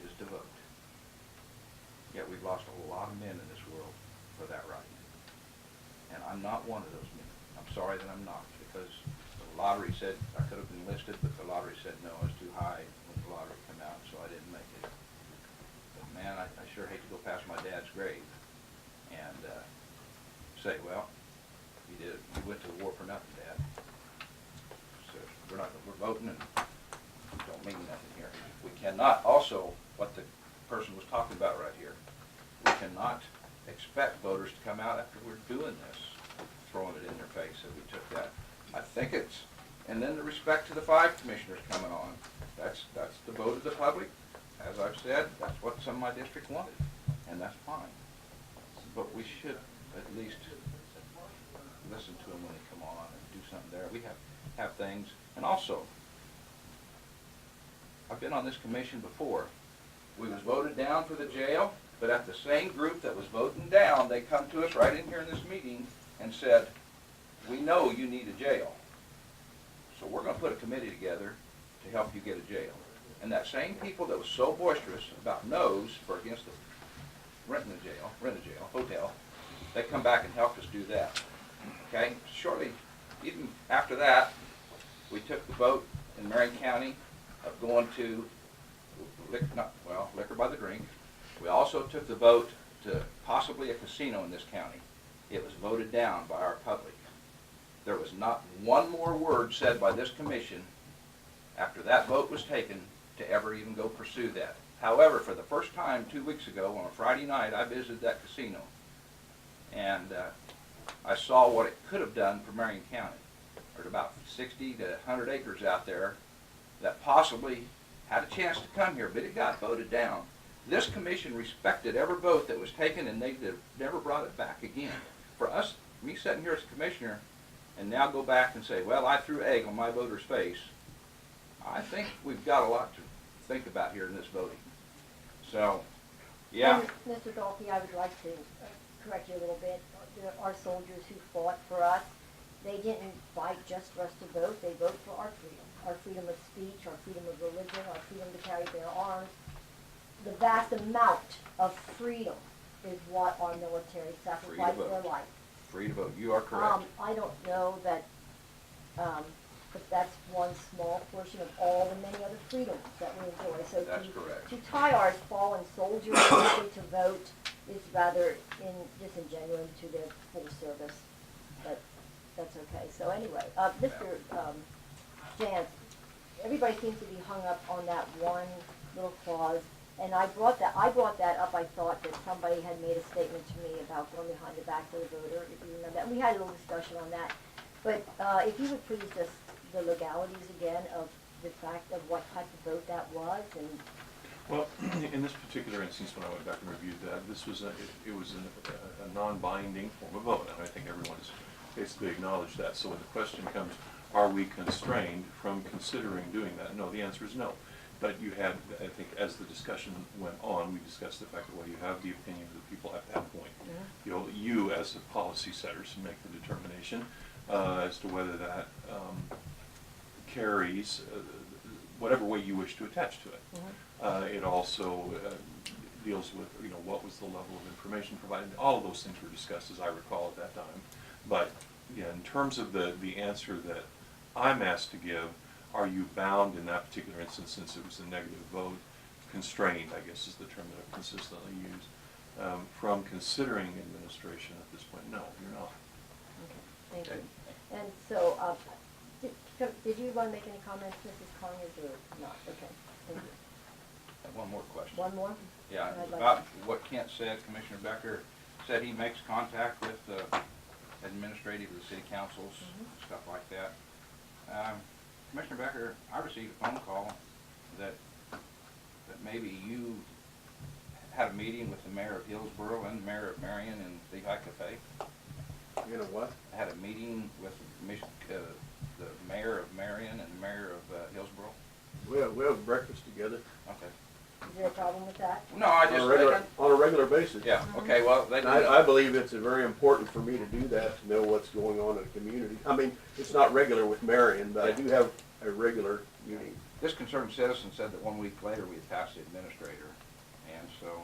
is to vote. Yet we've lost a lot of men in this world for that right. And I'm not one of those men. I'm sorry that I'm not, because the lottery said I could have been listed, but the lottery said no, it was too high when the lottery came out, so I didn't make it. But man, I sure hate to go past my dad's grave and say, well, you went to war for nothing, Dad. So we're voting and don't mean nothing here. We cannot also, what the person was talking about right here, we cannot expect voters to come out after we're doing this, throwing it in their face that we took that. I think it's, and then the respect to the 5 commissioners coming on. That's the vote of the public. As I've said, that's what some of my district wanted, and that's fine. But we should at least listen to them when they come on and do something there. We have things, and also, I've been on this commission before. We was voted down for the jail, but at the same group that was voting down, they come to us right in here in this meeting and said, we know you need a jail, so we're going to put a committee together to help you get a jail. And that same people that was so boisterous about no's for against the rent a jail, hotel, they come back and helped us do that. Okay, shortly, even after that, we took the vote in Marion County of going to liquor by the drink. We also took the vote to possibly a casino in this county. It was voted down by our public. There was not one more word said by this commission after that vote was taken to ever even go pursue that. However, for the first time 2 weeks ago on a Friday night, I visited that casino. And I saw what it could have done for Marion County. There's about 60 to 100 acres out there that possibly had a chance to come here, but it got voted down. This commission respected every vote that was taken, and they never brought it back again. For us, me sitting here as a commissioner, and now go back and say, well, I threw egg on my voter's face, I think we've got a lot to think about here in this voting. So, yeah. And Mr. Dalkey, I would like to correct you a little bit. Our soldiers who fought for us, they didn't fight just for us to vote. They vote for our freedom of speech, our freedom of religion, our freedom to carry their arms. The vast amount of freedom is what our military sacrificed their life. Free to vote. You are correct. I don't know that, but that's one small portion of all the many other freedoms that we enjoy. So that's correct. To tie our fallen soldiers to vote is rather disingenuous to their full service, but that's okay. So anyway, Mr. Jantz, everybody seems to be hung up on that one little clause, and I brought that up. I thought that somebody had made a statement to me about going behind the back of the voter, if you remember that. And we had a little discussion on that. But if you would please just the legalities again of the fact of what type of vote that was, and well, in this particular instance, when I went back and reviewed that, this was it was a non-binding form of vote, and I think everyone has basically acknowledged that. So when the question comes, are we constrained from considering doing that? No, the answer is no. But you had, I think, as the discussion went on, we discussed the fact that, well, you have the opinion of the people at that point. Mm-hmm. You as the policy setters make the determination as to whether that carries whatever way you wish to attach to it. Mm-hmm. It also deals with, what was the level of information provided. All of those things were discussed, as I recall, at that time. But yeah, in terms of the answer that I'm asked to give, are you bound in that particular instance, since it was a negative vote, constrained, I guess is the term that I've consistently used, from considering administration at this point? No, you're not. Okay, thank you. And so, did you want to make any comments, Mrs. Conyers, or not? Okay, thank you. One more question. One more? Yeah, I'd like about what Kent said, Commissioner Becker said he makes contact with the administrative of the city councils, stuff like that. Commissioner Becker, I received a phone call that maybe you had a meeting with the mayor of Hillsborough and the mayor of Marion in Lehigh Cafe. You know what? I had a meeting with the mayor of Marion and the mayor of Hillsborough. We have breakfast together. Okay. Is there a problem with that? No, I just... On a regular basis. Yeah, okay, well, And I believe it's very important for me to do that, to know what's going on in the community. I mean, it's not regular with Marion, but I do have a regular meeting. This concerned citizen said that 1 week later we had passed the administrator, and so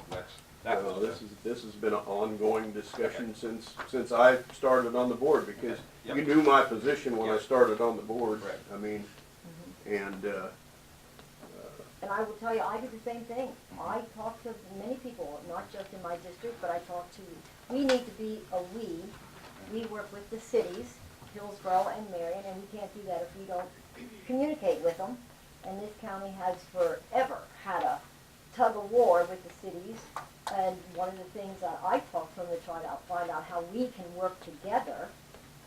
that No, was... this has been an ongoing discussion since I started on the board, because Yep. you knew my position when I Yep. started on the board. Correct. I mean, and, And I will tell you, I do the same thing. I talk to many people, not just in my district, but I talk to, we need to be a we. We work with the cities, Hillsborough and Marion, and we can't do that if we don't communicate with them. And this county has forever had a tug of war with the cities. And one of the things that I talk to them to try to find out how we can work together.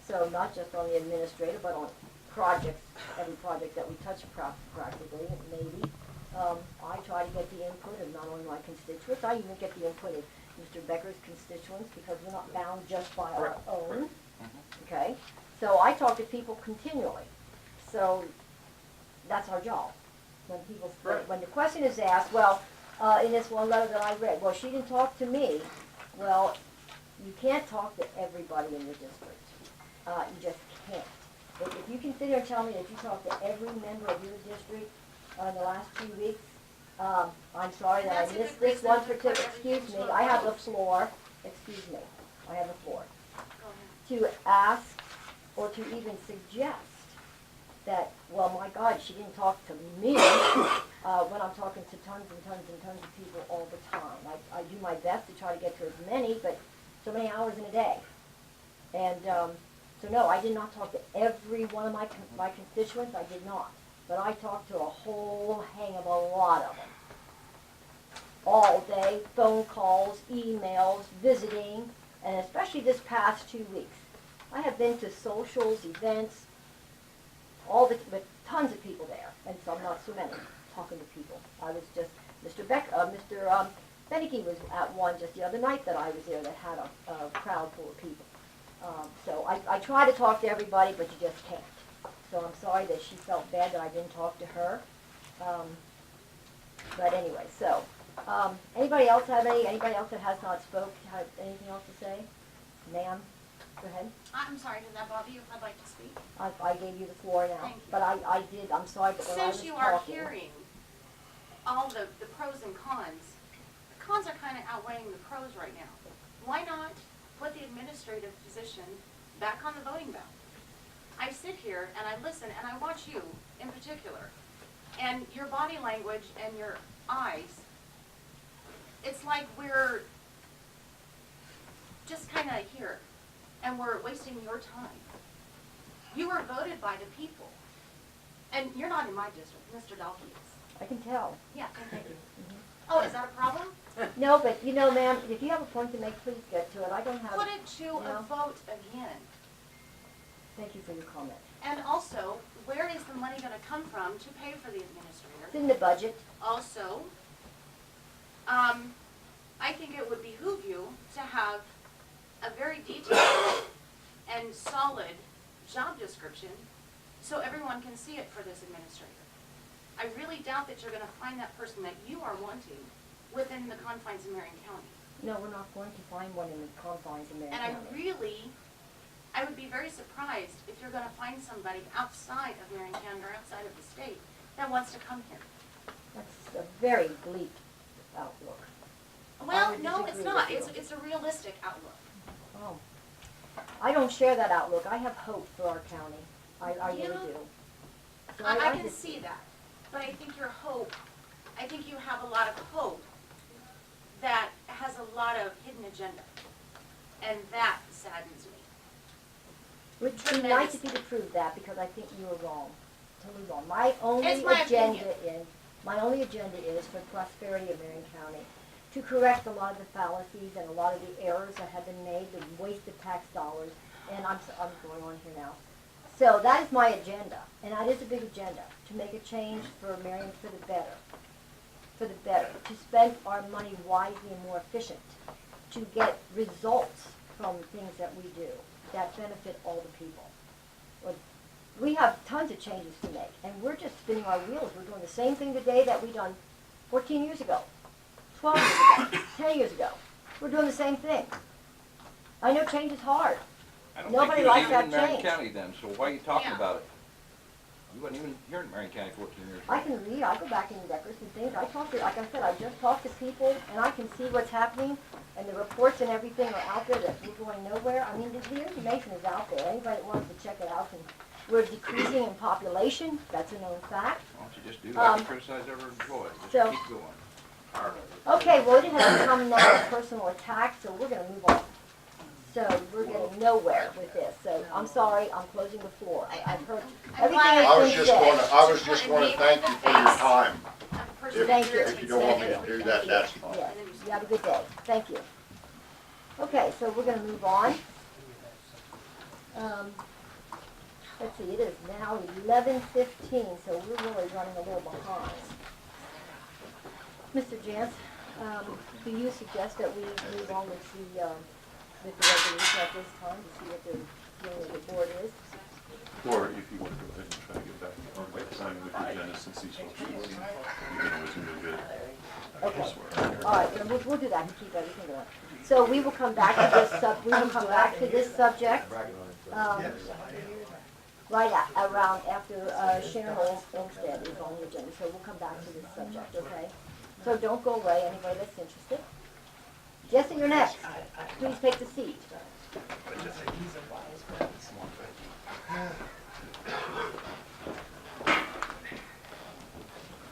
So not just on the administrator, but on projects, every project that we touch practically, maybe. I try to get the input of not only my constituents, I even get the input of Mr. Becker's constituents, because we're not bound just by our own. Okay? So I talk to people continually. So that's our job. When people, when the question is asked, well, in this one letter that I read, well, she didn't talk to me. Well, you can't talk to everybody in your district. You just can't. If you can sit here and tell me that you talked to every member of your district in the last 2 weeks, I'm sorry that I missed this one particular, excuse me, I have the floor, excuse me, I have the floor, to ask or to even suggest that, well, my God, she didn't talk to me when I'm talking to tons and tons and tons of people all the time. I do my best to try to get to as many, but so many hours in a day. And so no, I did not talk to every one of my constituents, I did not. But I talked to a whole hang of a lot of them. All day, phone calls, emails, visiting, and especially this past 2 weeks. I have been to socials, events, with tons of people there, and some not so many, talking to people. I was just, Mr. Beneke was at one just the other night that I was there that had a crowd full of people. So I try to talk to everybody, but you just can't. So I'm sorry that she felt bad that I didn't talk to her. But anyway, so, anybody else that has not spoke, have anything else to say? Ma'am, go ahead. I'm sorry, did that bother you if I'd like to speak? I gave you the floor now. Thank you. But I did, I'm sorry, but when I was Since talking. you are hearing all the pros and cons, the cons are kind of outweighing the pros right now. Why not put the administrative position back on the voting ballot? I sit here and I listen and I watch you in particular, and your body language and your eyes, it's like we're just kind of here and we're wasting your time. You were voted by the people, and you're not in my district, Mr. Dalkey is. I can tell. Yeah, thank you. Oh, is that a problem? No, but you know, ma'am, if you have a point to make, please get to it. I don't have. Put it to a vote again. Thank you for your comment. And also, where is the money going to come from to pay for the administrator? It's in the budget. Also, I think it would behoove you to have a very detailed and solid job description so everyone can see it for this administrator. I really doubt that you're going to find that person that you are wanting within the confines of Marion County. No, we're not going to find one in the confines of Marion And County. I would be very surprised if you're going to find somebody outside of Marion County or outside of the state that wants to come here. That's a very bleak outlook. Well, would no, it's disagree not. with you. It's a realistic outlook. Oh. I don't share that outlook. I have hope for our county. I really Yeah. do. So I can just- see that, but I think your hope, I think you have a lot of hope that has a lot of hidden agenda, and that saddens me. It would be nice if you could prove that, because I think you were wrong, totally wrong. My It's my only agenda is for prosperity of Marion County, to correct a lot of the fallacies and a lot of the errors that have been made, the wasted tax dollars, and I'm going on here now. So that is my agenda, and that is a big agenda, to make a change for Marion for the better, to spend our money wisely and more efficient, to get results from things that we do that benefit all the people. Well, we have tons of changes to make, and we're just spinning our wheels. We're doing the same thing today that we done 14 years ago, 12 years ago, 10 years ago. We're doing the same thing. I know change is hard. I don't Nobody think you likes were that even in Marion change. County then, so why are you talking Yeah. about it? You wasn't even here in Marion County 14 years ago. I can read, I go back in the records and things, I talk to, like I said, I just talk to people, and I can see what's happening, and the reports and everything are out there that we're going nowhere. I mean, the information is out there, anybody that wants to check it out, and we're decreasing in population, that's a known fact. Why don't you just do like you criticize every employee, just so- keep going. Okay, well, it has become now a personal attack, so we're gonna move on. So we're getting nowhere with this, so I'm sorry, I'm closing the floor. I've heard everything glad- that's I was been just said. gonna, thank you for your time. Thank you. If you don't want me to do that, that's fine. Yes, you have a good day. Thank you. Okay, so we're gonna move on. Let's see, it is now 11:15, so we're really running a little behind. Mr. Jantz, do you suggest that we move on with the resolution at this time to see what the feeling of the board is? Or if you want to go ahead and try to get back on with signing with the agenda, since these folks are waiting, you can always move it. Okay, all right, then we'll do that and keep everything going. So we will come back to this subject, right around after Sharon Olmsted is on the agenda, so we'll come back to this subject, okay? So don't go away, anybody that's interested. Jesse, you're next. Please take the seat.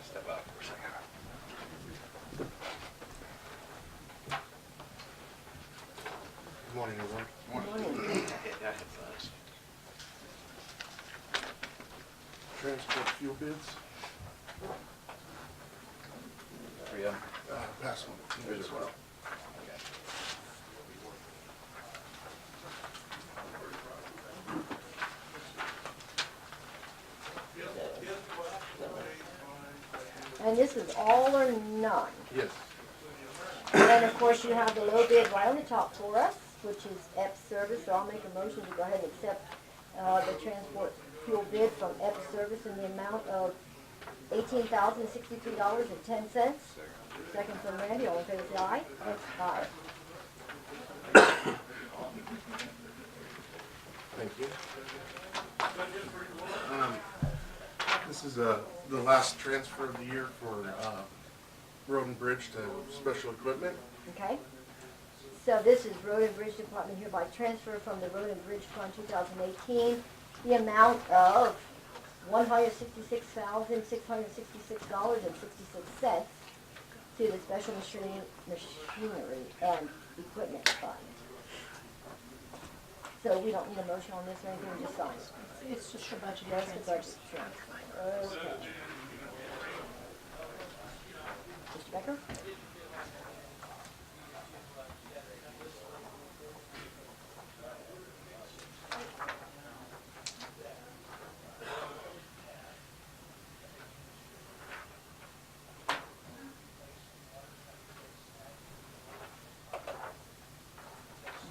Step out for a second. Good morning, everyone. Morning. Transport fuel bids. Yeah. Pass one. There's a well. And this is all or none. Yes. And then, of course, you have the low bid right on the top for us, which is Epps Service, so I'll make a motion to go ahead and accept the transport fuel bid from Epps Service in the amount of $18,063.10. Second from Randy, all in favor, say aye. Aye. Thank you. This is the last transfer of the year for Road and Bridge to special equipment. Okay? So this is Road and Bridge Department hereby transfer from the Road and Bridge Fund 2018 the amount of $166,666.66 to the Special Machinery and Equipment Fund. So we don't need a motion on this or anything, we just sign it. It's just a budget That's the transfer. budget transfer. Okay. Mr. Becker?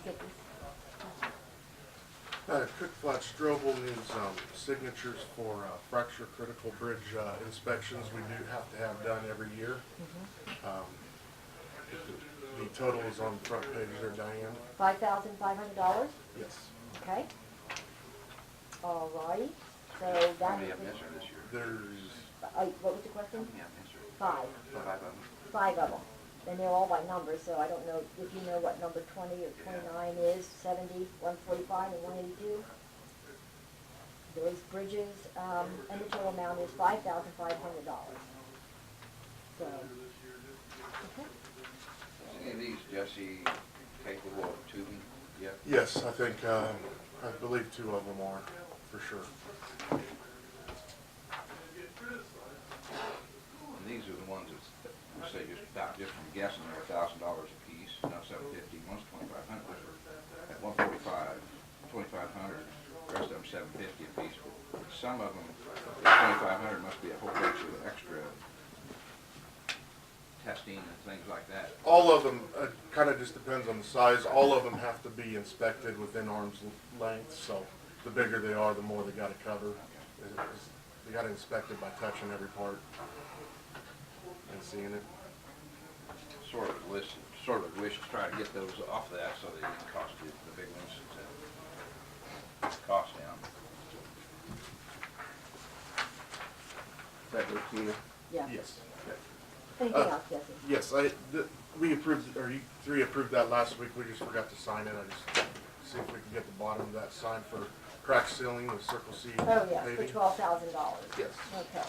Get this. Cook Flat Strobel needs signatures for fracture critical bridge inspections we do have to have done every year. The total is on the front page there, Diane. $5,500? Yes. Okay. All righty. So How that many is, have been there this year? There's what was the question? Yeah, been there. 5. 5 of them. 5 of them. And they're all by number, so I don't know if you know what number 20 or 29 is, 70, 145, and 182. Those bridges, and the total amount is $5,500. So, okay. Is any of these, Jesse, capable of tubing yet? Yes, I think, I believe 2 of them are, for sure. And these are the ones that, we say just from guessing, they're $1,000 a piece, not $750, one's $2,500. At 145, 2,500, the rest of them $750 a piece. But some of them, at 2,500 must be a whole bunch of extra testing and things like that. All of them, kind of just depends on the size. All of them have to be inspected within arm's length, so the bigger they are, the more they gotta cover. They gotta inspect it by touching every part and seeing it. Sort of wish to try to get those off that so they didn't cost you the big ones to cost down. Is that good, Tina? Yeah. Yes. Anything else, Jesse? Yes, we approved, or you 3 approved that last week. We just forgot to sign it. I just see if we can get the bottom of that signed for crack sealing with Circle C Oh, yeah, for paving. $12,000. Yes. Okay.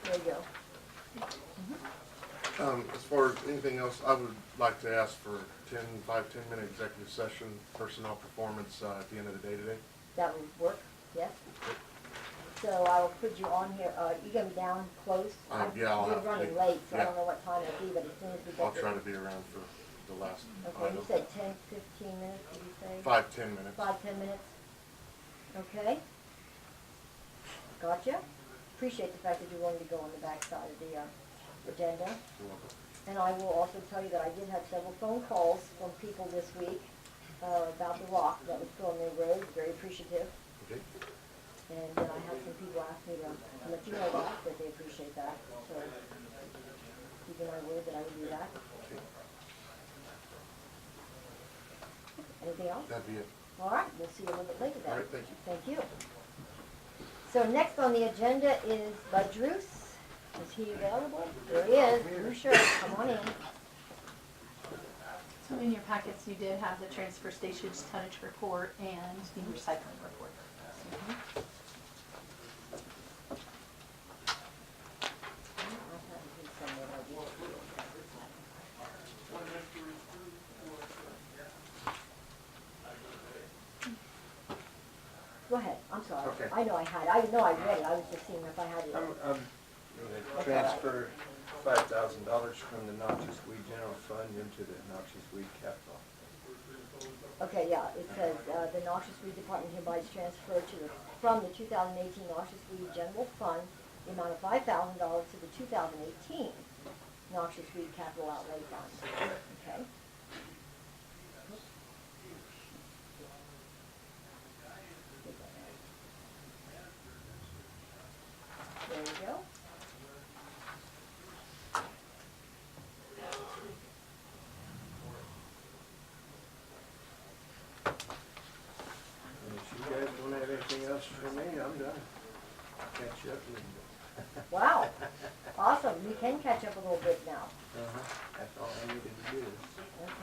There you go. As far as anything else, I would like to ask for 5-10-minute executive session, personnel performance at the end of the day today. That would work, yes? So I will put you on here, you gonna be down close? Yeah, I'll have to We're running be. late, so I Yeah. don't know what time it'll be, but as soon as we get I'll there. try to be around for the last Okay, item. you said 10-15 minutes, did you say? 5-10 minutes. 5-10 minutes? Okay. Gotcha. Appreciate the fact that you're willing to go on the back side of the agenda. You're welcome. And I will also tell you that I did have several phone calls from people this week about the rock that was thrown in the road, very appreciative. Okay. And I had some people ask me to let you know that they appreciate that, so keep in my word that I would do that. Okay. Anything else? That'd be it. All right, we'll see you a little bit later then. All right, thank you. Thank you. So next on the agenda is Bud Druce. Is he available? There he is, blue shirt, come on in. So in your packets, you did have the transfer station's tonnage report and the recycling report. Go ahead, I'm sorry. Okay. I know I read it, I was just seeing if I had it. I'm gonna transfer $5,000 from the noxious weed general fund into the noxious weed capital. Okay, yeah, it says, the noxious weed department hereby is transferred from the 2018 noxious weed general fund, the amount of $5,000 to the 2018 noxious weed capital outlay fund. Okay? There you go. And if you guys don't have anything else for me, I'm done. Catch up with you. Wow, awesome, we can catch up a little bit now. That's all I needed to do.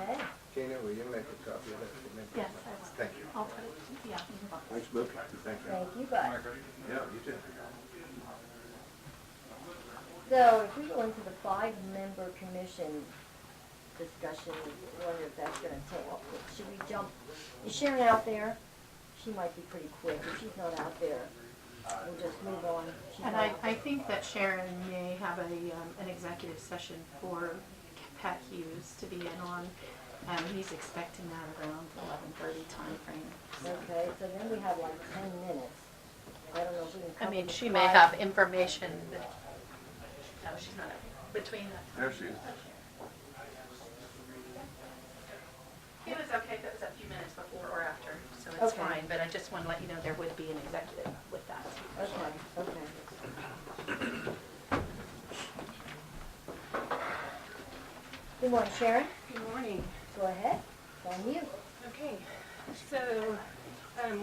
Okay. Tina, will you make a copy of that for me? Yes, I will. Thank you. I'll put it, yeah, in the box. Thanks, Luke. Thank you. Thank you, Bud. Yeah, you too. So if we go into the 5-member commission discussion, I wonder if that's gonna take, should we jump, is Sharon out there? She might be pretty quick, if she's not out there, we'll just move on. She's And not I out there. think that Sharon may have an executive session for Pat Hughes to be in on. He's expecting that around 11:30 timeframe. Okay, so then we have like 10 minutes. I don't know if we can cover I mean, the she may 5 have information that, no, she's not, between that. There she is. It was okay if it was a few minutes before or after, so it's Okay. fine, but I just want to let you know there would be an executive with that. Okay. Good morning, Sharon. Good morning. Go ahead, it's on you. Okay, so,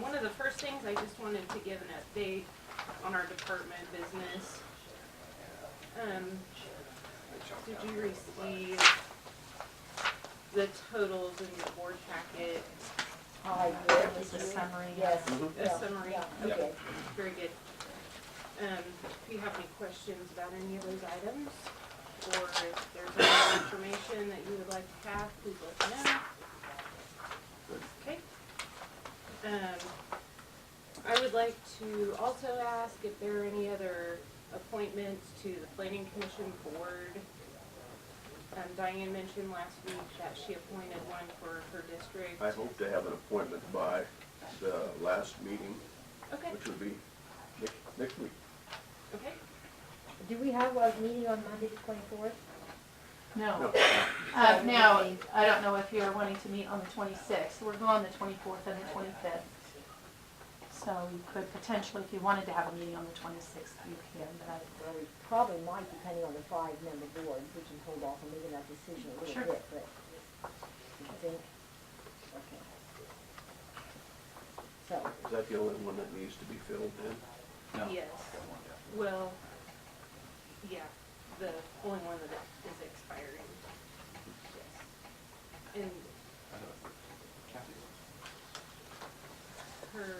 one of the first things I just wanted to give an update on our department business. Did you receive the totals in your board packet, I There was a summary. Yes. a Yeah, summary. yeah, Okay, okay. very good. If you have any questions about any of those items, or if there's any information that you would like to have, please let me know. Okay. I would like to also ask if there are any other appointments to the planning commission board. Diane mentioned last week that she appointed one for her district. I hope to have an appointment by the last meeting, Okay, which will be next week. okay. Do we have a meeting on Monday the 24th? No. No. Now, I don't know if you're wanting to meet on the 26th. We're gone the 24th and the 25th. So you could potentially, if you wanted to have a meeting on the 26th, you can, but Well, we probably might, depending on the 5-member board, we can hold off on making that decision a Sure. little bit, but I think, okay. So, Is that the only one that needs to be filled in? No. Yes. Well, yeah, the only one that is expiring. Yes. And her,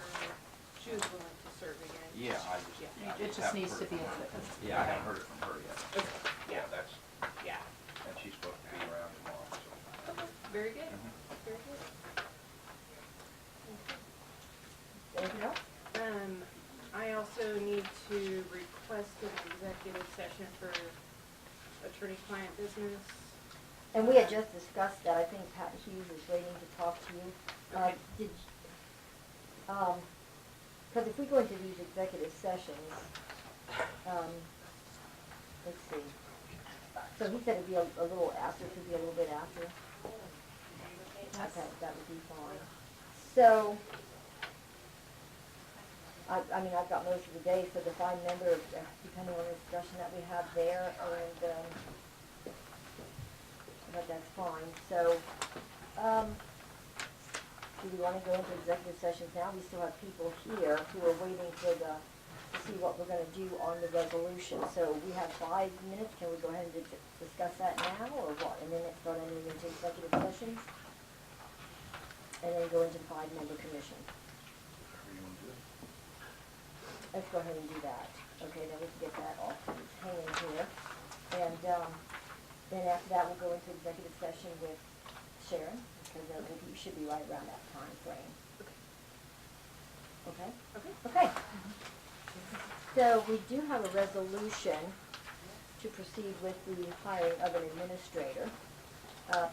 she was willing to serve again. Yeah, I just. Yeah. I it just haven't needs heard to be from her. a Yeah, I haven't heard it from her yet. Okay, yeah, That's, yeah. and she's supposed to be around tomorrow, so. Okay, very good, Mhm. very good. anything else? I also need to request an executive session for attorney-client business. And we had just discussed that, I think Pat Hughes is waiting to talk to you. Okay. Because if we go into these executive sessions, let's see. So he said it'd be a little after, it could be a little bit after. Okay, that would be fine. So, I mean, I've got most of the day, so the 5-member, depending on the discussion that we have there, and, but that's fine. So, do we want to go into executive sessions now? We still have people here who are waiting for to see what we're going to do on the resolution. So we have 5 minutes. Can we go ahead and discuss that now, or what? And then start entering into executive sessions? And then go into the 5-member commission. Let's go ahead and do that. Okay, then we can get that off hanging here. And then after that, we'll go into executive session with Sharon, because you should be right around that time frame. Okay? Okay. Okay. So we do have a resolution to proceed with the hiring of an administrator,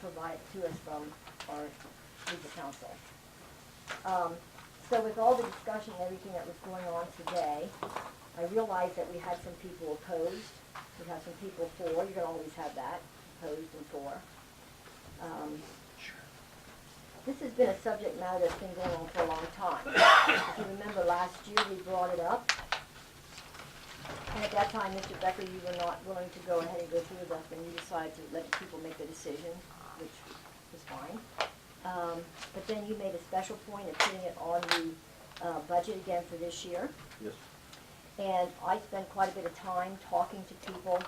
provided to us from our legal counsel. So with all the discussion and everything that was going on today, I realized that we had some people opposed, we had some people for. You're gonna always have that, opposed and for. This has been a subject matter that's been going on for a long time. If you remember last year, we brought it up. And at that time, Mr. Becker, you were not willing to go ahead and go through with us, and you decided to let the people make the decision, which was fine. But then you made a special point of putting it on the budget again for this year. Yes. And I spent quite a bit of time talking to people,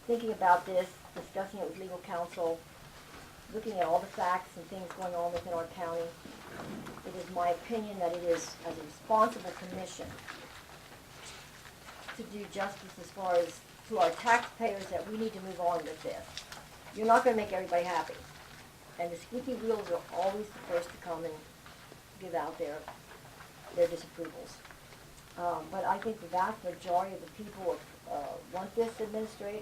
thinking about this, discussing it with legal counsel, looking at all the facts and things going on within our county. It is my opinion that it is, as a responsible commission, to do justice as far as to our taxpayers, that we need to move on with this. You're not gonna make everybody happy. And the squeaky wheels are always the first to come and give out their disapprovals. But I think the vast majority of the people want this administrator.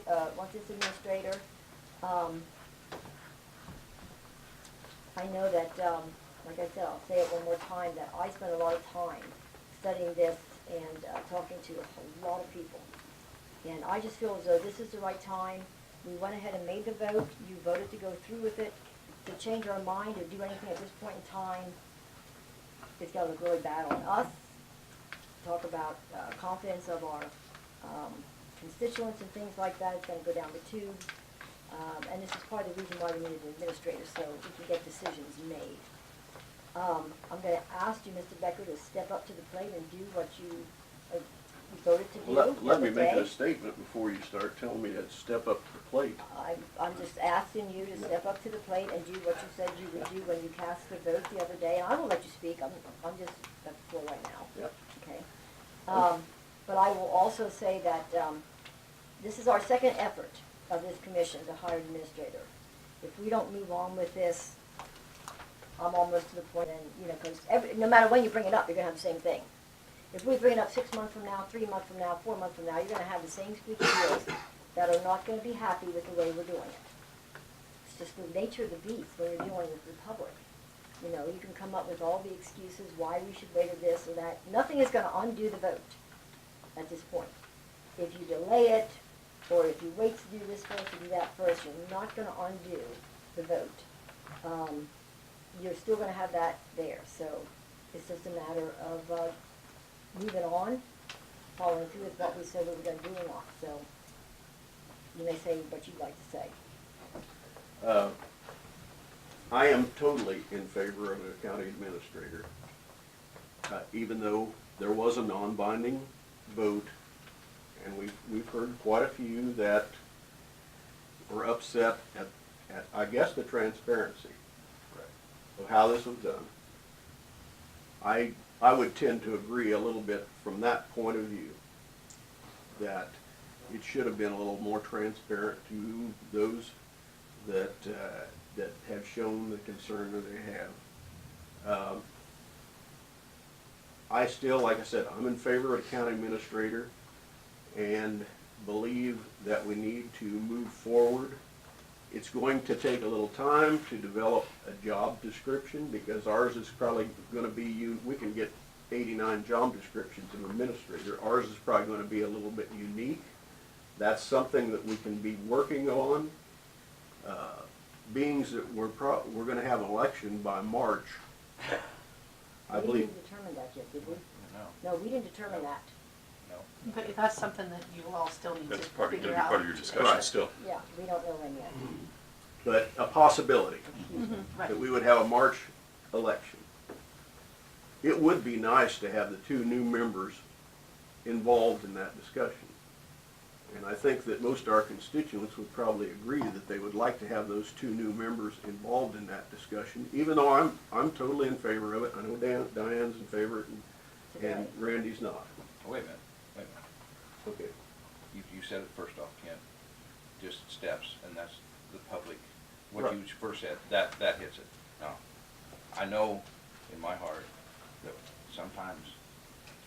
I know that, like I said, I'll say it one more time, that I spent a lot of time studying this and talking to a lot of people. And I just feel as though this is the right time. We went ahead and made the vote. You voted to go through with it. To change our mind or do anything at this point in time, it's gonna look really bad on us. Talk about confidence of our constituents and things like that. It's gonna go down the tube. And this is part of the reason why we need an administrator, so we can get decisions made. I'm gonna ask you, Mr. Becker, to step up to the plate and do what you voted to do the Let me other make day. a statement before you start telling me to step up to the plate. I'm just asking you to step up to the plate and do what you said you would do when you cast the vote the other day. And I will let you speak. I'm just at the floor right now. Yep. Okay. But I will also say that this is our second effort of this commission to hire an administrator. If we don't move on with this, I'm almost to the point, and because no matter when you bring it up, you're gonna have the same thing. If we bring it up 6 months from now, 3 months from now, 4 months from now, you're gonna have the same squeaky wheels that are not gonna be happy with the way we're doing it. It's just the nature of the beast when you're dealing with the public. You can come up with all the excuses why we should wait or this or that. Nothing is gonna undo the vote at this point. If you delay it, or if you wait to do this first or do that first, you're not gonna undo the vote. You're still gonna have that there, so it's just a matter of moving on, following through with what we said we were gonna do or not, so you may say what you'd like to say. I am totally in favor of a county administrator, even though there was a non-binding vote, and we've heard quite a few that were upset at I guess the transparency of how this was done. I would tend to agree a little bit from that point of view, that it should have been a little more transparent to those that have shown the concern that they have. I still, like I said, I'm in favor of a county administrator and believe that we need to move forward. It's going to take a little time to develop a job description, because ours is probably going to be, we can get 89 job descriptions of an administrator. Ours is probably going to be a little bit unique. That's something that we can be working on. Being that we're going to have an election by March, I believe. We didn't determine that yet, did we? No, we didn't determine that. But that's something that you all still need to That's probably figure gonna be out. part of your discussion Right. still. Yeah, we don't know when yet. But a possibility Right. that we would have a March election. It would be nice to have the 2 new members involved in that discussion. And I think that most of our constituents would probably agree that they would like to have those 2 new members involved in that discussion, even though I'm totally in favor of it. I know Diane's in favor and Randy's not. Wait a minute. Okay. You said it first off, Ken, just steps, and that's the public. What Right. you first said, that hits it. Now, I know in my heart that sometimes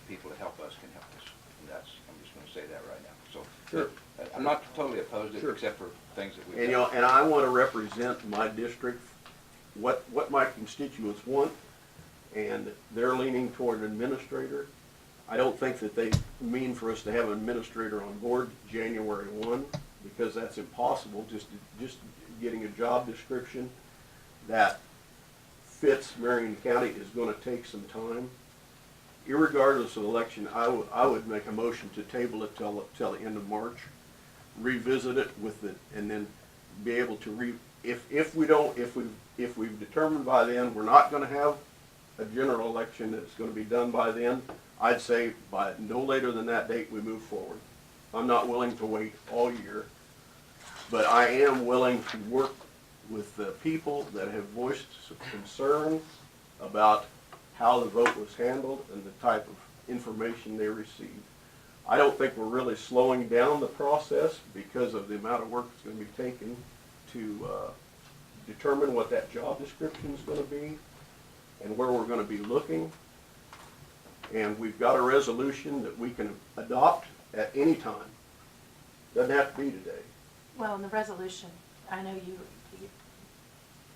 people that help us can help us, and I'm just gonna say that right now. So, Sure. I'm not totally opposed to it, Sure. except for things that we. And and I want to represent my district, what my constituents want, and they're leaning toward an administrator. I don't think that they mean for us to have an administrator on board January 1, because that's impossible. Just getting a job description that fits Marion County is going to take some time. Irregardless of election, I would make a motion to table it till the end of March, revisit it and then be able to if we've determined by then we're not going to have a general election that's going to be done by then, I'd say by no later than that date we move forward. I'm not willing to wait all year, but I am willing to work with the people that have voiced some concern about how the vote was handled and the type of information they received. I don't think we're really slowing down the process because of the amount of work that's going to be taken to determine what that job description is going to be and where we're going to be looking. And we've got a resolution that we can adopt at any time. Doesn't have to be today. Well, in the resolution, I know you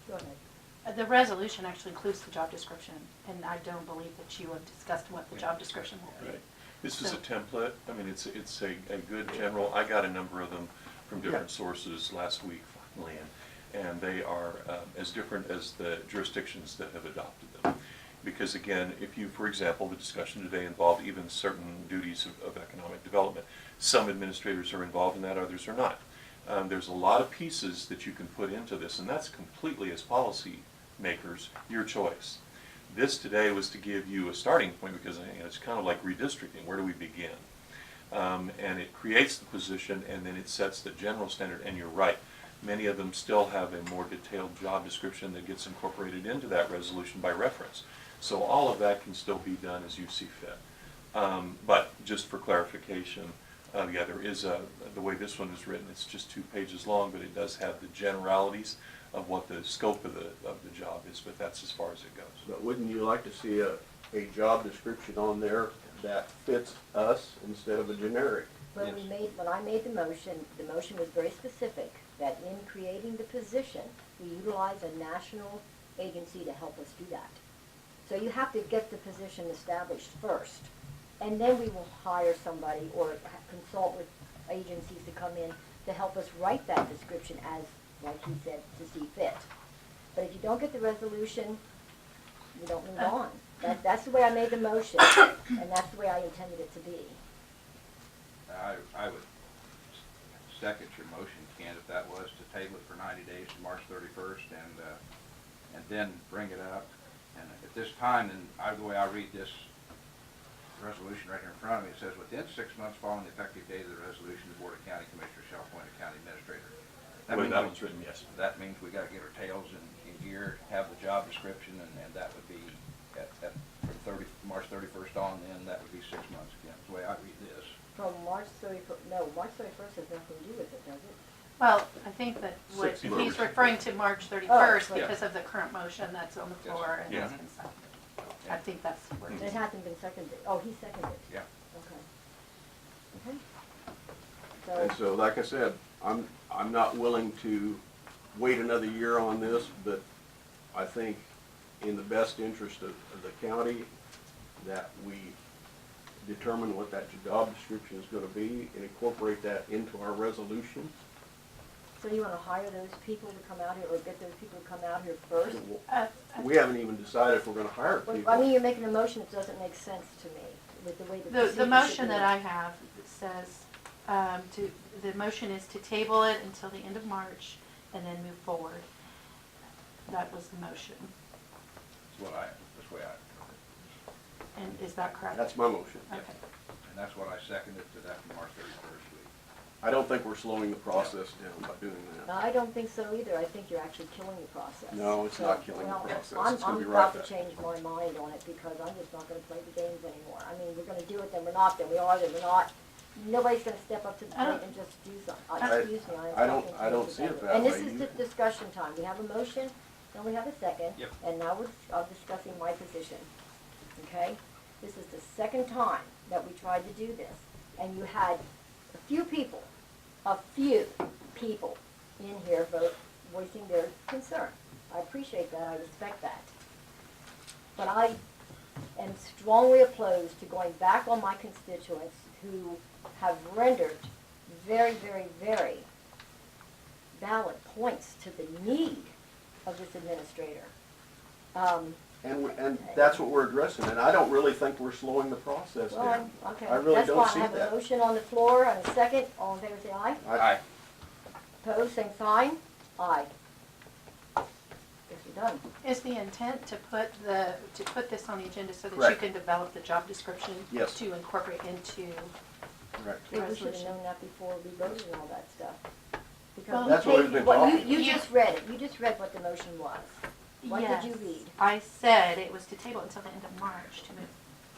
Go ahead. the resolution actually includes the job description, and I don't believe that you have discussed what the job description will be. Right. This is a template. I mean, it's a good general. I got a number of them from different sources last week, finally, and they are as different as the jurisdictions that have adopted them. Because again, if you, for example, the discussion today involved even certain duties of economic development. Some administrators are involved in that, others are not. There's a lot of pieces that you can put into this, and that's completely, as policy makers, your choice. This today was to give you a starting point, because it's kind of like redistricting. Where do we begin? And it creates the position, and then it sets the general standard, and you're right. Many of them still have a more detailed job description that gets incorporated into that resolution by reference. So all of that can still be done as you see fit. But just for clarification, yeah, there is the way this one is written, it's just 2 pages long, but it does have the generalities of what the scope of the job is, but that's as far as it goes. But wouldn't you like to see a job description on there that fits us instead of a generic? When I made the motion was very specific, that in creating the position, we utilize a national agency to help us do that. So you have to get the position established first, and then we will hire somebody or consult with agencies to come in to help us write that description as, like he said, to see fit. But if you don't get the resolution, you don't move on. That's the way I made the motion, and that's the way I intended it to be. I would second your motion, Ken, if that was to table it for 90 days to March 31st and then bring it up. And at this time, and the way I read this resolution right here in front of me, it says, within 6 months following the effective date of the resolution, the Board of County Commissioners shall appoint a county administrator. The way that one's written, yes. That means we gotta get our tails in gear, have the job description, and that would be from March 31st on, then that would be 6 months again, that's the way I read this. From March 31st, no, March 31st has nothing to do with it, does it? Well, I think that what 6 months. he's referring to March 31st Oh, because of the current motion that's on the floor and has Yeah. been seconded. I think that's where It he's. hasn't been seconded. Oh, he seconded. Yeah. Okay. And so, like I said, I'm not willing to wait another year on this, but I think in the best interest of the county that we determine what that job description is gonna be and incorporate that into our resolution. So you want to hire those people to come out here, or get those people to come out here first? We haven't even decided if we're gonna hire Well, people. I mean, you're making a motion that doesn't make sense to me, with the way the procedure The should motion be. that I have says, the motion is to table it until the end of March and then move forward. That was the motion. That's the way I, And is that correct? That's my motion. Okay. and that's what I seconded to that from March 31st week. I don't think we're slowing the process down by doing No, that. I don't think so either. I think you're actually killing the process. No, it's not killing the well, process. I'm It's gonna be I'm right about to back. change my mind on it because I'm just not gonna play the games anymore. I mean, we're gonna do it, then we're not, then we are, then we're not. Nobody's gonna step up to the plate and just do something. Excuse me, I don't see it that And this way. is the discussion time. We have a motion, then we have a second. Yep. And now I'm discussing my position, okay? This is the second time that we tried to do this, and you had a few people in here voicing their concern. I appreciate that, I respect that. But I am strongly opposed to going back on my constituents who have rendered very, very, very valid points to the need of this administrator. And that's what we're addressing, and I don't really think we're slowing the process Well, down. okay, I really that's don't why I see have a that. motion on the floor and a second. All in favor, say aye. Aye. Opposed, same sign. Aye. Guess we're done. Is the intent to put this on the agenda so that you Correct. can develop the job description? Yes. To incorporate into Correct. the Maybe we should have resolution? known that before we voted and all that stuff. Well, Because That's what we've been talking you about. just read it. You just read what the motion was. What did you Yes. read? I said it was to table until the end of March to move,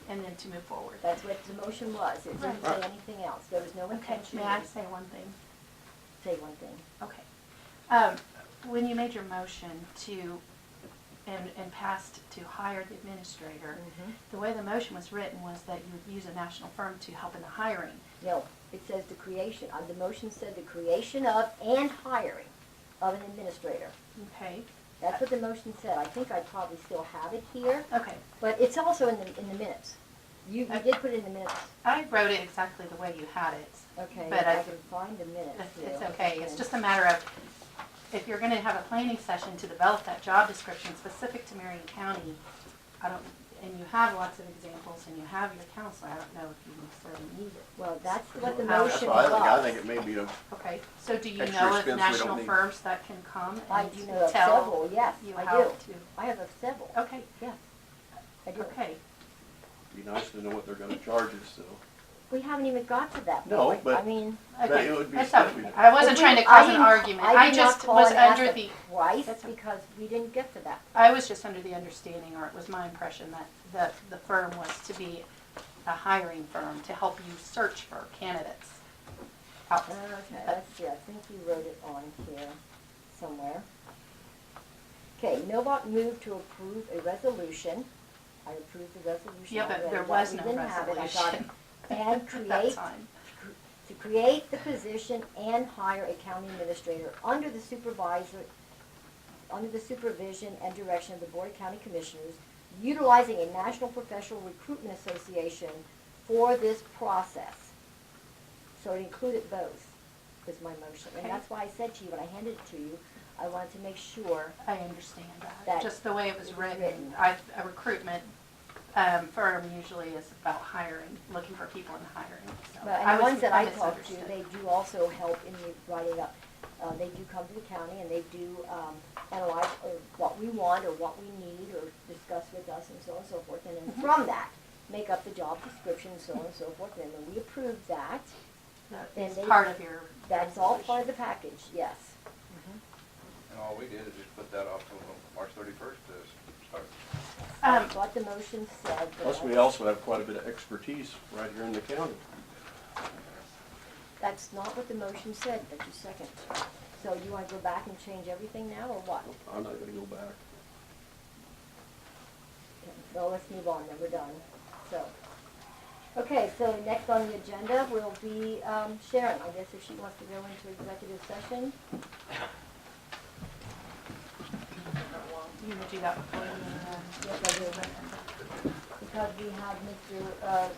and then to move forward. That's what the motion was. It didn't Right. say anything else. There was no Okay, intention. may I say one thing? Say one thing. Okay. When you made your motion to, and passed to hire the administrator, Mhm. the way the motion was written was that you would use a national firm to help in the hiring. No, it says the creation, the motion said the creation of and hiring of an administrator. Okay? That's what the motion said. I think I probably still have it here, Okay. but it's also in the minutes. You did put it in the minutes. I wrote it exactly the way you had it. Okay, But I can find the minutes. It's here. okay. It's just a matter of, if you're gonna have a planning session to develop that job description specific to Marion County, and you have lots of examples and you have your counselor, I don't know if you necessarily need it. Well, that's what the How- motion That's why I was. think it may be a, Okay, so do you Extra know of expense we don't national need. firms that can come I and do know of tell several, yes, you I how do. to? I have of several, Okay, yes. I do. okay. be nice to know what they're gonna charge us, so. We haven't even got to that No, point. but- I mean. But Okay, it would be that's okay. stupid. I wasn't trying to cause an didn't- argument. I I did not just call was and ask under it the, twice That's okay. because we didn't get to that. I was just under the understanding, or it was my impression, that the firm was to be a hiring firm to help you search for candidates. Okay, let's see, I think you wrote it on here somewhere. Okay, Millbrook moved to approve a resolution. I approved the resolution Yeah, but already. there That was we no didn't have it. I got it. resolution. And At that create, time. to create the position and hire a county administrator under the supervision and direction of the Board of County Commissioners, utilizing a National Professional Recruitment Association for this process. So it included both, was my motion. And Okay. that's why I said to you, when I handed it to you, I wanted to make sure. I understand that. That Just the way it was it was written. written. A recruitment firm usually is about hiring, looking for people and hiring. So But, and the ones that I talked to, misunderstood. they do also help in the writing up. They do come to the county and they do analyze what we want or what we need or discuss with us and so on and so forth. And then from that, make up the job description and so on and so forth. And when we approve that, That then is they- part of your that's all part of the package, yes. And all we did is just put that off till March 31st to start. That's what the motion said. but Plus, we that's- also have quite a bit of expertise right here in the county. That's not what the motion said that you seconded. So you want to go back and change everything now or what? I'm not gonna go back. Okay, well, let's move on, then we're done. So, okay, so next on the agenda will be Sharon, I guess if she wants to go into executive session. You would do that before you, Yes, I do. Because we have Mr.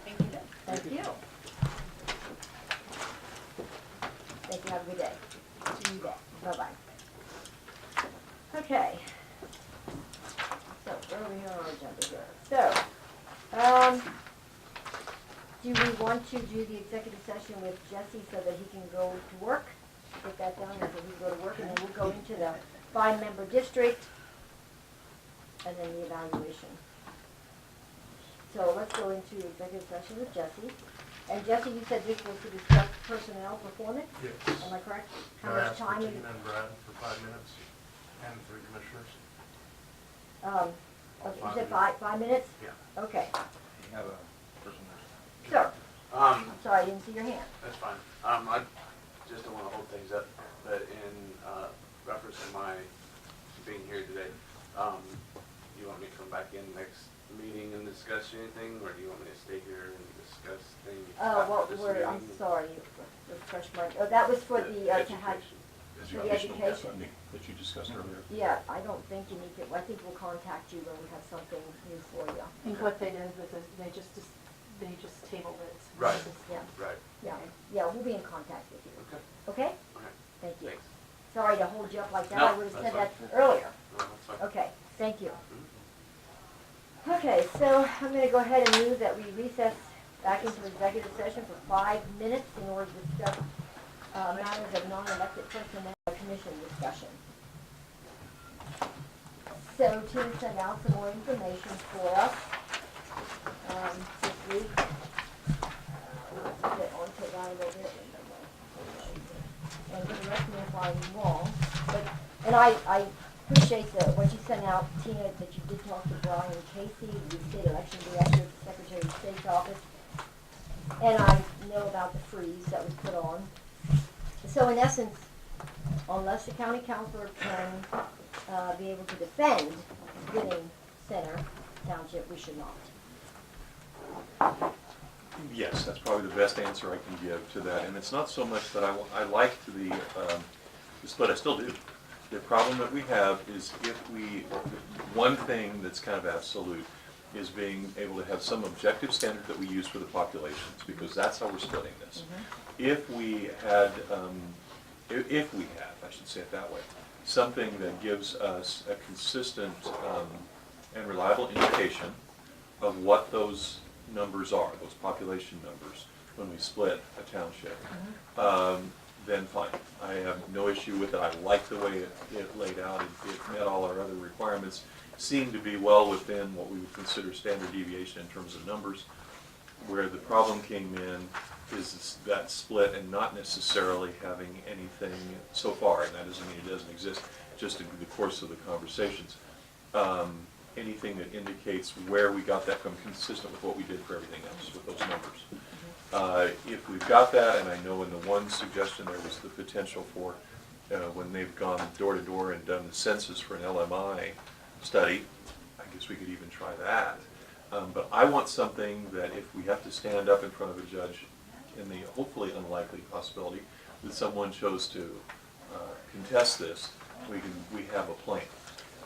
Thank you. Thank you. Thank you, have a good day. Bye-bye. Okay. So, where are we here on our agenda here? So, do we want to do the executive session with Jesse so that he can go to work? Get that done, and then he can go to work, and then we'll go into the 5-member district, and then the evaluation. So let's go into executive session with Jesse. And Jesse, you said this was to discuss personnel performance? Yes. Am I correct? How Can I much ask time is Regina and Brad for 5 minutes and 3 commissioners? Okay, you 5 said minutes. 5 minutes? Yeah. Okay. You have a person there. Sir, I'm sorry, I didn't see your hand. That's fine. I just don't want to hold things up, but in reference to my being here today, you want me to come back in next meeting and discuss anything, or do you want me to stay here and discuss things Well, after this I'm meeting? sorry, refresh my, that was for the, to have, Education. for the education. Funding that you discussed earlier. Yeah, I don't think you need to, I think we'll contact you when we have something new for you. I think what they did was they just tabled it. Right. Yeah, Right. yeah, we'll be in contact with you. Okay. Okay? All right. Thank you. Thanks. Sorry to hold you up like that, No, I would have that's said that fine. earlier. No, that's fine. Okay, thank you. Mhm. Okay, so I'm gonna go ahead and move that we recess back into executive session for 5 minutes in order to discuss matters of non-elected personnel commission discussion. So Tim sent out some more information for us this week. Let's get onto that a little bit. And correct me if I'm wrong, but, and I appreciate what you sent out, Tina, that you did talk to Brian Casey, the state election director, the Secretary of State's office, and I know about the freeze that was put on. So in essence, unless the county councilor can be able to defend getting center township, we should not. Yes, that's probably the best answer I can give to that, and it's not so much that I like the split, I still do. The problem that we have is one thing that's kind of absolute is being able to have some objective standard that we use for the populations, because that's how we're splitting this. If we have, I should say it that way, something that gives us a consistent and reliable indication of what those numbers are, those population numbers, when we split a township, then fine. I have no issue with it. I like the way it laid out. It met all our other requirements. Seemed to be well within what we would consider standard deviation in terms of numbers. Where the problem came in is that split and not necessarily having anything so far, and that doesn't mean it doesn't exist, just in the course of the conversations. Anything that indicates where we got that from, consistent with what we did for everything else with those numbers. If we've got that, and I know in the one suggestion there was the potential for when they've gone door to door and done the census for an LMI study, I guess we could even try that. But I want something that if we have to stand up in front of a judge, in the hopefully unlikely possibility that someone chose to contest this, we have a plan.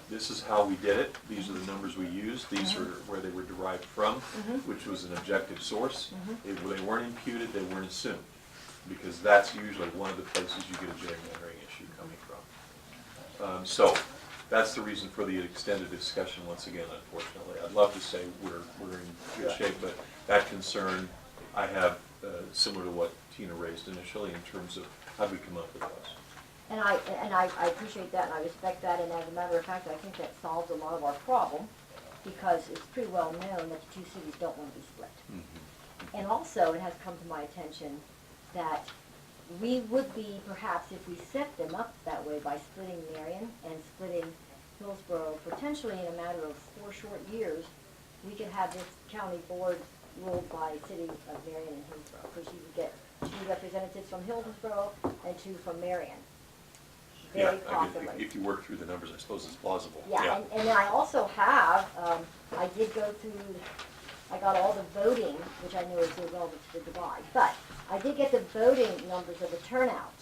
This is how we did it. These are the numbers we used. These are where they were derived from, which was an objective source. They weren't imputed, they weren't assumed, because that's usually one of the places you get a gerrymandering issue coming from. So that's the reason for the extended discussion once again, unfortunately. I'd love to say we're in good shape, but that concern I have similar to what Tina raised initially in terms of how do we come up with those. And I appreciate that, and I respect that, and as a matter of fact, I think that solves a lot of our problem, because it's pretty well known that the two cities don't want to be split. And also, it has come to my attention that we would be, perhaps, if we set them up that way by splitting Marion and splitting Hillsborough, potentially in a matter of 4 short years, we could have this county board ruled by city of Marion and Hillsborough, because you would get 2 representatives from Hillsborough and 2 from Marion. Very possibly. If you work through the numbers, I suppose it's plausible. Yeah. And then I also have, I did go through, I got all the voting, which I know is irrelevant to the divide, but I did get the voting numbers of the turnout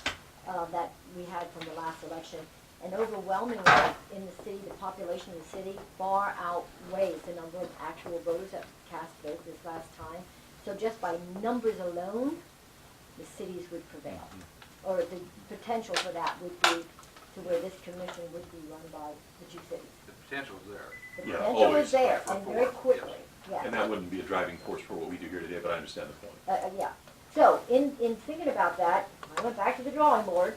that we had from the last election, and overwhelmingly in the city, the population of the city far outweighs the number of actual voters that cast votes this last time. So just by numbers alone, the cities would prevail, or the potential for that would be to where this commission would be run by the 2 cities. The potential is there. The potential is there, and very quickly, yeah. And that wouldn't be a driving force for what we do here today, but I understand the point. Yeah. So, in thinking about that, I went back to the drawing board,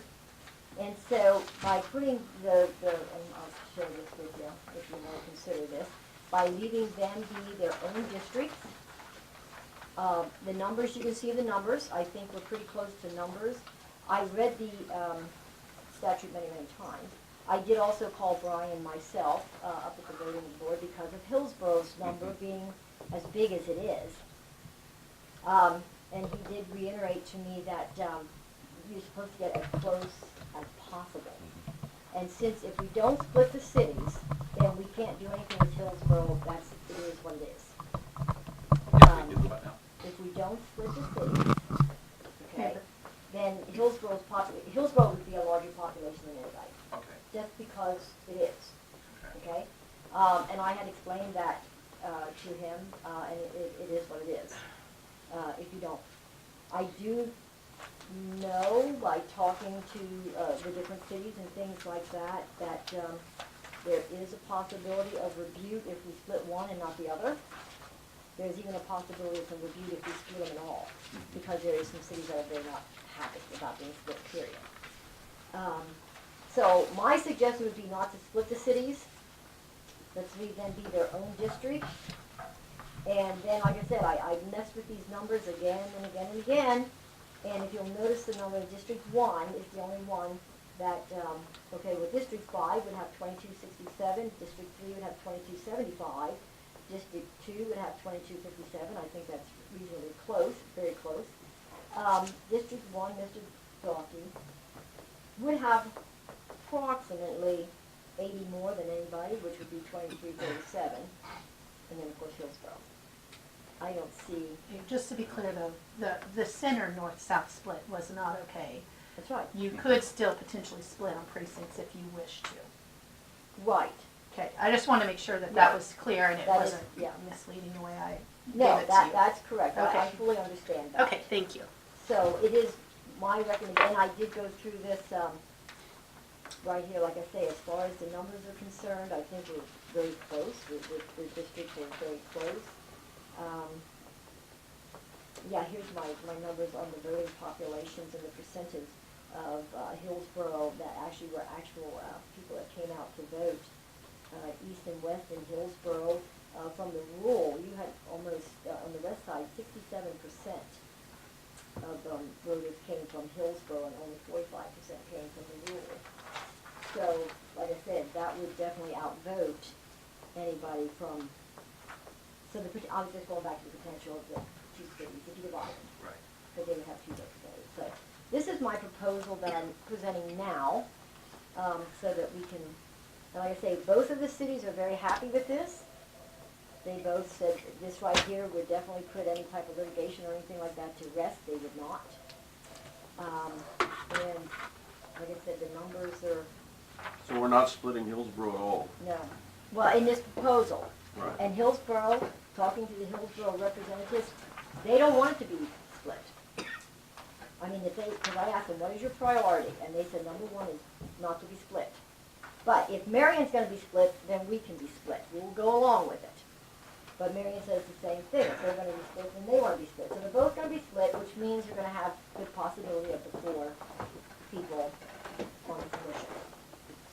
and so by putting and I'll share this with you if you want to consider this, by leaving them be their own districts, the numbers, you can see the numbers, I think we're pretty close to numbers. I read the statute many, many times. I did also call Brian myself up at the voting board because of Hillsborough's number being as big as it is. And he did reiterate to me that you're supposed to get as close as possible. And since if we don't split the cities, then we can't do anything with Hillsborough. It is what it is. If we don't split the cities, okay, then Hillsborough would be a larger population than anybody. Okay. Just because it is. Okay? And I had explained that to him, and it is what it is. If you don't. I do know by talking to the different cities and things like that, that there is a possibility of rebuke if we split one and not the other. There's even a possibility of a rebuke if we split them at all, because there is some cities that are very not happy about being split, period. So my suggestion would be not to split the cities. Let's leave them be their own district. And then, like I said, I messed with these numbers again and again and again. And if you'll notice, the number of District 1 is the only one that, okay, well, District 5 would have 2267, District 3 would have 2275, District 2 would have 2257. I think that's reasonably close, very close. District 1, Mr. Dawkey, would have approximately 80 more than anybody, which would be 2337. And then, of course, Hillsborough. I don't see. Just to be clear, though, the center north-south split was not okay. That's right. You could still potentially split on precincts if you wish to. Right. Okay, I just want to make sure that that was clear and it That wasn't is, yeah. misleading the way I No, gave it to you. that's correct. Okay. I fully understand that. Okay, thank you. So it is my recommendation, and I did go through this right here, like I say, as far as the numbers are concerned, I think we're very close. The districts are very close. Yeah, here's my numbers on the voting populations and the percentage Hillsborough that actually were actual people that came out to vote. East and west in Hillsborough, from the rural, you had almost, on the west side, 67% of voters came from Hillsborough and only 45% came from the rural. So, like I said, that would definitely outvote anybody from, so I was just going back to the potential of the two cities, if you divide them. Right. Because they would have two representatives. So, this is my proposal that I'm presenting now, so that we can, and like I say, both of the cities are very happy with this. They both said this right here would definitely put any type of litigation or anything like that to rest. They would not. And like I said, the numbers are, So we're not splitting Hillsborough at all? no. Well, in this proposal. Right. And Hillsborough, talking to the Hillsborough representatives, they don't want it to be split. I mean, because I asked them, what is your priority? And they said, number one is not to be split. But if Marion's going to be split, then we can be split. We'll go along with it. But Marion says the same thing. If they're going to be split, then they want to be split. So they're both going to be split, which means you're going to have good possibility of the 4 people on the commission.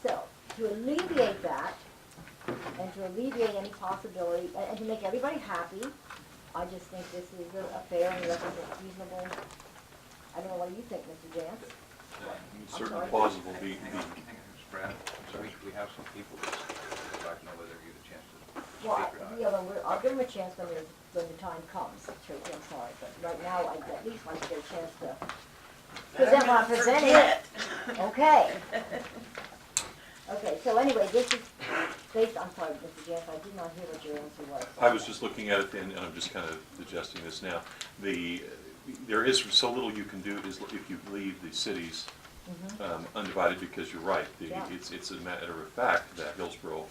So, to alleviate that, and to alleviate any possibility, and to make everybody happy, I just think this is a fair and reasonable. I don't know what you think, Mr. Jantz. It's certainly plausible, Brad, so we have some people that would like to know whether you get a chance to speak Well, or not. yeah, I'll give them a chance when the time comes, Tracy, I'm sorry, but right now, I'd at least like to get a chance to present what I'm presenting. Okay. Okay, so anyway, this is based, I'm sorry, Mr. Jantz, I did not hear what your answer was. I was just looking at it, and I'm just kind of digesting this now. There is so little you can do is if you leave the cities undivided, because you're right. It's a matter of fact that Hillsborough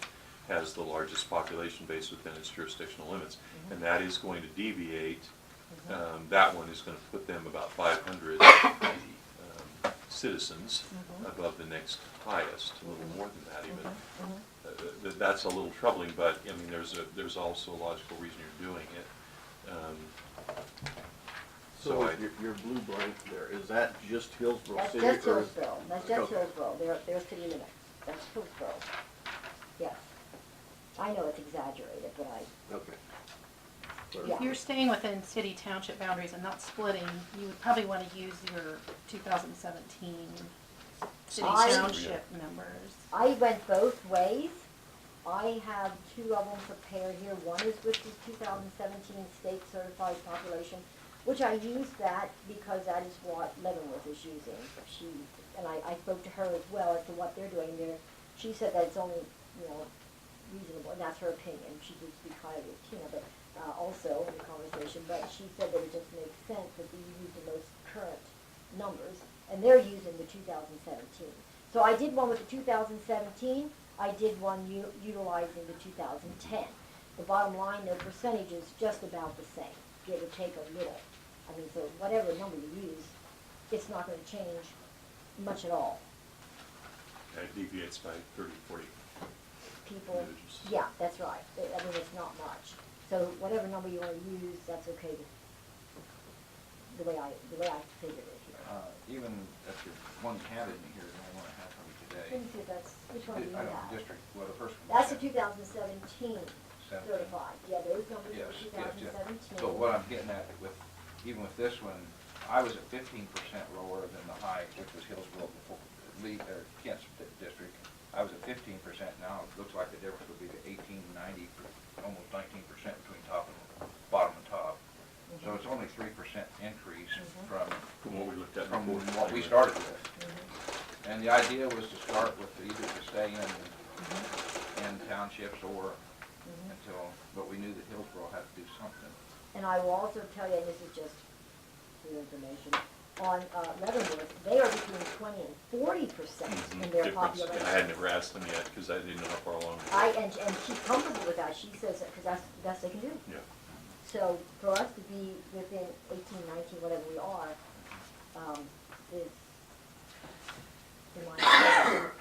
has the largest population base within its jurisdictional limits, and that is going to deviate. That one is going to put them about 500 citizens above the next highest, a little more than that even. That's a little troubling, but I mean, there's also a logical reason you're doing it. So your blue blank there, is that just Hillsborough That's City? just Hillsborough, that's just Hillsborough, their city limits, that's Hillsborough, yes. I know it's exaggerated, but Okay. yeah. If you're staying within city township boundaries and not splitting, you would probably want to use your 2017 city township numbers. I went both ways. I have 2 of them prepared here. One is with the 2017 state certified population, which I used that because that is what Leavenworth is using. And I spoke to her as well as to what they're doing there. She said that it's only, reasonable, and that's her opinion. She did speak highly of Tina, but also in the conversation, but she said that it just makes sense that you use the most current numbers, and they're using the 2017. So I did one with the 2017, I did one utilizing the 2010. The bottom line, the percentage is just about the same, give or take a little. I mean, so whatever number you use, it's not going to change much at all. It deviates by 30, 40 people. individuals. Yeah, that's right. I mean, it's not much. So whatever number you want to use, that's okay. The way I figured it here. Even if your one handed me here, the only one I have from you today. Let me see if that's, which one do you I don't, have? district, well, the first one. That's the 2017 certified. Yeah, those numbers Yes, are 2017. So what I'm getting at with, even with this one, I was at 15% lower than the high, which was Hillsborough before, Kent's district. I was at 15%. Now it looks like the difference would be to 18, 90, almost 19% between top and bottom and top. So it's only 3% increase from what we looked at from before. what we started with. And the idea was to start with either to stay in townships or until, but we knew that Hillsborough had to do something. And I will also tell you, and this is just for information, on Leavenworth, they are between 20 and 40% in their Difference. population. And I had never asked them yet because I didn't know how far along. And she's comfortable with that. She says that because that's the best they can do. Yeah. So for us to be within 18, 19, whatever we are, is, in my opinion,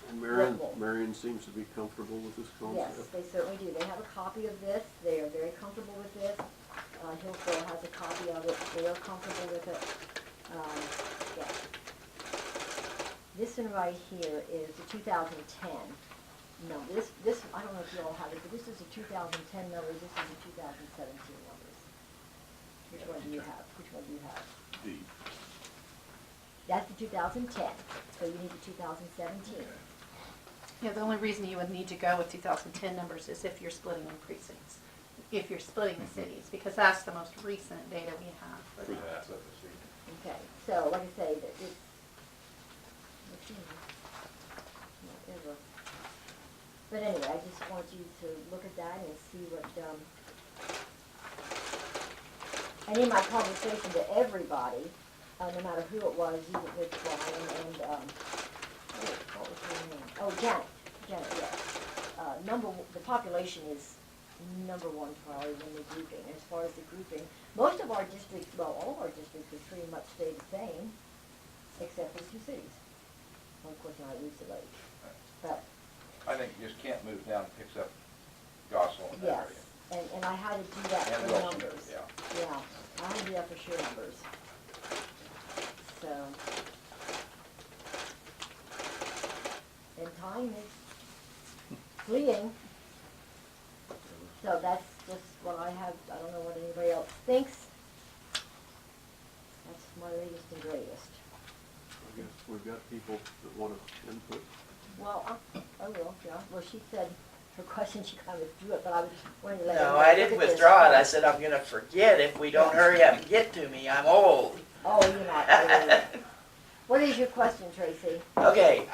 And workable. Marion seems to be comfortable with this concept? Yes, they certainly do. They have a copy of this. They are very comfortable with this. Hillsborough has a copy of it. They are comfortable with it. Yeah. this one right here is the 2010 number. This, I don't know if you all have it, but this is the 2010 numbers, this is the 2017 numbers. Which one do you have? Which one do you have? The, That's the 2010, so you need the 2017. Yeah, the only reason you would need to go with 2010 numbers is if you're splitting in precincts, if you're splitting the cities, because that's the most recent data we have for for that. that. Okay, so like I say, that this, whatever. But anyway, I just want you to look at that and see what, and in my conversation to everybody, no matter who it was, even with Brian and, what was her name? Oh, Janet, yes. The population is number one priority when we're grouping. As far as the grouping, most of our districts, well, all of our districts would pretty much stay the same, except for 2 cities. Well, of course, not Lucid Lake. But, I think you just can't move down and picks up Gosel in that yes, area. and I had to do that And for Wilson, numbers. yeah. Yeah, I had to do that for sure numbers. So, and time is fleeting. So that's just what I have. I don't know what anybody else thinks. That's my latest and greatest. I guess we've got people that want to input. Well, I will, yeah. Well, she said her question, she kind of withdrew it, but I was wanting to let No, everybody I look didn't at this withdraw it. I first. said I'm gonna forget if we don't hurry up and get to me. I'm old. Oh, you're not really. What is your question, Tracy? Okay,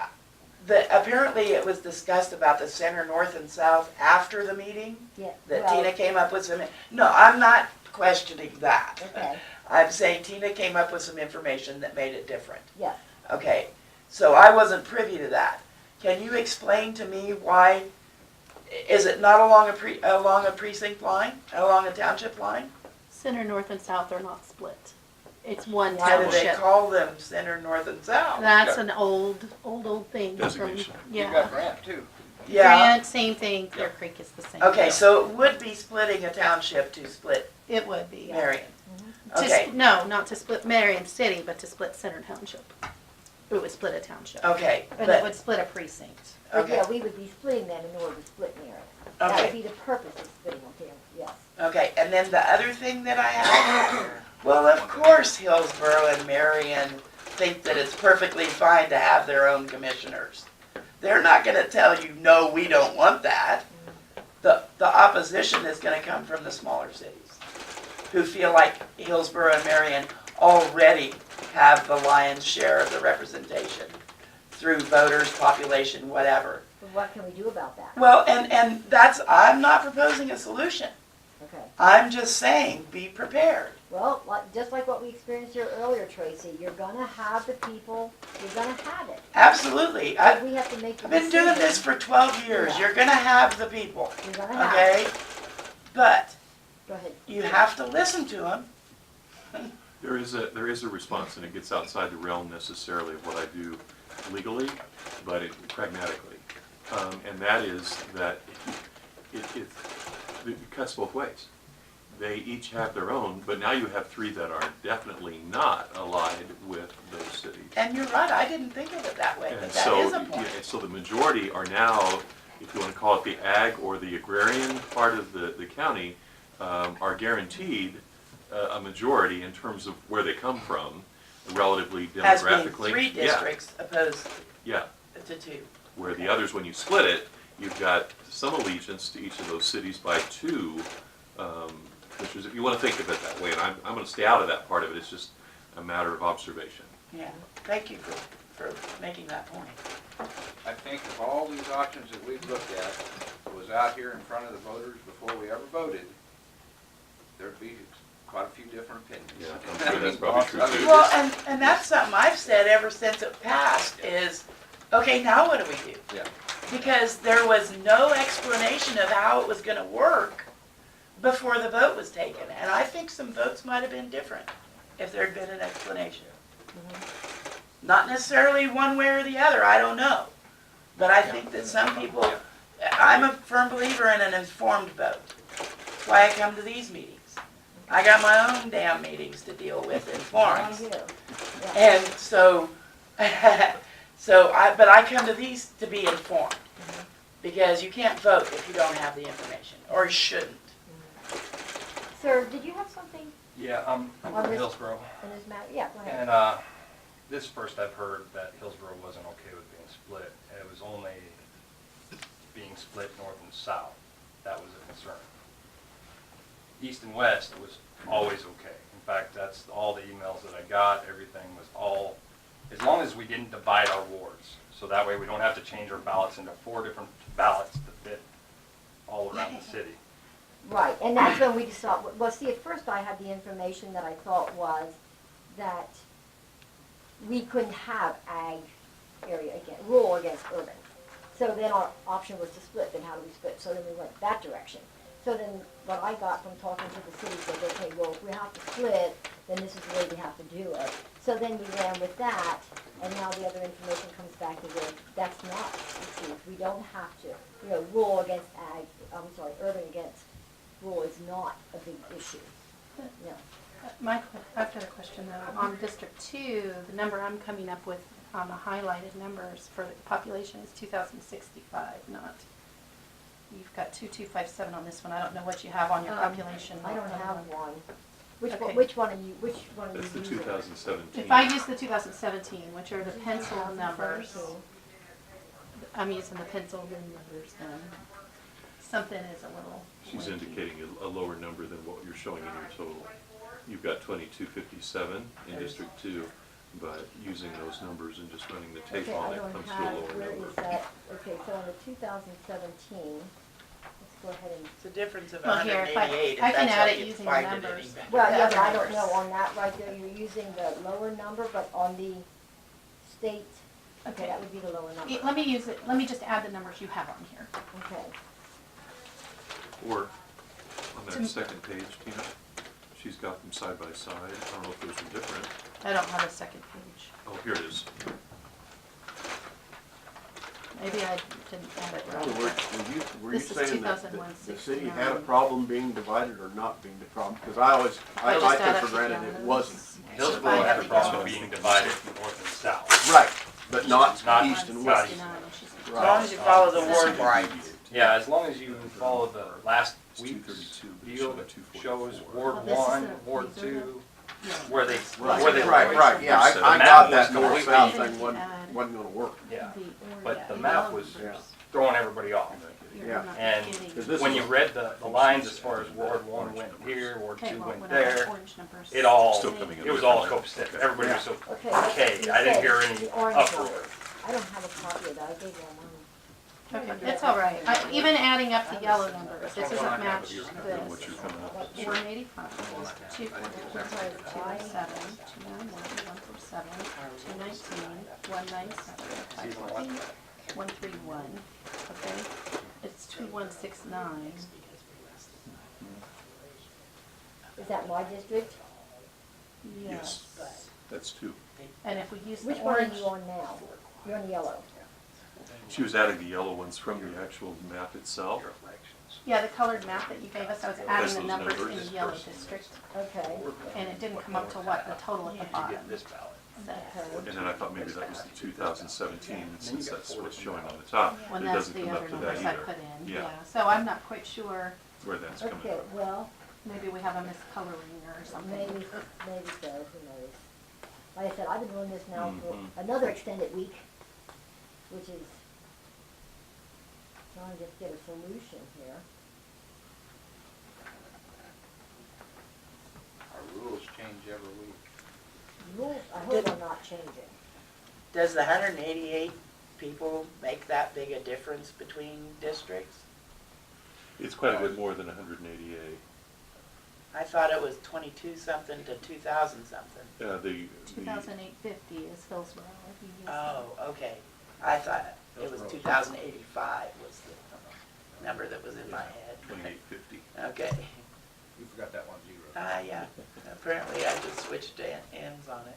apparently it was discussed about the center, north, and south after the meeting, Yeah. that well, Tina came up with some, no, I'm not questioning that. Okay, I'm saying Tina came up with some information that made it different. yes. Okay, so I wasn't privy to that. Can you explain to me why, is it not along a precinct line, along a township line? Center, north, and south are not split. It's one Why do they township. call them center, north, and south? That's an old thing from, Designation. You got yeah. Grant too. Yeah, Grant, same thing, Clear Creek is the same. okay, so it would be splitting a township to split It would be, yeah. Marion. To Okay, No, not to split Marion City, but to split Center Township. It would split a township. okay, And it but, would split a precinct. But okay, yeah, we would be splitting them in order to split Marion. That would okay, be the purpose of splitting them, Tim, yes. okay, and then the other thing that I have, well, of course Hillsborough and Marion think that it's perfectly fine to have their own commissioners. They're not gonna tell you, no, we don't want that. The opposition is gonna come from the smaller cities, who feel like Hillsborough and Marion already have the lion's share of the representation through voters, population, whatever. But what can we do about that? Well, and that's, I'm not proposing a solution. Okay. I'm just saying, be prepared. Well, just like what we experienced here earlier, Tracy, you're gonna have the people, you're gonna have it. Absolutely. But we have to make the I've been doing this decision. for 12 years. Yeah. You're gonna have the people, You're gonna have okay? it. But Go ahead. you have to listen to them. There is a response, and it gets outside the realm necessarily of what I do legally, but pragmatically. And that is that it cuts both ways. They each have their own, but now you have 3 that are definitely not allied with those cities. And you're right, I didn't think of it that way, but And that so, is a point. and so the majority are now, if you want to call it the ag or the agrarian part of the county, are guaranteed a majority in terms of where they come from, relatively As being demographically. 3 Yeah, districts opposed yeah. to 2. Where the others, when you split it, you've got some allegiance to each of those cities by 2 commissioners, if you want to think of it that way. And I'm going to stay out of that part of it. It's just a matter of observation. Yeah, thank you for making that point. I think if all these options that we've looked at was out here in front of the voters before we ever voted, there'd be quite a few different opinions. Yeah, I'm sure that's probably true too. Well, and that's something I've said ever since it passed is, okay, now what do we do? Yeah. Because there was no explanation of how it was gonna work before the vote was taken. And I think some votes might have been different if there'd been an explanation. Not necessarily one way or the other, I don't know. But I think that some people, I'm a firm believer in an informed vote. That's why I come to these meetings. I got my own damn meetings to deal with in forums. Yeah. And so, So but I come to these to be informed, because you can't vote if you don't have the information, or you shouldn't. Sir, did you have something Yeah, I'm on from this, Hillsborough, in this matter? Yeah, go ahead. and this first I've heard that Hillsborough wasn't okay with being split. It was only being split north and south. That was a concern. East and west was always okay. In fact, that's all the emails that I got. Everything was all, as long as we didn't divide our wards. So that way we don't have to change our ballots into 4 different ballots to fit all around the city. Right, and that's when we decided, well, see, at first I had the information that I thought was that we couldn't have ag area again, rural against urban. So then our option was to split, then how do we split? So then we went that direction. So then what I got from talking to the city said, okay, well, if we have to split, then this is the way we have to do it. So then we ran with that, and now the other information comes back to where that's not the truth. We don't have to, rural against ag, urban against rural is not a big issue. No. I've got a question though. On District 2, the number I'm coming up with on the highlighted numbers for the population is 2,065, not, you've got 2,257 on this one. I don't know what you have on your population. I don't have one. Okay. Which one are you That's the using? 2017. If I use the 2017, which are the pencil numbers, I'm using the pencil numbers then. Something is a little. She's wonky. indicating a lower number than what you're showing in your total. You've got 2257 in District 2, but using those numbers and just running the tape Okay, on I it don't comes to a have, lower where number. is that? Okay, so on the 2017, let's go ahead and. It's a difference of Well, here, 188, if I can that's add how it you using the find it numbers. any better. Well, yeah, The but I other don't know numbers. on that right there, you're using the lower number, but on the state, okay, that would be the lower number. Let me use it. Let me just add the numbers you have on here. Okay. Or on To- that second page, Tina, she's got them side by side. I don't know if those are different. I don't have a second page. Oh, here it is. Maybe I didn't add it In right. other words, were you This is saying that 2001, the city had a 69. problem being divided or not being the problem? Because I I just took add for up granted together. it wasn't. Hillsborough I had have a the problem yellows. being divided north and south. Right, but not Not east and not west. east. As long as you follow the ward lines. Yeah, as long as you follow the last It's week's 232, but deal it's that showing shows 244. Ward Oh, this is 1, the- Ward these are the- 2, Yeah. where they, Right, where they. right, yeah, The I map got was that north completely- south Then thing if you wasn't add gonna work. Yeah, the but the the map yellow was numbers, throwing everybody off. you're Yeah. not And getting- 'Cause this when is you a- read the lines as far as Ward 1 went here, Ward Okay, 2 well, went when I have there, orange numbers. it all, Still coming in it was there. all copacetic. Everybody was so, Okay, let's- okay, you I didn't said hear any the orange uproar. numbers. I don't have a copy of that, I gave you one. Okay, it's all right. Even adding up the yellow numbers, this doesn't match Then what this. you're coming up with. 185, 247, 291, 147, 219, 197, 514, 131, okay? It's 2169. Is that my district? Yes. That's 2. And if we use the Which one are orange, you on now? You're on the yellow. She was adding the yellow ones from the actual map itself. yeah, the colored map that you gave us, I was adding the those numbers in numbers. the yellow district, Okay. and it didn't come up to what, the total at the bottom. This ballot. And then I thought maybe that was the 2017, since that's what's showing on the top. When It that's doesn't the come up other to that numbers I either. put in, Yeah. yeah. So I'm not quite sure, Where that's coming Okay, from. well, maybe we have a miscoloring or something. maybe so, who knows? Like I said, I've been doing this now Mhm. for another extended week, which is trying to just get a solution here. Our rules change every week. Rules, I hope are not changing. Does the 188 people make that big a difference between districts? It's quite a bit more than 188. I thought it was 22 something to 2000 something. The 2,850 is Hillsborough. if you use that. Oh, okay. I thought it was 2085 was the number that was in my head. 2850. Okay. You forgot that 1 0. Yeah. Apparently I just switched ends on it.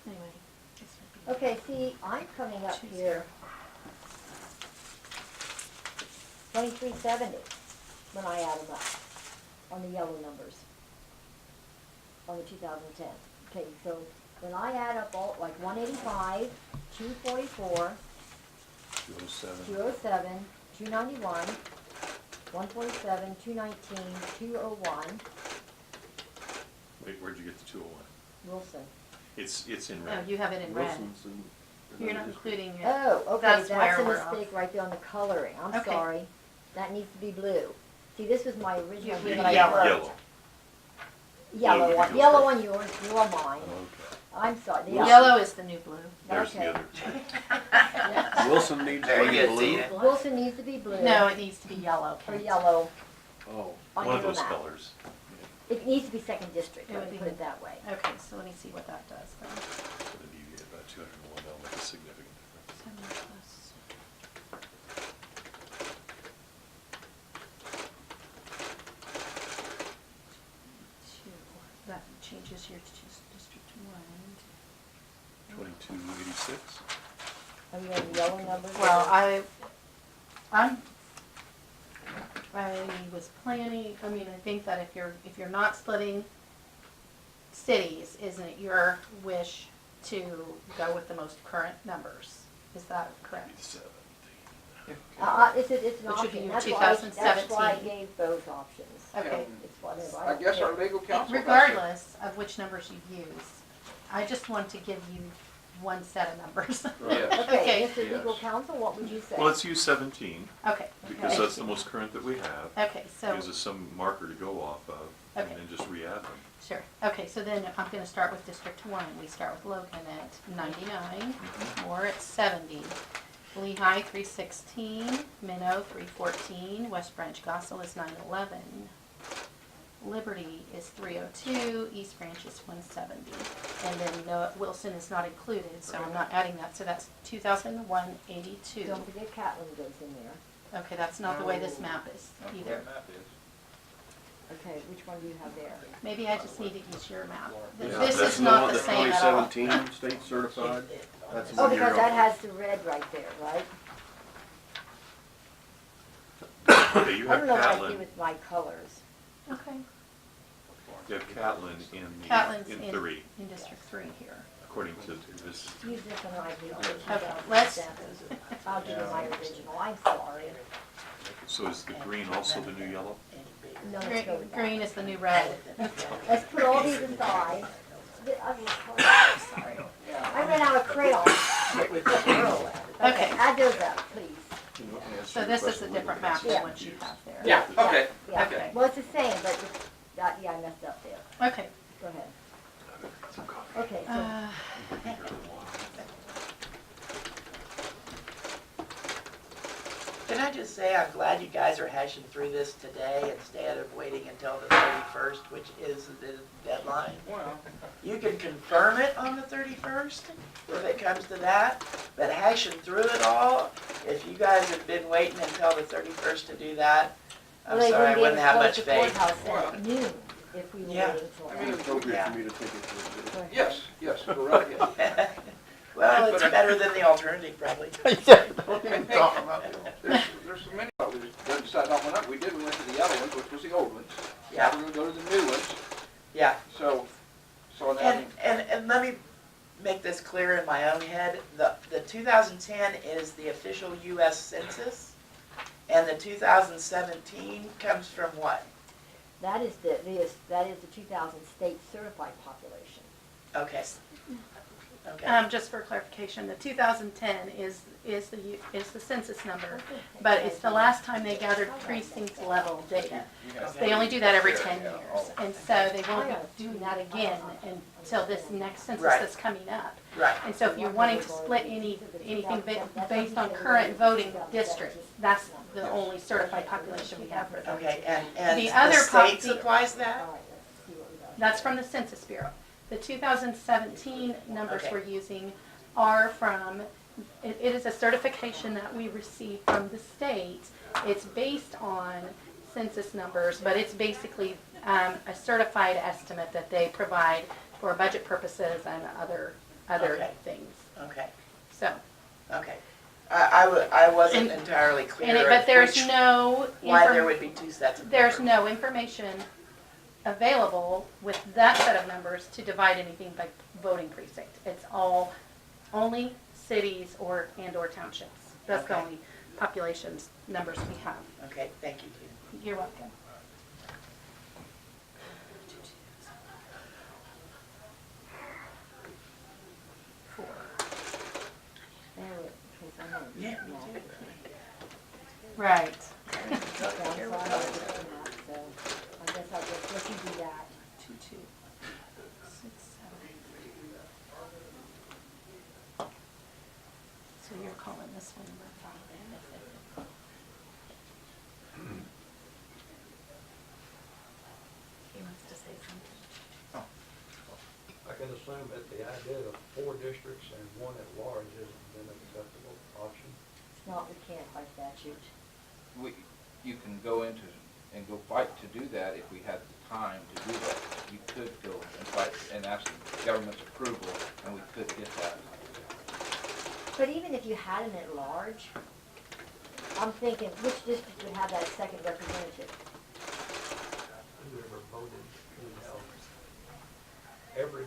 Anyway. this would be- Okay, see, I'm coming up here 2370 when I add them up on the yellow numbers on the 2010. Okay, so then I add up all, like 185, 244, 207. 207, 291, 147, 219, 201, Wait, where'd you get the 201? Wilson. It's in No, red. you're in red. Wilson's in You're another not district. including it. Oh, okay, That's that's a where we're off. mistake right there on the coloring, I'm Okay. sorry. That needs to be blue. See, this was my original You blue did that I yellow. wrote. Yellow. Yellow Blue one, goes yellow first. on yours, blue on mine. Okay. I'm sorry. the Yellow is the new blue. There's Okay. the other. Yeah. Wilson needs There to you be go, blue. see? Wilson needs to be blue. No, it needs to be yellow. Or Kent. yellow. Oh. on One of your those map. colors. It needs to be second district, It let would me be- put it that way. Okay, so let me see what that does then. So the deviate about 201, that'll make a significant difference. 7 plus. Two. That changes here to just District 1. 2286. Are you on the yellow numbers? Well, I was planning, I mean, I think that if you're not splitting cities, isn't it your wish to go with the most current numbers? Is that correct? 17. It's an Which would be option, your that's why I 2017. gave both options. Okay. It's whatever. I don't guess care. our legal counsel. Regardless of which numbers you use, I just want to give you one set of numbers. Yes. Okay, Okay. Mr. Legal Yes. Counsel, what would you say? Well, let's use 17 Okay. because Okay. that's the most current that we have. Okay, so, Gives us some marker to go off of and Okay. then just re-add them. sure. Okay, so then I'm gonna start with District 1. We start with Logan at 99, Moore at 70, Lehigh 316, Minnow 314, West Branch Gossel is 911, Liberty is 302, East Branch is 170. And then Wilson is not included, so I'm not adding that, so that's 2,182. Don't forget Catlin goes in there. Okay, that's not the way this map is That's what either. the map is. Okay, which one do you have there? Maybe I just need to use your map. Yeah, This that's is not one the that same at all. 2017 state certified. That's the Oh, one you're because that on. has the red right there, right? Okay, you I have don't know what I do Catlin. with my colors. Okay. You have Catlin Catlin's in 3, in District 3 here. according to this. Use this one right here. Okay, let's- I'll give you my original, I'm sorry. So is the green also the new yellow? No, let's go with that. Green is the new red. Let's put all these aside. Sorry. I ran out of crayons. Okay. Add those up, please. So this is a different map than Yeah. what you have there. Yeah, okay, Yeah. okay. Well, it's the same, but, yeah, I messed up there. Okay. Go ahead. Okay, so, Uh, Can I just say, I'm glad you guys are hashing through this today instead of waiting until the 31st, which is the deadline. Well, You can confirm it on the 31st if it comes to that, but hashing through it all, if you guys had been waiting until the 31st to do that, I'm well, they sorry, I wouldn't wouldn't be have able to much close the faith. courthouse at noon if we were Yeah. waiting till. I mean, It's appropriate Yeah. for me to take it to Go ahead. yes, yes, go right ahead. Well, it's better than the alternative, probably. There's so many, we just decided on one up, we went to the other ones, which was the old ones. Yeah. Now we're gonna go to the new ones, Yeah. so now. And let me make this clear in my own head. The 2010 is the official US Census, and the 2017 comes from what? That is the 2000 state certified population. Okay. Okay. Just for clarification, the 2010 is the census number, but it's the last time they gathered precinct level data. They only do that every 10 years, and so they won't be doing that again until this next census Right. that's coming up. Right. And so if you're wanting to split anything based on current voting districts, that's the only certified population we have for that. Okay, and The the other state the- supplies that? All right, let's see what we got. That's from the Census Bureau. The 2017 numbers Okay. we're using are from, it is a certification that we receive from the state. It's based on census numbers, but it's basically a certified estimate that they provide for budget purposes and other Okay. things. Okay, So, okay. I wasn't And- entirely clear but of there's which, no why there inform- would be two sets of there's numbers. no information available with that set of numbers to divide anything voting precinct. It's all, only cities and/or townships. That's the Okay. only populations numbers we have. Okay, thank you, Tina. You're welcome. Four. There it- because I know Yeah, it's me not too. there. Right. Okay, I'm sorry, I didn't get the map, so I guess I'll just let you do that. 2, 2, 6, 7. So you're calling this one number 5. He wants to say something. I can assume that the idea of 4 districts and 1 at large isn't an acceptable option. It's not, we can't by statute. You can go into, and go fight to do that if we had the time to do that. You could go and fight and ask the government's approval, and we could get that. But even if you had an at large, I'm thinking, which district would have that second representative? Whoever voted, every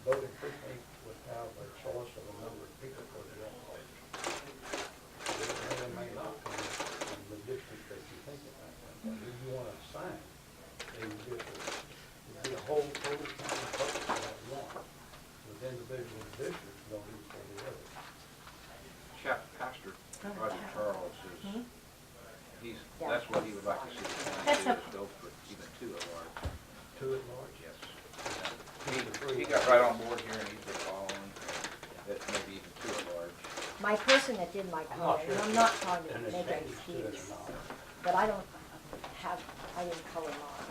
voting precinct would have a choice of a number of people for the at large. They may not come from the district that you think it might come from. If you want to assign, then you get a whole total county vote for that one. With individual districts, don't each for the other. Pastor Roger Charles is, Yeah. that's what he would like to see the That's county okay. do, is go for even 2 at large. 2 at large? Yes. He got right on board here and he's been following, that maybe even 2 at large. My person that did my I'm not calling, sure and I'm if not it's trying to an make an advantage to it or excuse, not. but I don't have, I didn't color mine.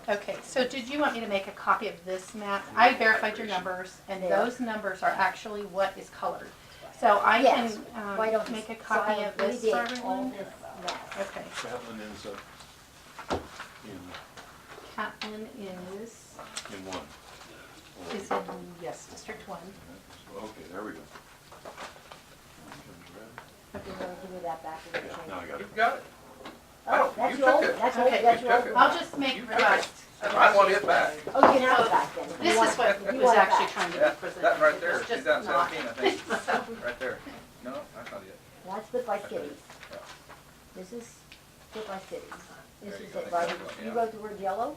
Okay, so did you want me to make a copy of this map? I verified your numbers, and There. those numbers are actually what is colored. So I Yes. can Why don't you make a so copy I'll of this for abbreviate all everyone? this mess. Okay. Catlin is in Catlin is, 1. is in, yes, District 1. Okay, there we go. Okay, well, give me that back. We're gonna Yeah, change now I got it. You've got it. Oh, that's You your old, took it. that's your, Okay. that's You your old took it. one. I'll just make You took revised. it. I want it back. Oh, you can have it back then. This is what you was want it actually back. trying to Yeah, be presented. that right It there, was just 2017, I not. think. Right there. No, that's not it. That's split by cities. Yeah. This is split by cities. This There you is go. it, right? That's You one, wrote the word yellow?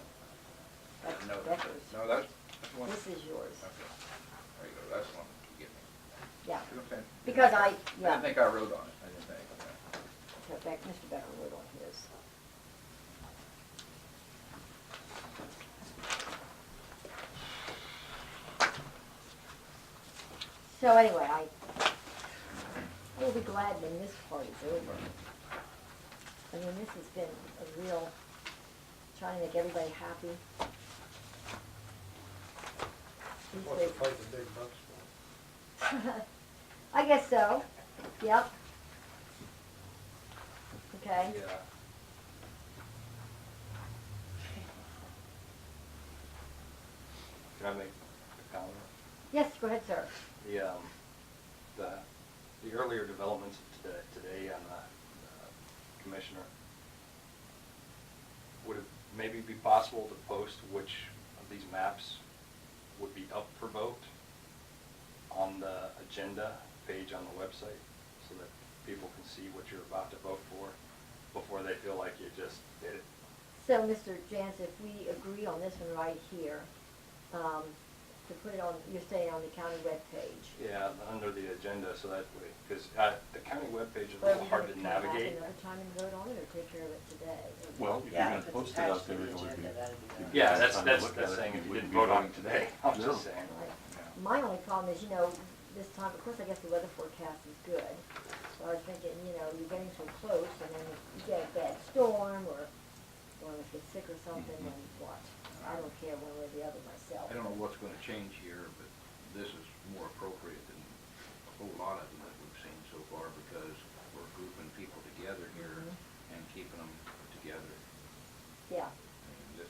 That's No, Becker's. no, that's one. This is yours. Okay. There you go, that's one you get me. Yeah, See what I'm saying? because I I, yeah, didn't think I wrote on it, I didn't think. so Mr. Becker wrote on his. So anyway, I will be glad when this part is over. I mean, this has been a real, trying to make everybody happy. These What they days- pay the big bucks for. I guess so, yep. Okay, Yeah. Can I make a comment? yes, go ahead, sir. The earlier developments of today on the commissioner, would it maybe be possible to post which of these maps would be up for vote on the agenda page on the website so that people can see what you're about to vote for before they feel like you just did it? So, Mr. Jans, if we agree on this one right here, to put it on, you're saying on the county webpage. Yeah, under the agenda, so that way, because the county webpage is a But are little we hard gonna to come back navigate. another time and vote on it, or take care of it today? Well, if you're Yeah, gonna if it's post it out attached to there, the it would agenda, be. that'd be give you Yeah, time that's, to that's, look that's at it. saying if you wouldn't didn't be vote on it voting today, I was No. just saying. My only problem is, this time, of course, I guess the weather forecast is good. So I was thinking, you're getting so close, and then if you get a bad storm, or one of us gets sick or something, then what? I don't care one way or the other myself. I don't know what's gonna change here, but this is more appropriate than a whole lot of them that we've seen so far, because we're grouping people together here and keeping them together. Yeah, I mean,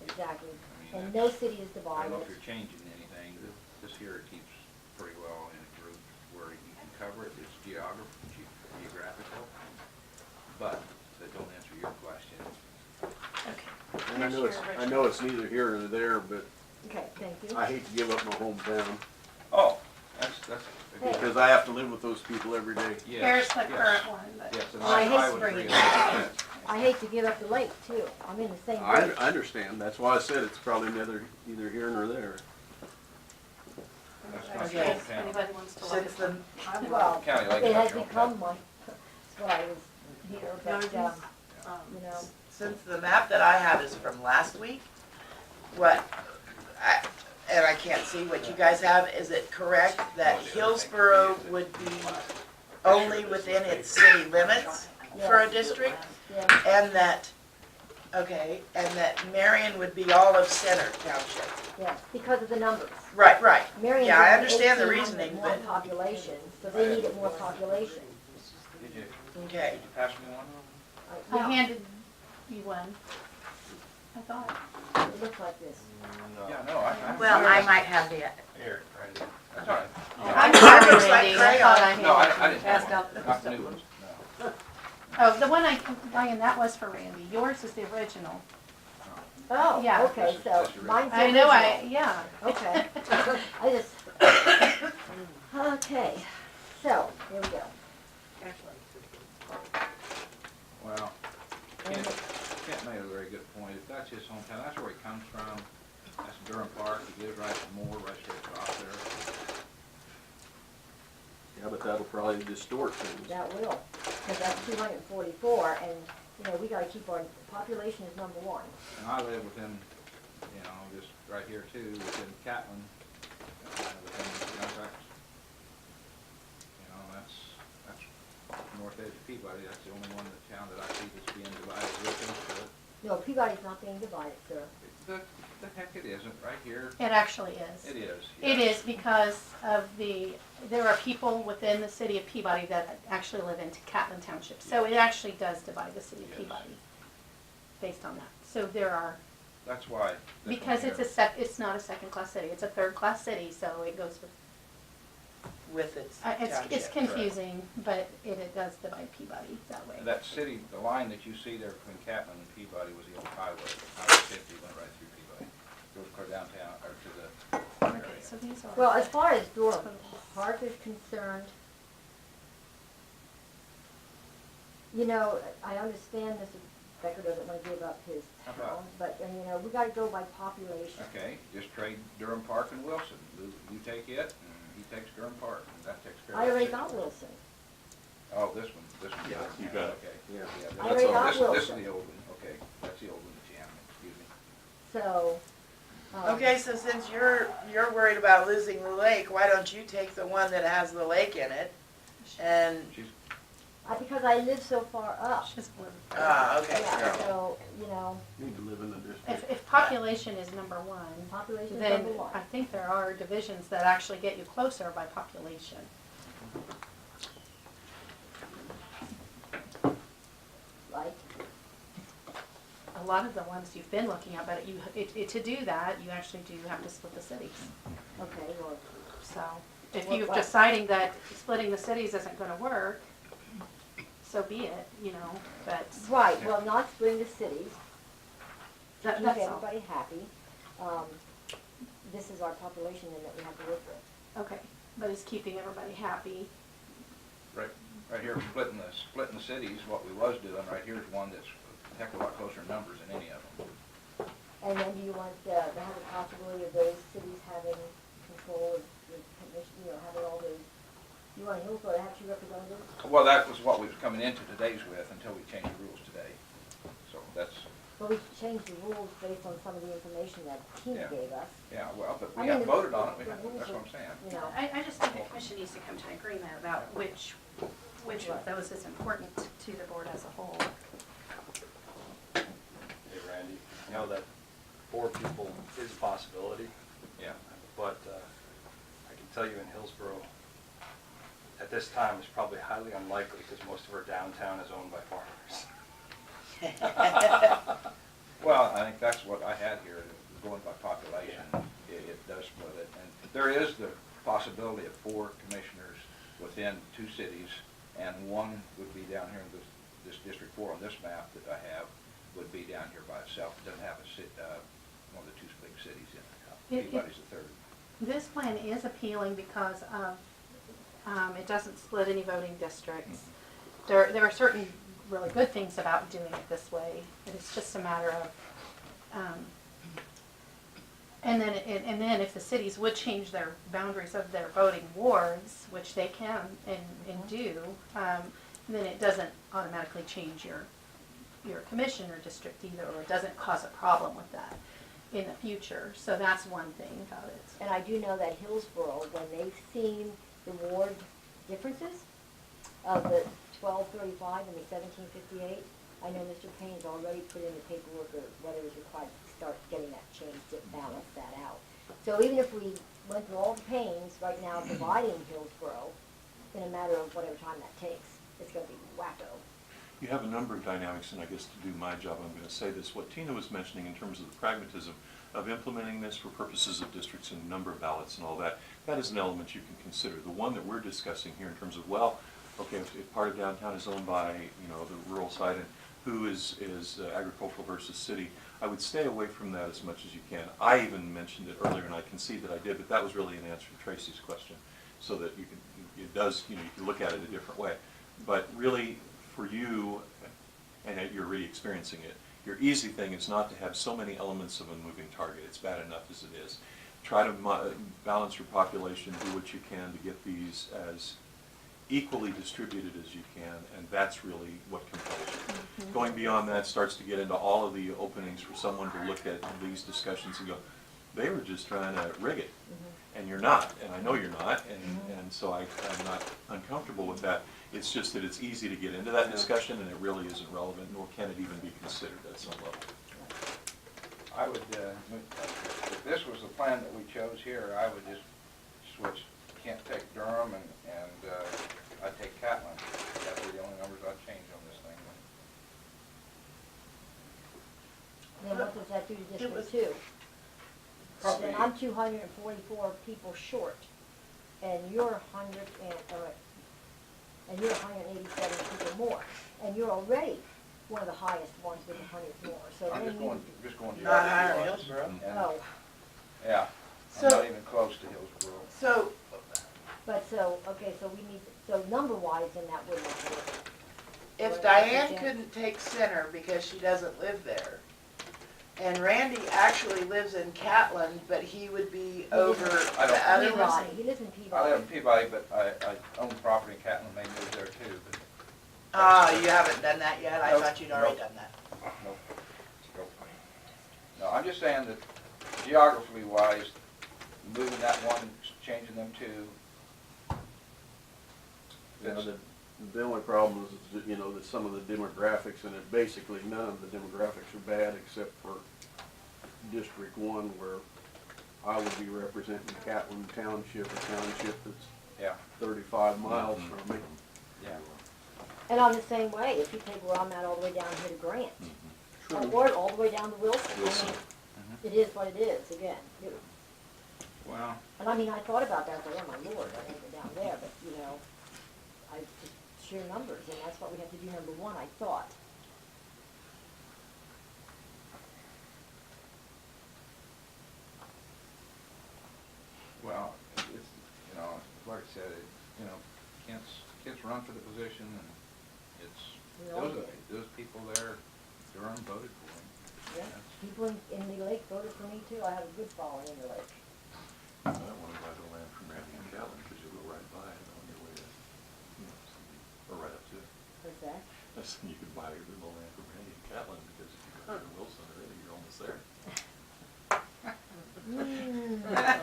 exactly. mean, And that's- no city is I divided. don't know if you're changing anything, this here keeps pretty well in a group where you can cover it, it's geographical, but they don't answer your question. Okay. And I know it's neither here nor there, but Okay, thank you. I hate to give up my hometown Oh, that's, because I have to live with those people every day. yes, Here's the yes. current one, but. Yes, and Well, I hate I to would bring agree it with that. I hate to give up the lake too. I'm in the same I boat. understand, that's why I said it's probably neither here nor there. That's not Okay, the if whole town. anybody wants to look Since at the, them. Well, County Lake it has National become one. That's what I was here, but, you know, since the map that I have is from last week, and I can't see what you guys have, is it correct that Hillsborough would be only within its city limits for a district? yeah, And that, okay, and that Marion would be all of Center Township? yeah, because of the numbers. Right, right. Marion's Yeah, I only understand the 1,800 reasoning, more but, population, so they needed more population. okay. Did you pass me one? I handed you one, I thought. It looks like this. Yeah, no, I. Well, I might have the, Here, Randy. That's all right. I'm Mine sorry, looks like Randy, I thought I crayon. No, I handed you. didn't have one, not the new ones, no. Oh, the one Ryan, that was for Randy. Yours is the original. Oh, Yeah. okay, so This is mine's the I know, original. yeah. Okay. I just, okay, so, here we go. Well, And Kent made a very good point. If that's his hometown, that's where he comes from. That's Durham Park. He lives right at Moore, right straight across there. Yeah, but that'll probably distort things. that will, because that's 244, and, you know, we gotta keep our, population is number one. And I live within, just right here too, within Catlin, within Fairfax. That's north edge of Peabody. That's the only one in the town that I see that's being divided with into it. No, Peabody's not being divided, sir. The heck it isn't, right here. It actually is. It is. It yes. is because of there are people within the city of Peabody that actually live in Catlin Township. So it actually does divide the city of Yes. Peabody based on that. So there are, That's why. this because one it's here- it's not a second-class city, it's a third-class city, so it goes With its it's township. confusing, but it does divide Peabody that way. That city, the line that you see there between Catlin and Peabody was the old highway. Highway 50 went right through Peabody. Goes clear downtown, or to the Okay, area. so these are. Well, as far as Durham Park is concerned, you know, I understand Mr. Becker doesn't want to give up his How about- town, but, you know, we gotta go by population. Okay, just trade Durham Park and Wilson. You take it, and he takes Durham Park, and that takes care of I it. already got Wilson. Oh, this one. Yeah, you got it. Okay. Yeah. Yeah, I already got this is Wilson. the old one, okay. That's the old one that you have, excuse me. So, Okay, so since you're worried about losing the lake, why don't you take the one that has the lake in it? And, She's, because I live so far up, Just blue. okay. yeah, so, you know, Need to live in the district. If population is number one, population is then number one. I think there are divisions that actually get you closer by population. Like, A lot of the ones you've been looking at, but to do that, you actually do have to split the cities. okay, well, So if Well, you're what- deciding that splitting the cities isn't gonna work, so be it, but right, well, not splitting the cities, that, keep that's all. everybody happy. This is our population then that we have to work with. Okay, but it's keeping everybody happy. right here, splitting the cities, what we was doing, right here is one that's a heck of a lot closer in numbers than any of them. And then do you want to have the possibility of those cities having control of the commission, having all those, you want Hillsborough to have two representatives? Well, that was what we was coming into today's with until we changed the rules today. So that's, Well, we changed the rules based on some of the information that Tina Yeah. gave us. yeah, well, but I we mean, haven't voted on it, the rules that's are- what I'm saying. You know, I just think the commission needs to come to an agreement about which of those is important to the board as a whole. Hey Randy, I know that 4 people is a possibility, Yeah. but I can tell you in Hillsborough, at this time, it's probably highly unlikely because most of our downtown is owned by farmers. Well, I think that's what I had here, going by population, it does split it. And there is the possibility of 4 commissioners within then 2 cities, and one would be down here in this District 4 on this map that I have, would be down here by itself. It doesn't have one of the 2 big cities in it. Peabody's the third. This plan is appealing because of, it doesn't split any voting districts. There are certain really good things about doing it this way, but it's just a matter of, and then if the cities would change their boundaries of their voting wards, which they can and do, then it doesn't automatically change your commission or district either, or it doesn't cause a problem with that in the future. So that's one thing about it. And I do know that Hillsborough, when they've seen the ward differences of the 1235 and the 1758, I know Mr. Payne's already put in the paperwork or whether it's required to start getting that changed to balance that out. So even if we went through all the pains right now dividing Hillsborough in a matter of whatever time that takes, it's going to be wacko. You have a number of dynamics, and I guess to do my job, I'm going to say this. What Tina was mentioning in terms of the pragmatism of implementing this for purposes of districts and number of ballots and all that, that is an element you can consider. The one that we're discussing here in terms of, well, okay, if part of downtown is owned by, the rural side, and who is agricultural versus city, I would stay away from that as much as you can. I even mentioned it earlier, and I can see that I did, but that was really an answer to Tracy's question, so that you can look at it a different way. But really, for you, and you're really experiencing it, your easy thing is not to have so many elements of a moving target. It's bad enough as it is. Try to balance your population, do what you can to get these as equally distributed as you can, and that's really what compels you. Going beyond that starts to get into all of the openings for someone to look at these discussions and go, they were just trying to rig it, and you're not, and I know you're not, and so I'm not uncomfortable with that. It's just that it's easy to get into that discussion, and it really isn't relevant, nor can it even be considered at some level. I would, if this was the plan that we chose here, I would just switch Kent, take Durham, and I'd take Catlin. That would be the only numbers I'd change on this thing. Then what does that do to District 2? So then I'm 244 people short, and you're 187 people more, and you're already one of the highest ones with 100 more. So I'm then just going Not higher than geography-wise. Hillsborough. And- oh, Yeah, So- I'm not even close to Hillsborough. So, okay, so we need, so number-wise, then that wouldn't make a difference. if Diane couldn't take Center because she doesn't live there, and Randy actually lives in Catlin, but he would be over I the don't- other Peabody, one. he lives in I Peabody. live in Peabody, but I own property in Catlin, they moved there too, but. Ah, you haven't done that yet? I Nope, thought you'd already nope. done that. Nope. Nope. No, I'm just saying that geography-wise, moving that one, changing them two. The only problem is that some of the demographics, and basically none of the demographics are bad except for District 1, where I would be representing Catlin Township, a township that's 35 miles from me. Yeah. And I'm the same way, if you take where I'm at all the way down here to Grant, or all the way down to Wilson. I mean, it is what it is, again. Well. And I mean, I thought about that, but oh my lord, I ain't go down there, but I just sheer numbers, and that's what we have to do, number one, I thought. Well, it's, like I said, Kent's run for the position, and those people there, Durham voted for him. Yeah, people in the lake voted for me too, I have a good following in the lake. I don't want to buy the land from Randy and Catlin, because you'll go right by it on your way to, or right up to it. What's that? I said you could buy the land from Randy and Catlin, because if you go to Wilson already, you're almost there.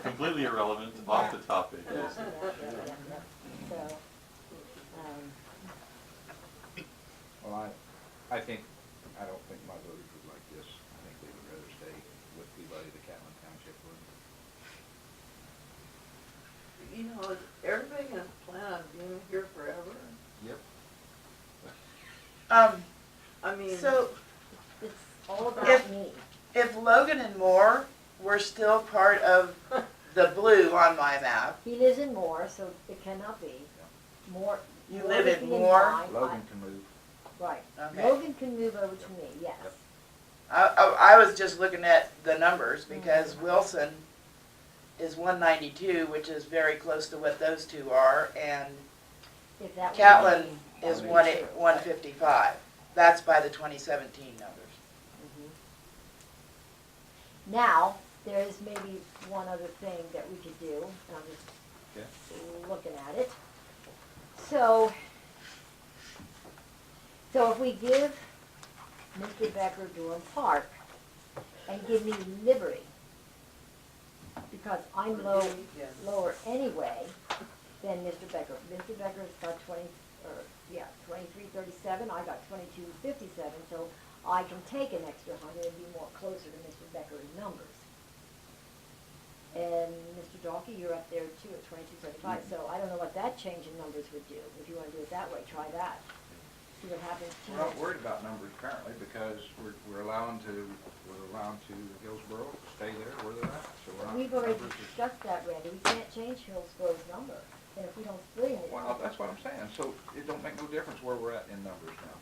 Completely irrelevant, off the topic. Yeah. Yes. So, Well, I don't think my voters would like this. I think they would rather stay with Peabody, the Catlin Township would. Is everybody gonna plan on being here forever? Yep. I mean. So, it's all about me. if Logan and Moore were still part of the blue on my map, He lives in Moore, so it cannot be. More. You more live with in me Moore? mind. Logan can move. Right. Okay. Logan can move over to me, yes. Yep. I was just looking at the numbers because Wilson is 192, which is very close to what those two are, and If that was Catlin me, is that would be 1 true. 155. That's by the 2017 numbers. Now, there is maybe one other thing that we could do, and I'm just looking at it. So if we give Mr. Becker Durham Park and give me Liberty, because I'm lower anyway than Mr. Becker. Mr. Becker's got 2337, I got 2257, so I can take an extra 100 and be more closer to Mr. Becker in numbers. And Mr. Dalkey, you're up there too at 2275, so I don't know what that change in numbers would do. If you want to do it that way, try that. See what happens to you. We're not worried about numbers currently because we're allowing Hillsborough to stay there where they're at. So we're not. We've already numbers is- discussed that, Randy. We can't change Hillsborough's number. And if we don't split it, Well, that's what I'm saying. So it don't make no difference where we're at in numbers now.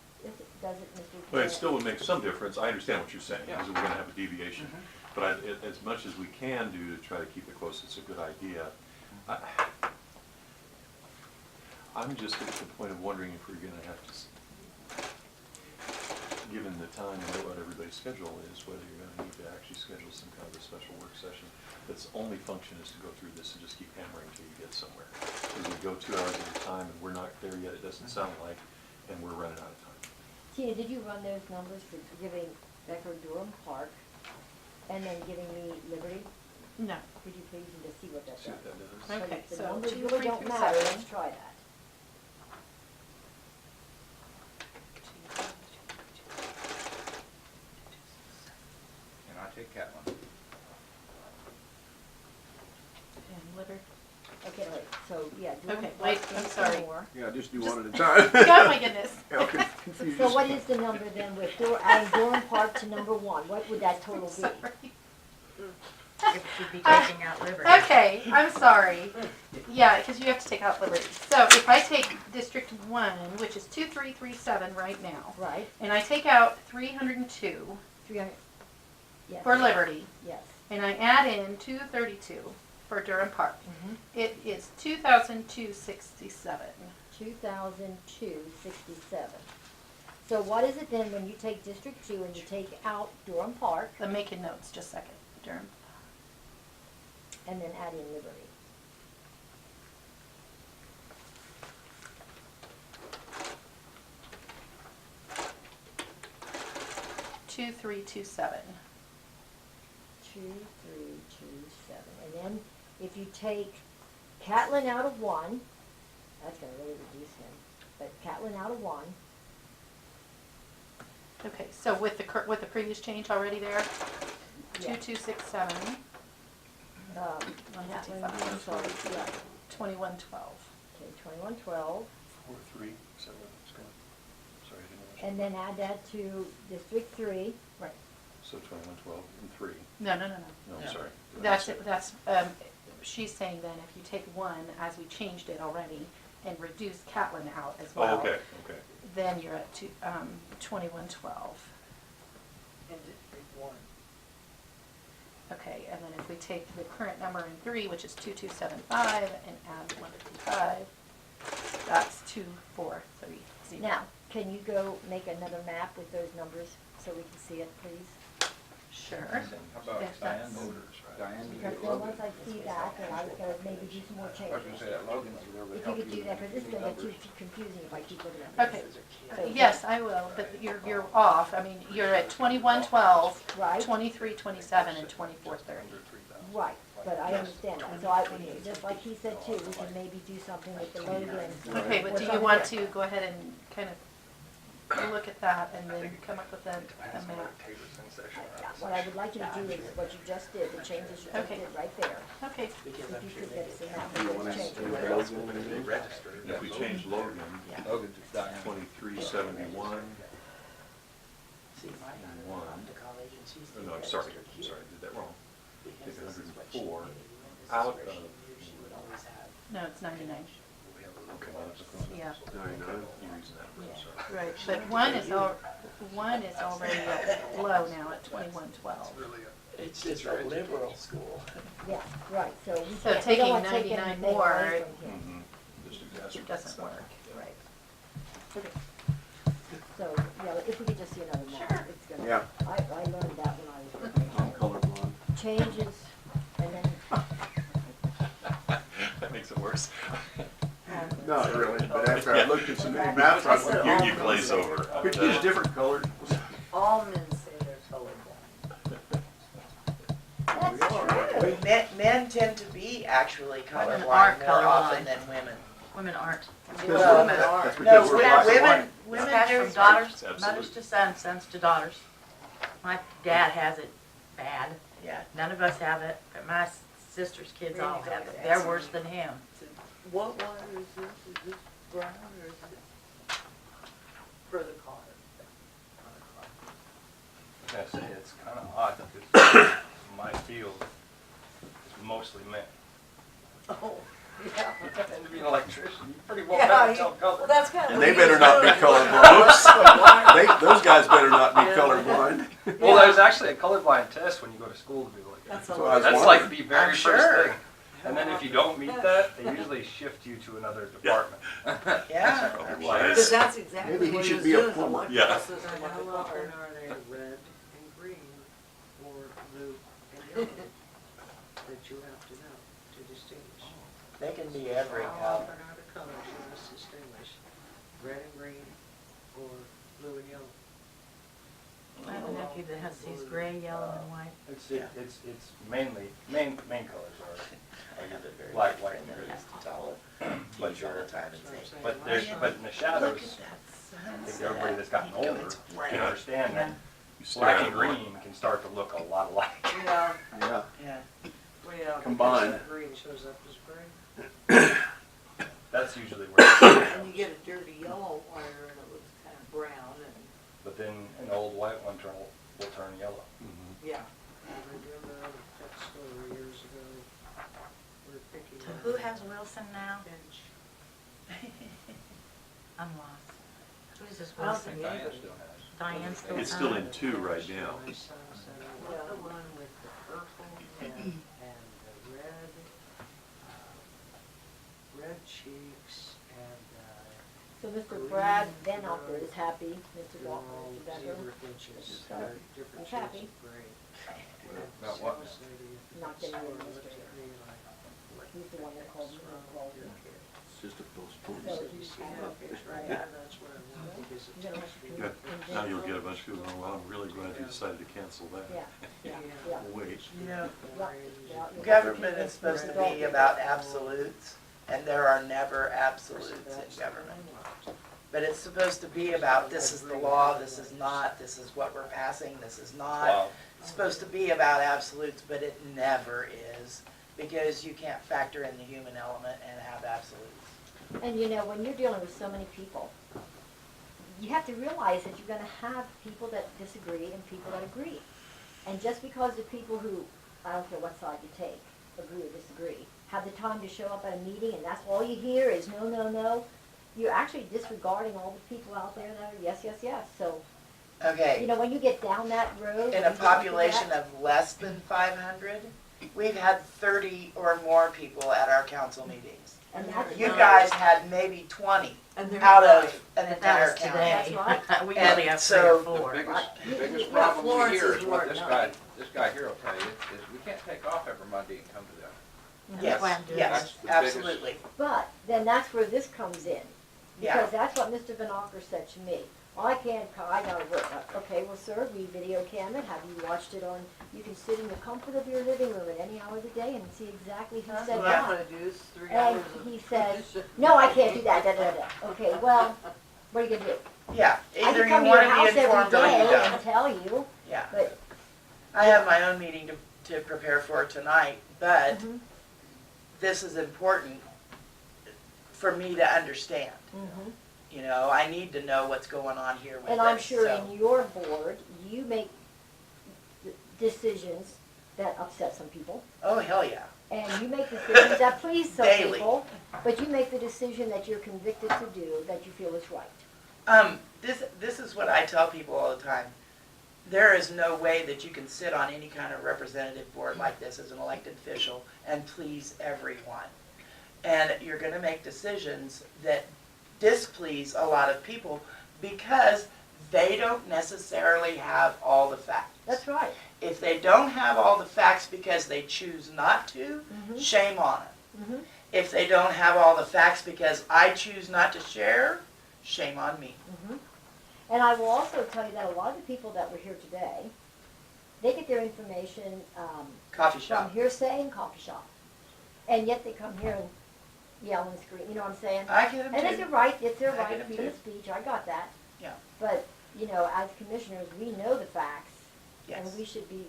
does it, Mr. But it still would make some difference. I understand what you're saying, Yeah. because we're gonna have a deviation. But as much as we can do to try to keep it close, it's a good idea. I'm just at the point of wondering if we're gonna have to, given the time and what everybody's schedule is, whether you're gonna need to actually schedule some kind of a special work session that's only function is to go through this and just keep hammering until you get somewhere. Because we go 2 hours at a time and we're not there yet, it doesn't sound like, and we're running out of time. Tina, did you run those numbers for giving Becker Durham Park and then giving me Liberty? No. Could you please and just see what that See does? what that does? Okay, If the so numbers 2, really 3 don't through matter, 7. let's try that. And I take Catlin. And Liberty. Okay, wait, so, yeah. Durham Okay, Park wait, and I'm some sorry. more. Yeah, just do Just- one at a time. Oh my goodness. Okay, confuse So what yourself. is the number then with adding Durham Park to number 1? What would that total be? Sorry. It should be taking out Liberty. Okay, I'm sorry. Yeah, because you have to take out Liberty. So if I take District 1, which is 2337 right now, Right, and I take out 302 300, yes. for Liberty, Yes. and I add in 232 for Durham Park, Mhm. it is 2,267. 2,267. So what is it then when you take District 2 and you take out Durham Park I'm making notes, just a second. Durham. and then add in Liberty? Two, 2,327. 2,327. And then if you take Catlin out of 1, that's going to really reduce him. But Catlin out of 1, Okay, so with the previous change already there, Yeah. 2,267, Catlin, 155. I'm sorry, yeah. 2112. Okay, 2112. 437, it's going, sorry, I didn't know. And then add that to District 3. Right. So 2112 and 3. No, no, no, no. No, I'm sorry. That's it. That's she's saying then if you take 1 as we changed it already and reduce Catlin out as well. Oh, okay, okay. Then you're at 2112. In District 1. Okay, and then if we take the current number in 3, which is 2275, and add 155, that's 2430. Now, can you go make another map with those numbers so we can see it, please? Sure. How about If Diane that's- Motors? Diane, you Because get then Logan. once I see that, then I was gonna maybe do some more I was changes. gonna say that Logan over there would If you help could do that, because this is gonna get too numbers. confusing if I keep looking at this. Okay. So- Yes, I will, but you're off. I mean, you're at 2112, Right. 2327, and 2430. Right, but I understand that, so I, just like he said too, we can maybe do something with the Logan. Okay, but do you want to go ahead and kind of look at that and then come up with a map? What I would like you to do is what you just did, the changes you just Okay. did right there. Okay. If you could get us a map Do you of want those to changes. do Logan? If we change Logan, Logan to Diane. 2371, See, my daughter One. went off to college and she's oh, the no, I'm sorry, registered I did that wrong. because Take this is what she 104 needed, and this is out where she of, knew she would always have No, it's 99. Okay, Yeah. 99. you're using that, I'm sorry. Right, but one is already low now at 2112. It's just a liberal school. Yeah, right, so we So can't, we don't taking wanna take 99 anything more, away from him. Mm-hmm. Just exacerbates It doesn't that. work. Right. Okay. So, yeah, if we could just see another map, Sure. it's gonna, Yeah. I learned that when I was working. I'm colorblind. Changes, and then, That makes it worse. Not really, but after I looked at some of the maps, I went, You glaze over. Which is different colored. All men say they're colorblind. that's true. Men tend to be actually Women colorblind aren't more often colorblind. than women. Women aren't. Well, That's no, because we're black and women, white. women It's passed do. from daughters, Absolutely. mothers to sons, sons to daughters. My dad has it bad. Yeah. None of us have it, but my sister's kids all have it. They're worse than him. What wire is this? Is this brown or is it for the car? I say it's kind of odd because my field is mostly men. Oh, yeah. And to be an electrician, you pretty well Yeah, better he- tell color. well, that's kind of. And they better not be colorblind. Those guys better not be colorblind. Well, there's actually a colorblind test when you go to school to be like That's that. a what I was That's wondering. like the very I'm first sure. thing. And then if you don't meet that, they usually shift you to another department. Yeah. Probably Because wise. that's exactly Maybe he what should it be a is. plumber. Yeah. Are they red and green or blue and yellow? That you have to know to distinguish. They can be every How color. often are the colors you must distinguish? Red and green or blue and yellow? I have a nephew that has these gray, yellow, and white. It's mainly, main colors are I have a very black, good white, friend and that green. has to tell But kids all the time and say, But there's, but in the shadows, look at that I think sunset. everybody that's gotten You know, older it's can bright. understand that You stare black at and it more. green can start to look a lot alike. Yeah, Yeah. Yeah. well, yeah. because Combined. that green shows up as gray. That's usually where, And you get a dirty yellow wire and it looks kind of brown and, but then an old white one will turn yellow. Mhm. yeah. I remember that story years ago. We were picking So up who a has Wilson now? bench. I'm lost. Who's this I don't Wilson? think Diane anybody. still has it. Diane still It's has still it? in 2 right now. My son said, what the one with the purple head and the red cheeks and, so Mr. Brad Van Opper is happy, Mr. Walker, all Mr. Becker, zebra finches, So, they're different he's shades happy. of gray. About what? Sales lady at the Not getting store the looked at administrator. me like, He's the one that called me and called me. It's just a postponed. So you he's see happy. that picture right there, that's what I want, because it's You're gonna supposed to be. have Good. Now you'll get a bunch of people going, well, I'm really glad you decided to cancel that. Yeah, yeah, yeah. We'll wait. You know, Yeah, you'll government have to is supposed to adult be about absolutes, and there are never absolutes in government. But it's supposed to be about, this is the law, this is not, this is what we're passing, this is not. Wow. It's supposed to be about absolutes, but it never is, because you can't factor in the human element and have absolutes. And you know, when you're dealing with so many people, you have to realize that you're gonna have people that disagree and people that agree. And just because the people who, I don't care what side you take, agree or disagree, have the time to show up at a meeting and that's all you hear is no, no, no, you're actually disregarding all the people out there that are yes, yes, yes. So, Okay. you know, when you get down that road. In a population of less than 500, we've had 30 or more people at our council meetings. And that's You not- guys had maybe 20 And they're out right. of an But entire that was county. today. That's right. We And only have 3 so- or 4. The biggest Yeah, problem we Florence hear is is what working this guy here will tell you, is we can't take off every Monday and come to them. That's why I'm doing Yes, That's the biggest- absolutely. But then that's where this comes in. Yeah. Because that's what Mr. Van Ocker said to me. Well, I can't, I gotta work. Okay, well, sir, we video cam it. Have you watched it on, you can sit in the comfort of your living room at any hour of the day and see exactly who That's said what I'm what. gonna do, is 3 And hours of. he said, no, I can't do that, da, da, da. Okay, well, what are you gonna do? Yeah, I either can you come to your want to house be informed every or you day don't. and tell you, Yeah. but, I have my own meeting to prepare for tonight, but mhm, this is important for me to understand. mhm. You know, I need to know what's going on here with And I'm this, sure so. in your board, you make decisions that upset some people. Oh, hell yeah. And you make decisions that please some Daily. people, but you make the decision that you're convicted to do, that you feel is right. This is what I tell people all the time. There is no way that you can sit on any kind of representative board like this as an elected official and please everyone. And you're gonna make decisions that displease a lot of people because they don't necessarily have all the facts. That's right. If they don't have all the facts because they choose not to, shame on them. If they don't have all the facts because I choose not to share, shame on me. And I will also tell you that a lot of the people that were here today, they get their information Coffee from shop. hearsay and coffee shop. And yet they come here and yell and scream, you know what I'm saying? I get them And it's too. their right, it's their I right get to 'em freedom too. of speech, I got that. Yeah. But, you know, as commissioners, we know the facts. Yes. And we should be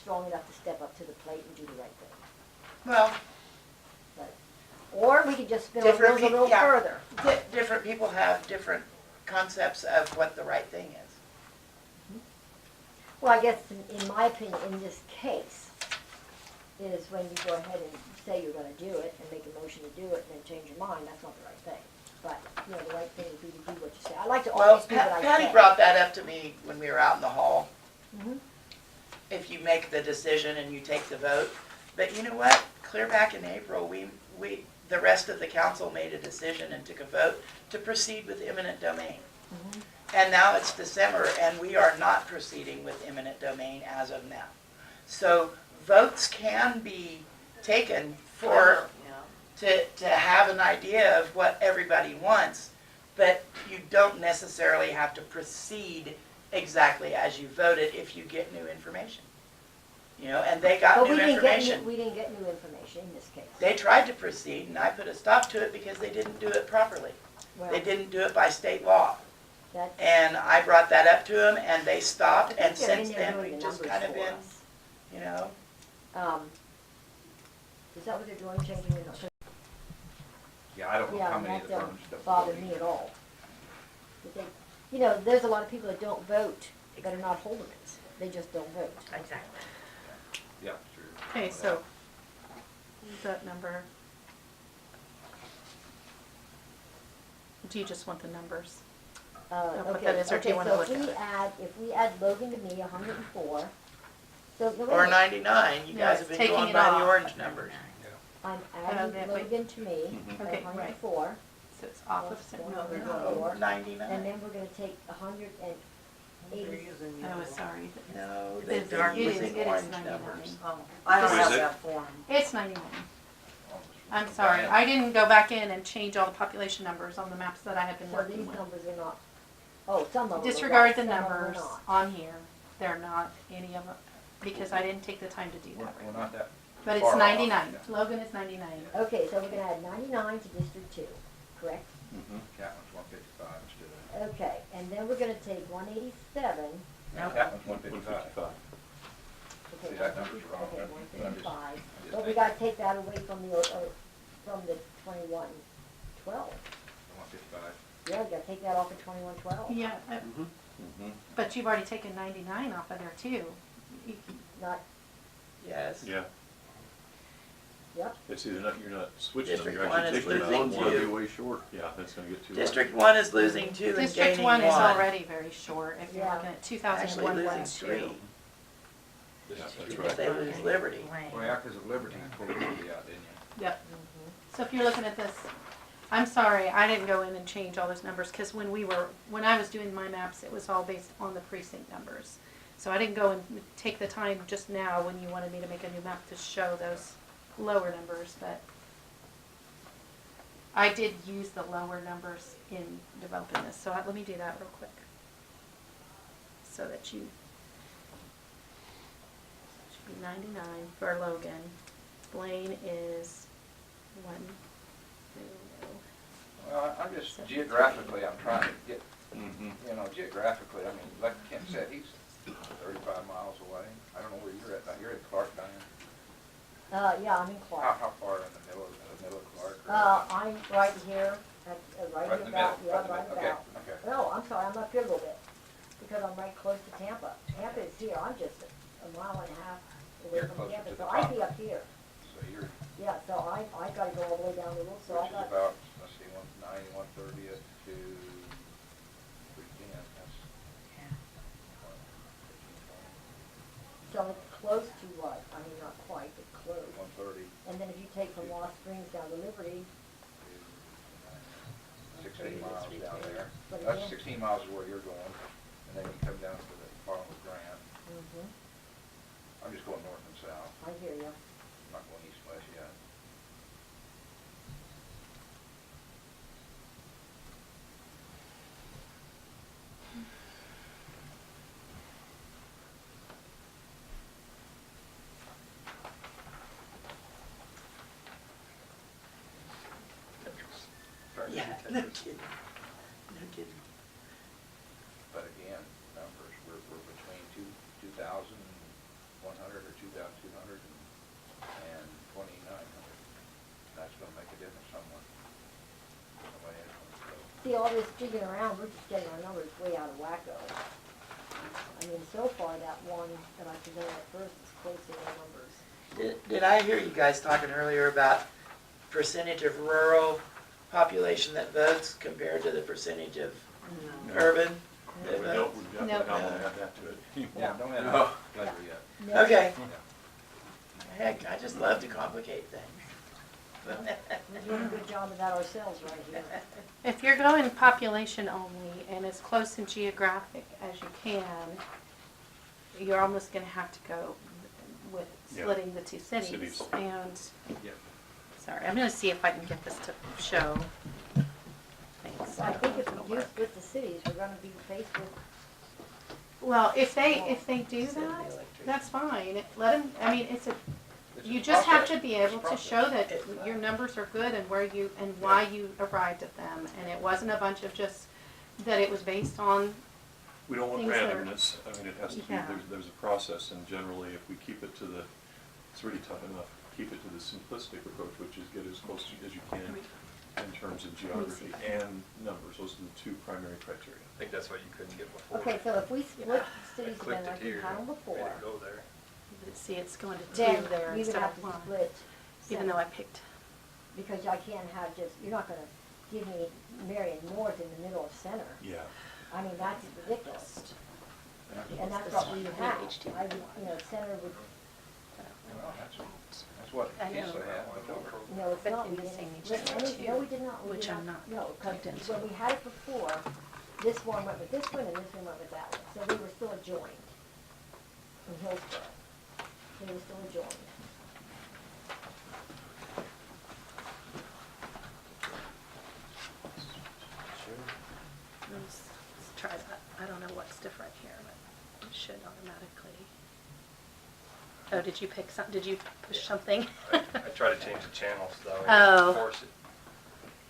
strong enough to step up to the plate and do the right thing. Well, But, or we could just spin our wheels a little yeah. further. Different people have different concepts of what the right thing is. Well, I guess in my opinion, in this case, is when you go ahead and say you're gonna do it and make a motion to do it and then change your mind, that's not the right thing. But, you know, the right thing would be to do what you say. I like to Well, always do what I say. Patty brought that up to me when we were out in the hall. Mhm. If you make the decision and you take the vote. But you know what? Clear back in April, the rest of the council made a decision and took a vote to proceed with eminent domain. And now it's December and we are not proceeding with eminent domain as of now. So votes can be taken for, to have an idea of what everybody wants, but you don't necessarily have to proceed exactly as you voted if you get new information. You know, and they got But new information. we didn't get new information in this case. They tried to proceed and I put a stop to it because they didn't do it properly. Well, They didn't do it by state law. that's, And I brought that up to them and they I stopped think and they're in since there then doing we've the just numbers kind of for been, us. you know. Is that what they're doing, changing the numbers? Yeah, I don't know Yeah, how and many that of the don't firms that. bother me at all. But they, you know, there's a lot of people that don't vote, that are not Holdermans. They just don't vote. Exactly. Yeah, true. Okay, so, that number. Do you just want the numbers? Know what Okay, that is, or do you wanna look so at it? if we add Logan to me, 104, so. no, wait a Or minute. 99, you No, guys it's have been taking going it by the off. orange numbers. I'm that adding way- Logan to me, Okay, at right. 104. So it's off of, no, they're not. No, And 99. then we're gonna take 180. Oh, sorry. No, It they is, are it is using 99. orange numbers. I don't What have is it? that form. It's 99. I'm sorry, I didn't go back in and change all the population numbers on the maps that I had been So working these with. numbers are not, oh, some of them are right, Disregard the some of them are numbers not. on here. They're not any of them, because I didn't take the time to do We're, that. we're not that. But it's far off. 99. Logan is 99. Okay, so we're gonna add 99 to District 2, correct? Catlins 155 instead of. Okay, and then we're gonna take 187. Catlins 155. 155. Okay, See, that number's wrong. Okay, I'm just- 155. I'm just But we making- gotta take that away from the 2112. 155. Yeah, we gotta take that off of 2112. Yeah, but you've already taken 99 off of there too. You- Not, Yes. Yeah, yep, it's either not, you're not switching them, District you're one actually is taking them losing out. two. One will be way short. Yeah, that's gonna get too. District 1 is losing 2 and District gaining 1 is 1. already very short, if you're Yeah. looking at Actually 2001, losing 1, 3 2. Yeah, that's if right. they lose Liberty. Well, yeah, 'cause of Liberty, you pulled Liberty out, didn't you? Yep. So if you're looking at this, I'm sorry, I didn't go in and change all those numbers, because when I was doing my maps, it was all based on the precinct numbers. So I didn't go and take the time just now when you wanted me to make a new map to show those lower numbers, but I did use the lower numbers in developing this, so let me do that real quick. So that you, should be 99 for Logan. Blaine is 1, 2, Well, I'm just geographically, I'm trying to get, Mhm. you know, geographically, I mean, like Ken said, he's 35 miles away. I don't know where you're at now. You're in Clark, Diane. yeah, I'm in Clark. How far in the middle of Clark? or- I'm right here, right Right in here the about, middle, yeah, right in the right middle. Okay, about. okay. No, I'm sorry, I'm up here a little bit, because I'm right close to Tampa. Tampa is here, I'm just a mile and a half away You're from closer to campus, the so I'd top. be up here. So you're, Yeah, so I gotta go all the way down the road, so I which is got, about, let's see, 190, 130th to 310, that's Yeah. 15, 20, so it's close to what? I mean, not quite, but close. 130, And then if you take from Lost Springs down to Liberty, 16 miles down there. But That's again- 16 miles is where you're going, and then you come down to the bottom of Grant. I'm just going north and south, I hear you. I'm not going east west yet. Yeah, no kidding. No kidding. But again, numbers, we're between 2,100 or 2,200 and 2,900. That's gonna make a difference somewhere. Somebody has to go. See, all this digging around, we're just getting our numbers way out of wacko. I mean, so far, that one that I presented at first is close to their numbers. Did I hear you guys talking earlier about percentage of rural population that votes compared to the percentage of urban that We votes? don't No. add that to it. Yeah, don't have No. that flavor yet. No. Okay. Heck, I just love to complicate things. We're doing a good job of that ourselves right here. If you're going population only and as close in geographic as you can, you're almost gonna have to go with Yeah. splitting the two cities. Cities. And, Yep. sorry, I'm gonna see if I can get this to show. Thanks. I think if we do split the cities, we're gonna be faced with, Well, if they do that, that's fine. Let them, I mean, you just have to be able to show that your numbers are good and where you, and why you arrived at them. And it wasn't a bunch of just, that it was based on, We don't want Things that are- randomness. I mean, it has to be, Yeah. there's a process, and generally, if we keep it to the, it's really tough enough, keep it to the simplistic approach, which is get as close as you can in terms of geography and numbers. Those are the two primary criteria. I think that's what you couldn't get before. okay, so if we split the I cities clicked again it like we here, had them made before, it go there. see, it's going to then two there we would instead have of to one. split. Even though I picked, Because I can't have just, you're not gonna give me Marion North in the middle of center. Yeah. I mean, that's ridiculous. And that's what we have. I would, center would, Well, that's what I know. Kisa had before. no, it's But not. in We the didn't- same we- HDM No, we did not. We which did I'm not No, plugged because into. when we had it before, this one went with this one and this one went with that one. So we were still adjoined in Hillsborough. They were still adjoined. let's try that. I don't know what's different here, but it should automatically. Oh, did you pick some, did you push something? I try to change the channels though, Oh. and force it.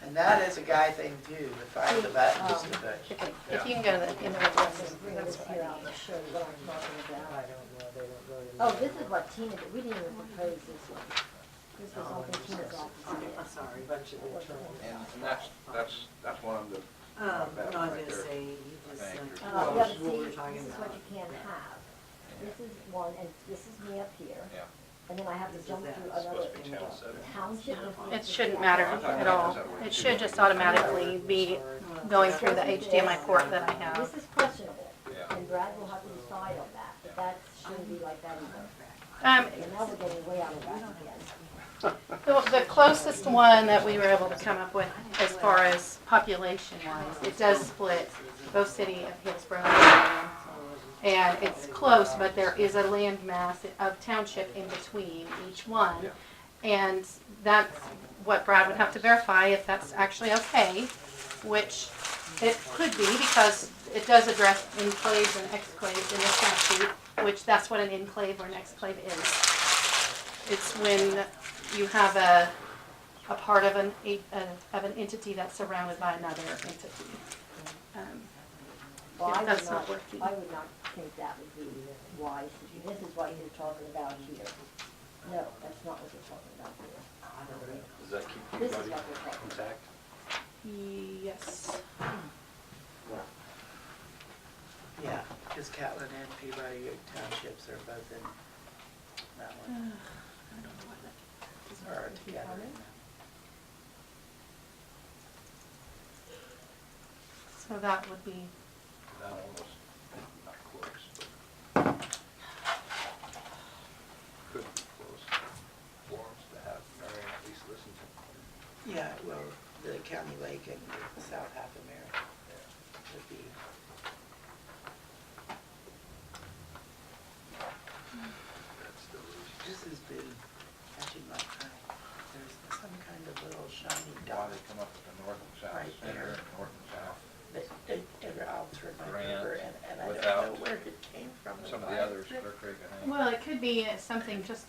And that is a guy thing too, to find the buttons to push. Okay, if you can go to the, in the addresses, Bring that's this what here I out need. and show you what I'm talking I about. don't know, they don't go to. Oh, this is what Tina did. We didn't even propose this one. This was something Tina's office did. I'm sorry, bunch of internal. And that's one of the. No, I was right gonna there. say, you just Thank sent. you. Yeah, what but we see, were talking this is what about. you can't have. This is one, and this is me up here. Yeah. And then I have to This is jump that. through It's another supposed to be channel 7. township. It shouldn't matter at all. It should just automatically be going through the HDMI port that I have. This is questionable, Yeah. and Brad will have to decide on that, but that shouldn't be like that either. Um, And now we're getting way out of whack again. the closest one that we were able to come up with as far as population wise, it does split both city of Hillsborough and Marion. And it's close, but there is a land mass of township in between each one. And that's what Brad would have to verify if that's actually okay, which it could be because it does address enclaves and exclaves in the statute, which that's what an enclave or an exclave is. It's when you have a part of an entity that's surrounded by another entity. Well, Yeah, that's not working. I would not think that would be wise. This is what you're talking about here. No, that's not what you're talking about here. Does that keep This is everybody what we're talking about. intact? Yes. Yeah, because Catlin and Peabody townships are both in That one. I don't know why that are together. So that would be, That almost, not close, but could be close forums to have Marion at least listen to. Yeah, well, the County Lake and South Half America would be. That's still This has been catching my eye. There's some kind of little shiny why dot. they come up with the north and south Right center, there. north and south. Ever out through my Grant river, and I don't without know where it came from. or Some of the why. others, Clear Creek, I think. well, it could be something just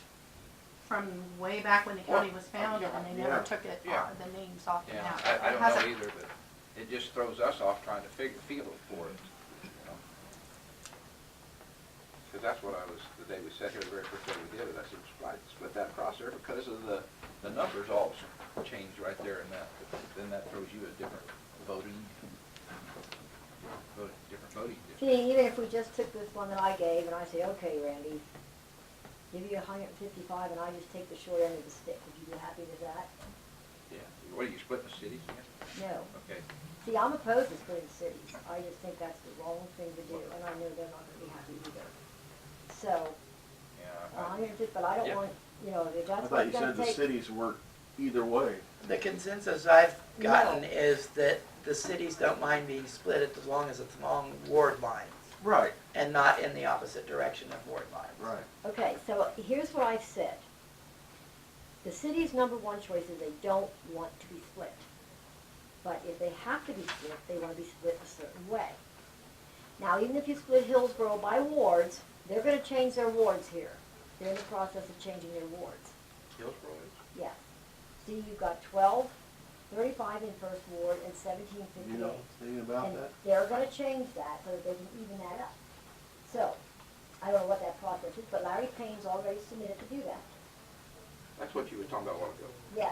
from way back when the county was founded and they never took it, Yeah. the names off the Yeah, map. I It don't know hasn't- either, but it just throws us off trying to feel it for it, you know. Because that's what I was, the day we sat here, the very first day we did it, I said, split that across there because of the numbers all change right there in that. But then that throws you a different different voting district. See, even if we just took this one that I gave and I say, okay, Randy, give you 155 and I just take the short end of the stick, would you be happy with that? Yeah, what, are you splitting the cities again? No. Okay. See, I'm opposed to splitting cities. I just think that's the wrong thing to do, and I know they're not gonna be happy either. So, Yeah. but I don't Yeah. want, you know, if I that's thought what you it's gonna said the take. cities weren't either way. The consensus I've gotten No. is that the cities don't mind being split as long as it's along ward lines Right. and not in the opposite direction of ward lines. Right. Okay, so here's what I've said. The city's number one choice is they don't want to be split. But if they have to be split, they want to be split a certain way. Now, even if you split Hillsborough by wards, they're gonna change their wards here. They're in the process of changing their wards. Hillsborough is? Yes. See, you've got 1235 in First Ward and 1758. You know anything about And that? they're gonna change that so that they can even that up. So, I don't know what that process is, but Larry Payne's already submitted to do that. That's what you were talking about a while ago. Yeah.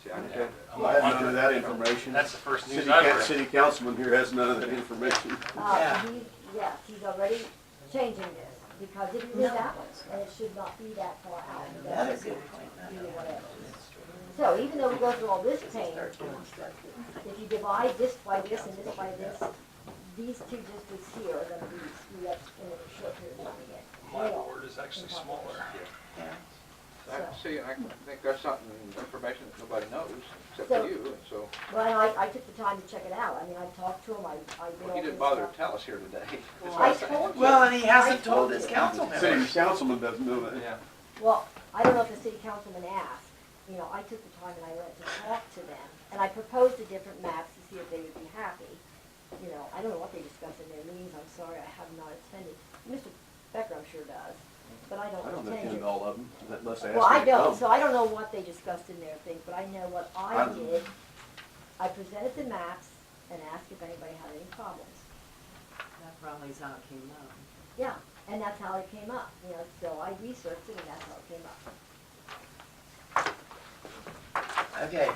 See, I didn't Okay. have that. I have none of that information. That's the first news City I've heard. City councilman here has none of that information. Yeah. He's already changing this, because it is that one, and it should not be that far out. Another good point. Either whatever. So even though we go through all this pain, Start doing stuff. if you divide this by this and this by this, these two districts here are gonna be screwed up in a short period of time again. My They are. ward is actually smaller. Yeah. See, I think that's something, information that nobody knows except So- for you, and so, Well, I took the time to check it out. I mean, I talked to him, I did all well, you this didn't bother stuff. to tell us here today. That's what I I'm saying. told you. Well, and he hasn't I told his you. council City members. councilman doesn't know that. Yeah. Well, I don't know if the city councilman asked. You know, I took the time and I went to talk to them, and I proposed the different maps to see if they would be happy. You know, I don't know what they discussed in their meetings, I'm sorry, I have not attended. Mr. Becker, I'm sure does, but I I don't don't attend attend it. all of them unless they ask me Well, I to don't, come. so I don't know what they discussed in their thing, but I know what I I'm- did. I presented the maps and asked if anybody had any problems. That probably is how it came up. Yeah, and that's how it came up, you know, so I researched it and that's how it came up. Okay.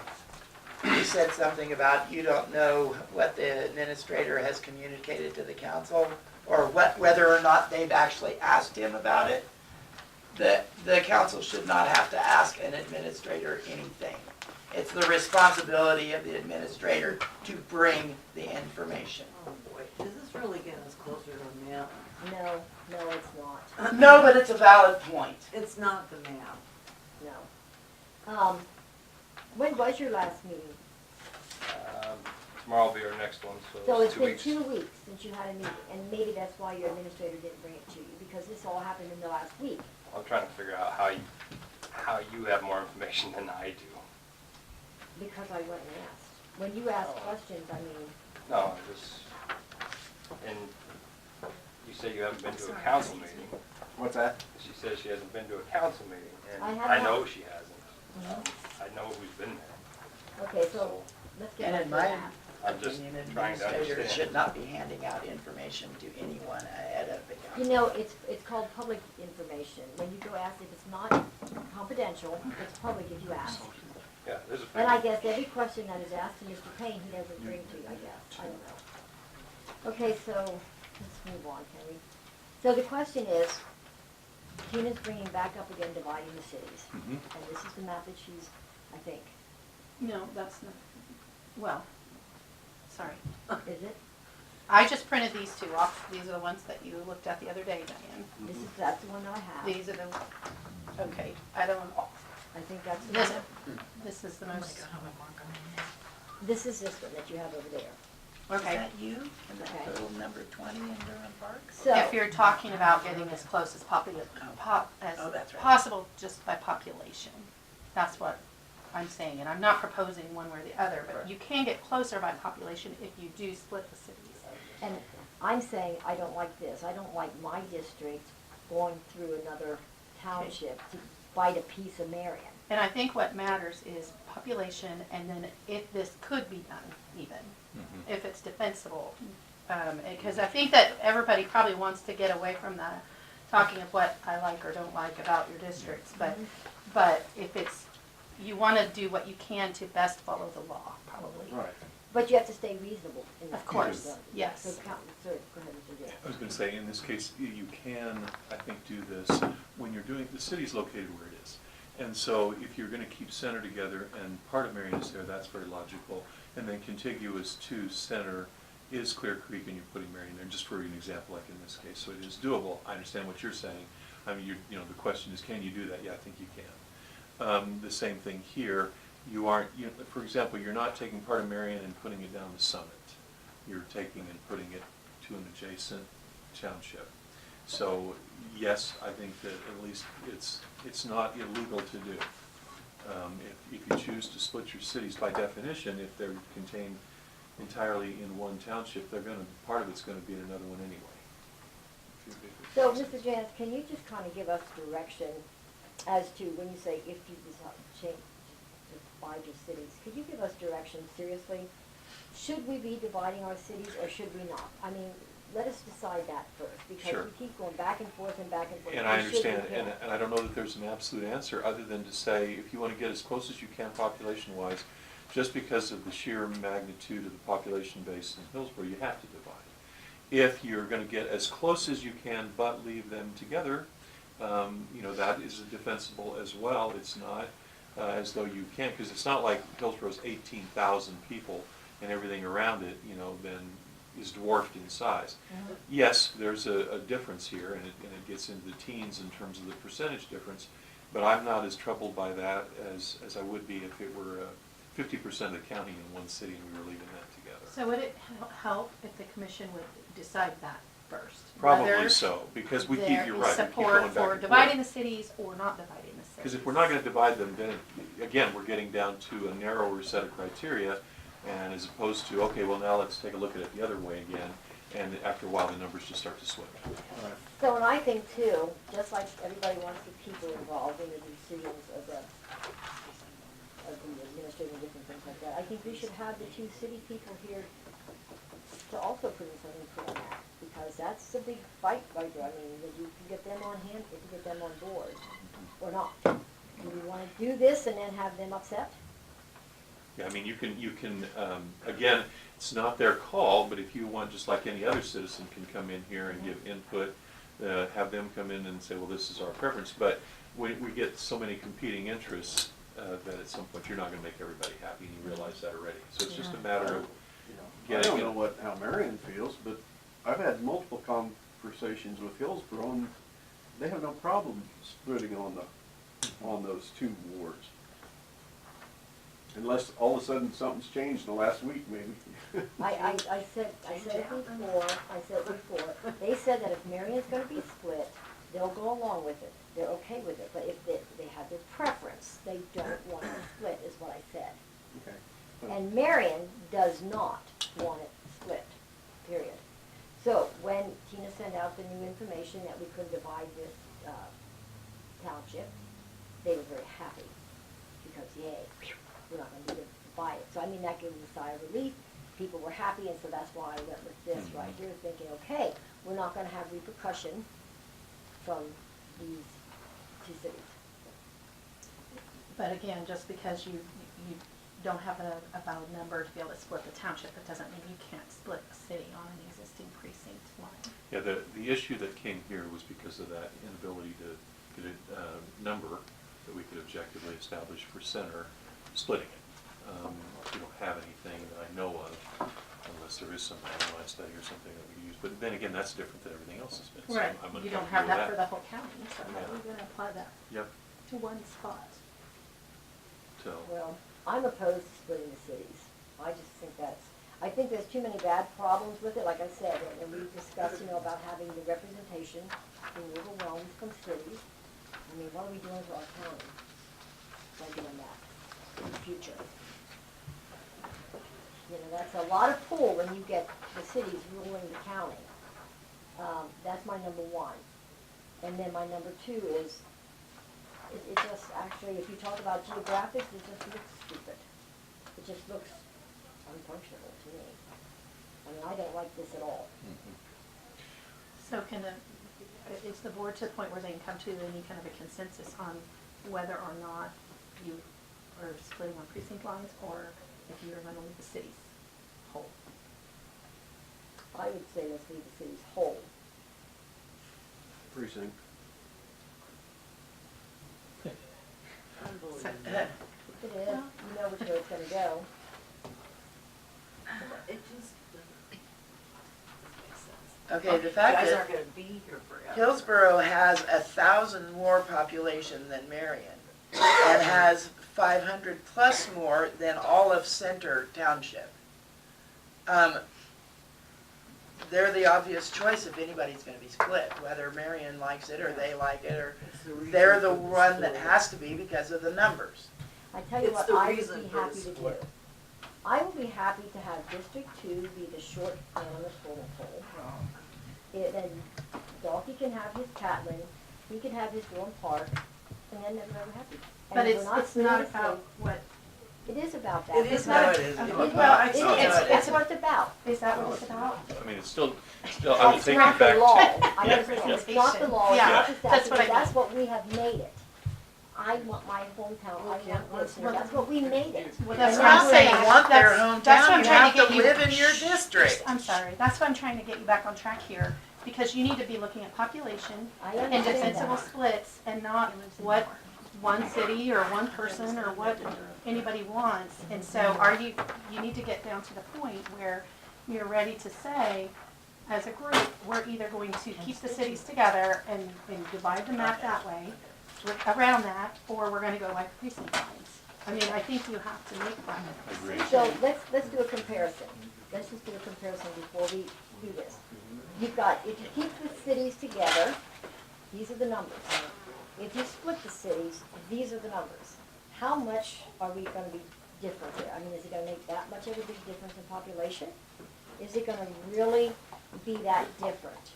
You said something about you don't know what the administrator has communicated to the council, or whether or not they've actually asked him about it. The council should not have to ask an administrator anything. It's the responsibility of the administrator to bring the information. Oh, boy, is this really getting us closer to a map? No, it's not, No, but it's a valid point. It's not the map. no. When was your last meeting? Tomorrow will be our next one, So so it's it's 2 been weeks. 2 weeks since you had a meeting, and maybe that's why your administrator didn't bring it to you, because this all happened in the last week. I'm trying to figure out how you have more information than I do. Because I went and asked. When you ask questions, I mean, No, and you say you haven't been to a council meeting. What's that? She says she hasn't been to a council meeting, and I have I know not. she hasn't. Mhm. I know who's been there. okay, so let's get And back in to my that. I'm just opinion, trying to administrators understand. should not be handing out information to anyone ahead of the council. You know, it's called public information. When you go ask, if it's not confidential, it's public if you ask. Yeah, there's a. And I guess every question that is asked to Mr. Payne, he doesn't bring to you, I guess. I don't know. Okay, so let's move on, can we? So the question is, Tina's bringing back up again dividing the cities. Mhm. And this is the map that she's, I think, No, that's not, well, sorry. is it? I just printed these two off. These are the ones that you looked at the other day, Diane. That's the one I have. These are the, okay, I don't, I think that's the this, one. this is the Oh my most, God, I'm a mark on it. This is this one that you have over there. okay. Is that you? And Okay. that little number 20 in Durham Park? So, If you're talking about getting as close as Oh, that's right. possible just by population, that's what I'm saying. And I'm not proposing one way or the other, but you can get closer by population if you do split the cities. and I'm saying I don't like this. I don't like my district going through another township to bite a piece of Marion. And I think what matters is population, and then if this could be done even, if it's defensible. Because I think that everybody probably wants to get away from the talking of what I like or don't like about your districts, but if it's, you want to do what you can to best follow the law, probably. Right. But you have to stay reasonable in that. Of course, zone. yes. So, go ahead, Mr. Jay. I was going to say, in this case, you can, I think, do this when you're doing, the city's located where it is. And so if you're going to keep center together and part of Marion is there, that's very logical. And then contiguous to center is Clear Creek and you're putting Marion there, just for an example like in this case. So it is doable. I understand what you're saying. I mean, you know, the question is, can you do that? Yeah, I think you can. The same thing here. You aren't, for example, you're not taking part of Marion and putting it down the Summit. You're taking and putting it to an adjacent township. So yes, I think that at least it's not illegal to do. If you choose to split your cities, by definition, if they're contained entirely in one township, part of it's going to be in another one anyway. So, Mr. Janice, can you just kind of give us direction as to when you say if you decide to change, to divide your cities, could you give us direction seriously? Should we be dividing our cities or should we not? I mean, let us decide that first, because Sure. we keep going back and forth and back and forth. And I We should, we understand, can't. and I don't know that there's an absolute answer, other than to say, if you want to get as close as you can population-wise, just because of the sheer magnitude of the population base in Hillsborough, you have to divide. If you're going to get as close as you can but leave them together, that is defensible as well. It's not as though you can't, because it's not like Hillsborough's 18,000 people and everything around it, then is dwarfed in size. Yes, there's a difference here, and it gets into the teens in terms of the percentage difference, but I'm not as troubled by that as I would be if it were 50% of the county in one city and we were leaving that together. So would it help if the commission would decide that first? Probably Whether so, because you're there right, is we keep support going back for and dividing the forth. cities or not dividing the cities. Because if we're not going to divide them, then, again, we're getting down to a narrower set of criteria, and as opposed to, okay, well, now let's take a look at it the other way again, and after a while, the numbers just start to swing. So, and I think too, just like everybody wants the people involved in the decisions of the administrating different things like that, I think we should have the two city people here to also put in some input on that, because that's a big fight right there. I mean, if you can get them on hand, if you get them on board, or not. Do we want to do this and then have them upset? Yeah, I mean, you can, again, it's not their call, but if you want, just like any other citizen can come in here and give input, have them come in and say, well, this is our preference, but we get so many competing interests that at some point you're not going to make everybody happy, and you realize that already. So it's just a matter of I don't know how Marion feels, but I've had multiple conversations with Hillsborough, and they have no problem splitting on those two wards. Unless all of a sudden something's changed in the last week, maybe. I said it before, they said that if Marion's gonna be split, they'll go along with it, they're okay with it, but if they have this preference, they don't want it split, is what I said. Okay. And Marion does not want it split, period. So when Tina sent out the new information that we could divide this township, they were very happy, because yay, we're not gonna need to divide it. So I mean, that gave them a sigh of relief, people were happy, and so that's why I went with this right here, thinking, okay, we're not gonna have repercussion from these two cities. But again, just because you don't have a valid number to be able to split the township, it doesn't mean you can't split a city on an existing precinct line. Yeah, the issue that came here was because of that inability to get a number that we could objectively establish for center, splitting it. We don't have anything that I know of, unless there is some online study or something that we use. But then again, that's different than everything else has been. So Right, I'm you don't uncomfortable have with that for the whole county, so how are we gonna apply that Yep. to one spot? So. Well, I'm opposed to splitting the cities. I just think I think there's too many bad problems with it, like I said, and we've discussed, about having the representation being overwhelmed from cities. I mean, what are we doing for our county by doing that in the future? That's a lot of pull when you get the cities ruling the county. That's my number one. And then my number two is, it just actually, if you talk about geographics, it just looks stupid. It just looks unfunctional to me. I mean, I don't like this at all. So is the board to the point where they can come to any kind of a consensus on whether or not you are splitting on precinct lines, or if you're going to leave the cities whole? I would say let's leave the cities whole. Precinct. So, It is, you know which way it's gonna go. It just doesn't Okay, the You fact guys that aren't gonna be here forever. Hillsborough has 1,000 more population than Marion, and has 500 plus more than all of Center Township. They're the obvious choice if anybody's gonna be split, whether Marion likes it or they like it, or they're the one that has to be because of the numbers. I tell you It's what the I would reason be for the happy to do. split. I would be happy to have District 2 be the short end of the totem pole. Then Dalkey can have his Catlin, he can have his Gorham Park, and then they're happy. but And it's we're not splitting the about state. what, It is about that. It is not- about it it. is. It- Well, That's what it's about. is that what it's about? I mean, it's still, I would That's take you not back the law. to. I Yeah, understand, yeah. it's not the law, it's Yeah, not the that's statute, what I but that's mean. what we have made it. I want my hometown, I want this, here. That's what we made it. Well, It's that's what not I'm saying saying. want their That's what hometown, I'm you trying have to to get you. live in your district. I'm sorry, that's why I'm trying to get you back on track here, because you need to be looking at population I and understand defensible that. splits, and not what one city or one person or what anybody wants. And so you need to get down to the point where you're ready to say, as a group, we're either going to keep the cities together and divide the map that way, around that, or we're gonna go like precinct lines. I mean, I think you have to make that Agreed. decision. So let's do a comparison. Let's just do a comparison before we do this. You've got, if you keep the cities together, these are the numbers. If you split the cities, these are the numbers. How much are we gonna be different here? I mean, is it gonna make that much of a big difference in population? Is it gonna really be that different?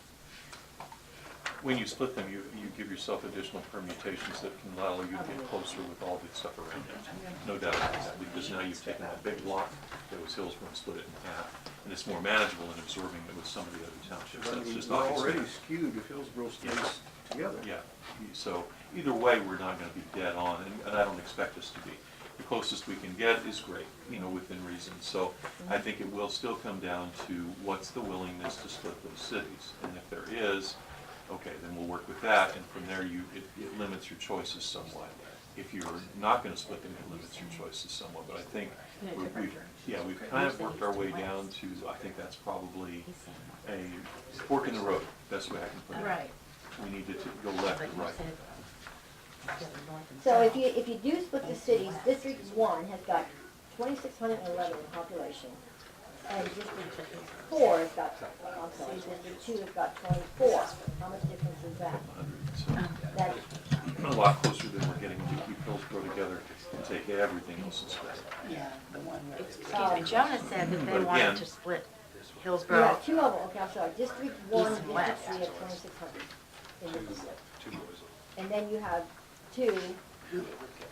When you split them, you give yourself additional permutations that can allow you to get closer with all the stuff around it. No doubt about that, because now you've taken that big block that was Hillsborough and split it in half, and it's more manageable in absorbing it with some of the other townships. But I That's mean, just we're not already skewed if Hillsborough stays together. Yeah, so either way, we're not gonna be dead on, and I don't expect us to be. The closest we can get is great, within reason. So I think it will still come down to what's the willingness to split those cities. And if there is, okay, then we'll work with that, and from there, it limits your choices somewhat. If you're not gonna split them, it limits your choices somewhat, but I think we've kind of worked our way down to, I think that's probably a fork in the road, best way I can put it. Right. We need to go left and right. So if you do split the cities, District 1 has got 2,611 in population. And District 4 has got, District 2 has got 24. How much difference is that? That's A lot closer than we're getting when you keep Hillsborough together and take everything else and split it. Yeah, the one way. Excuse me, Jonah said that they But wanted again- to split Yeah, Hillsborough. two of them, okay, I'm sorry, District 1 East and and District west. 3 have 2,600 in the district. Two boys. And then you have 2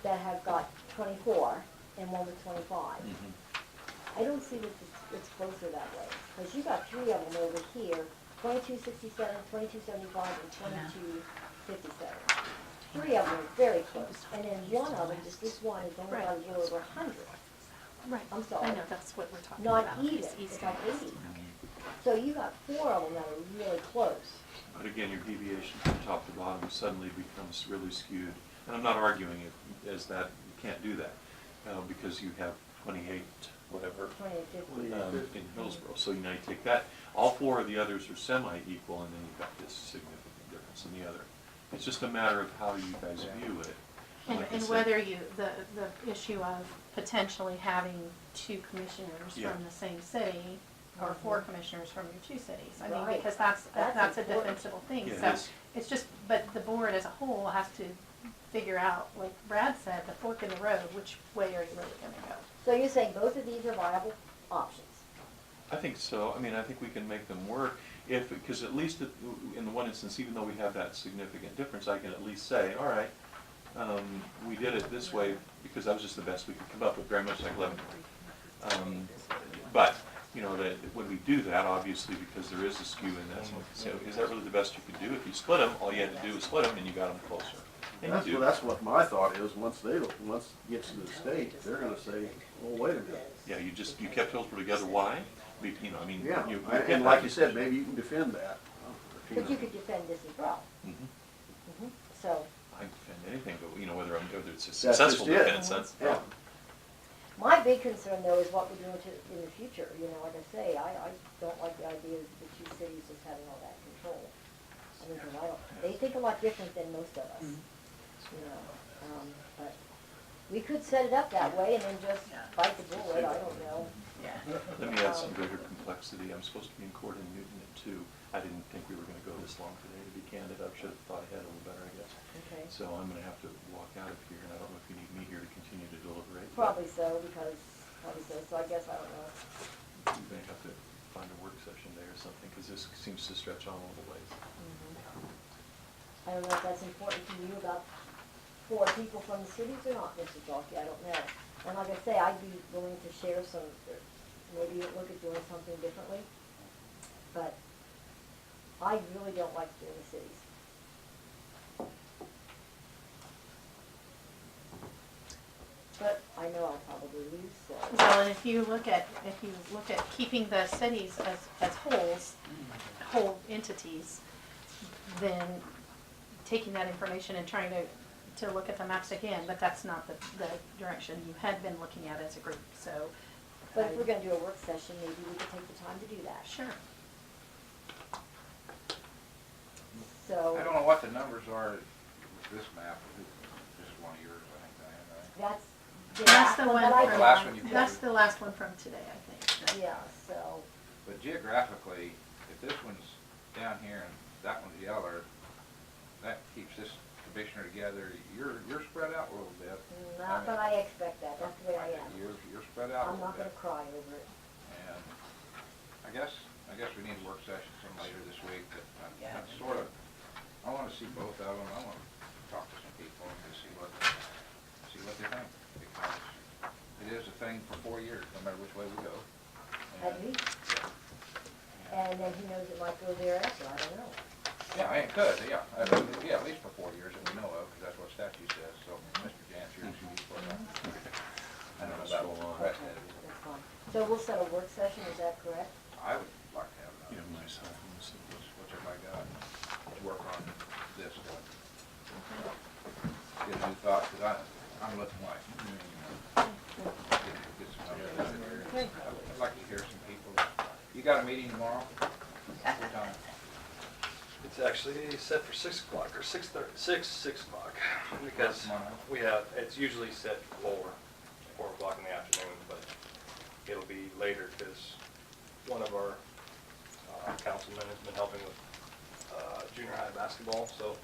that have got 24 and one with 25. I don't see that it's closer that way, because you got 3 of them over here, 2267, 2275, and 2257. 3 of them are very close, and then one of them, just this one, is only got a little over 100. Right. I'm sorry. I know, that's what we're talking Not about. even, is east it's and like west. 80. So you got 4 of them that are really close. But again, your deviation from top to bottom suddenly becomes really skewed. And I'm not arguing it as that you can't do that, because you have 28, whatever, 2850. in Hillsborough. So now you take that, all 4 of the others are semi-equal, and then you've got this significant difference in the other. It's just a matter of how you guys view it. And, Like I and said, whether you, the issue of potentially having 2 commissioners Yeah. from the same city, or 4 commissioners from your 2 cities. I mean, Right. because that's a important. defensible thing. Yeah, it So is. it's just, but the board as a whole has to figure out, like Brad said, the fork in the road, which way are you really gonna go? So you're saying both of these are viable options? I think so. I mean, I think we can make them work if, because at least in the one instance, even though we have that significant difference, I can at least say, all right, we did it this way because that was just the best we could come up with, very much like Leavenworth. But, you know, that when we do that, obviously, because there is a skew in that, someone can say, is that really the best you could do? If you split them, all you had to do was split them and you got them closer. And you do. That's what my thought is, once it gets to the state, they're gonna say, well, wait a minute. Yeah, you kept Hillsborough together, why? You know, I mean. Yeah, you and get like that you said, decision. maybe you can defend that. But you could defend this as well. So, I can defend anything, but, you know, whether it's a That's successful just it. defense, that's the problem. my big concern though is what we're doing in the future. You know, like I say, I don't like the idea of the 2 cities just having all that control. I mean, 'cause they think a lot different than most of us. You know, but we could set it up that way and then just bite the bullet, I don't know. Let me add some greater complexity. I'm supposed to be in court in Newton at 2. I didn't think we were gonna go this long today, to be candid. I should have thought ahead a little better, I guess. Okay. So I'm gonna have to walk out of here, and I don't know if you need me here to continue to deliberate. but Probably so, so I guess I don't know. You may have to find a work session day or something, because this seems to stretch on all the ways. I don't know if that's important to you about 4 people from the cities or not, Mr. Jockey, I don't know. And like I say, I'd be willing to share some, maybe look at doing something differently. But I really don't like doing the cities. But I know I'll probably lose, so. Well, and if you look at keeping the cities as whole entities, then taking that information and trying to look at the maps again, but that's not the direction you had been looking at as a group, so. But if we're gonna do a work session, maybe we could take the time to do that. Sure. So. I don't know what the numbers are with this map, this is one of yours, I think, Diane, right? That's the one that I The last one you from, put. that's the last one from today, I think. Yeah, so, But geographically, if this one's down here and that one's yellow, that keeps this commissioner together. You're spread out a little bit. not that I expect that, that's the way I am. You're spread out a I'm little not bit. gonna cry over it. And I guess we need a work session some later this week, but Yeah. I'm sort of, I wanna see both of them. I wanna talk to some people and see what they think. Because it is a thing for 4 years, no matter which way we go. At least. And then who knows, it might go thereafter, I don't know. Yeah, it could, yeah. At least for 4 years that we know of, because that's what statute says. So, Mr. Jantz, you're for that. I don't know about the rest of it. That's fine. So we'll set a work session, is that correct? I would like to have it. You have my side, let me see. What's everybody got? Let's work on this. Get a new thought, because I'm looking like, get some numbers in here. I'd like to hear some people. You got a meeting tomorrow? What time? It's actually set for 6 o'clock, or 6:30, 6 o'clock, because it's usually set for 4 o'clock in the afternoon, but it'll be later, because one of our councilmen has been helping with junior high basketball, so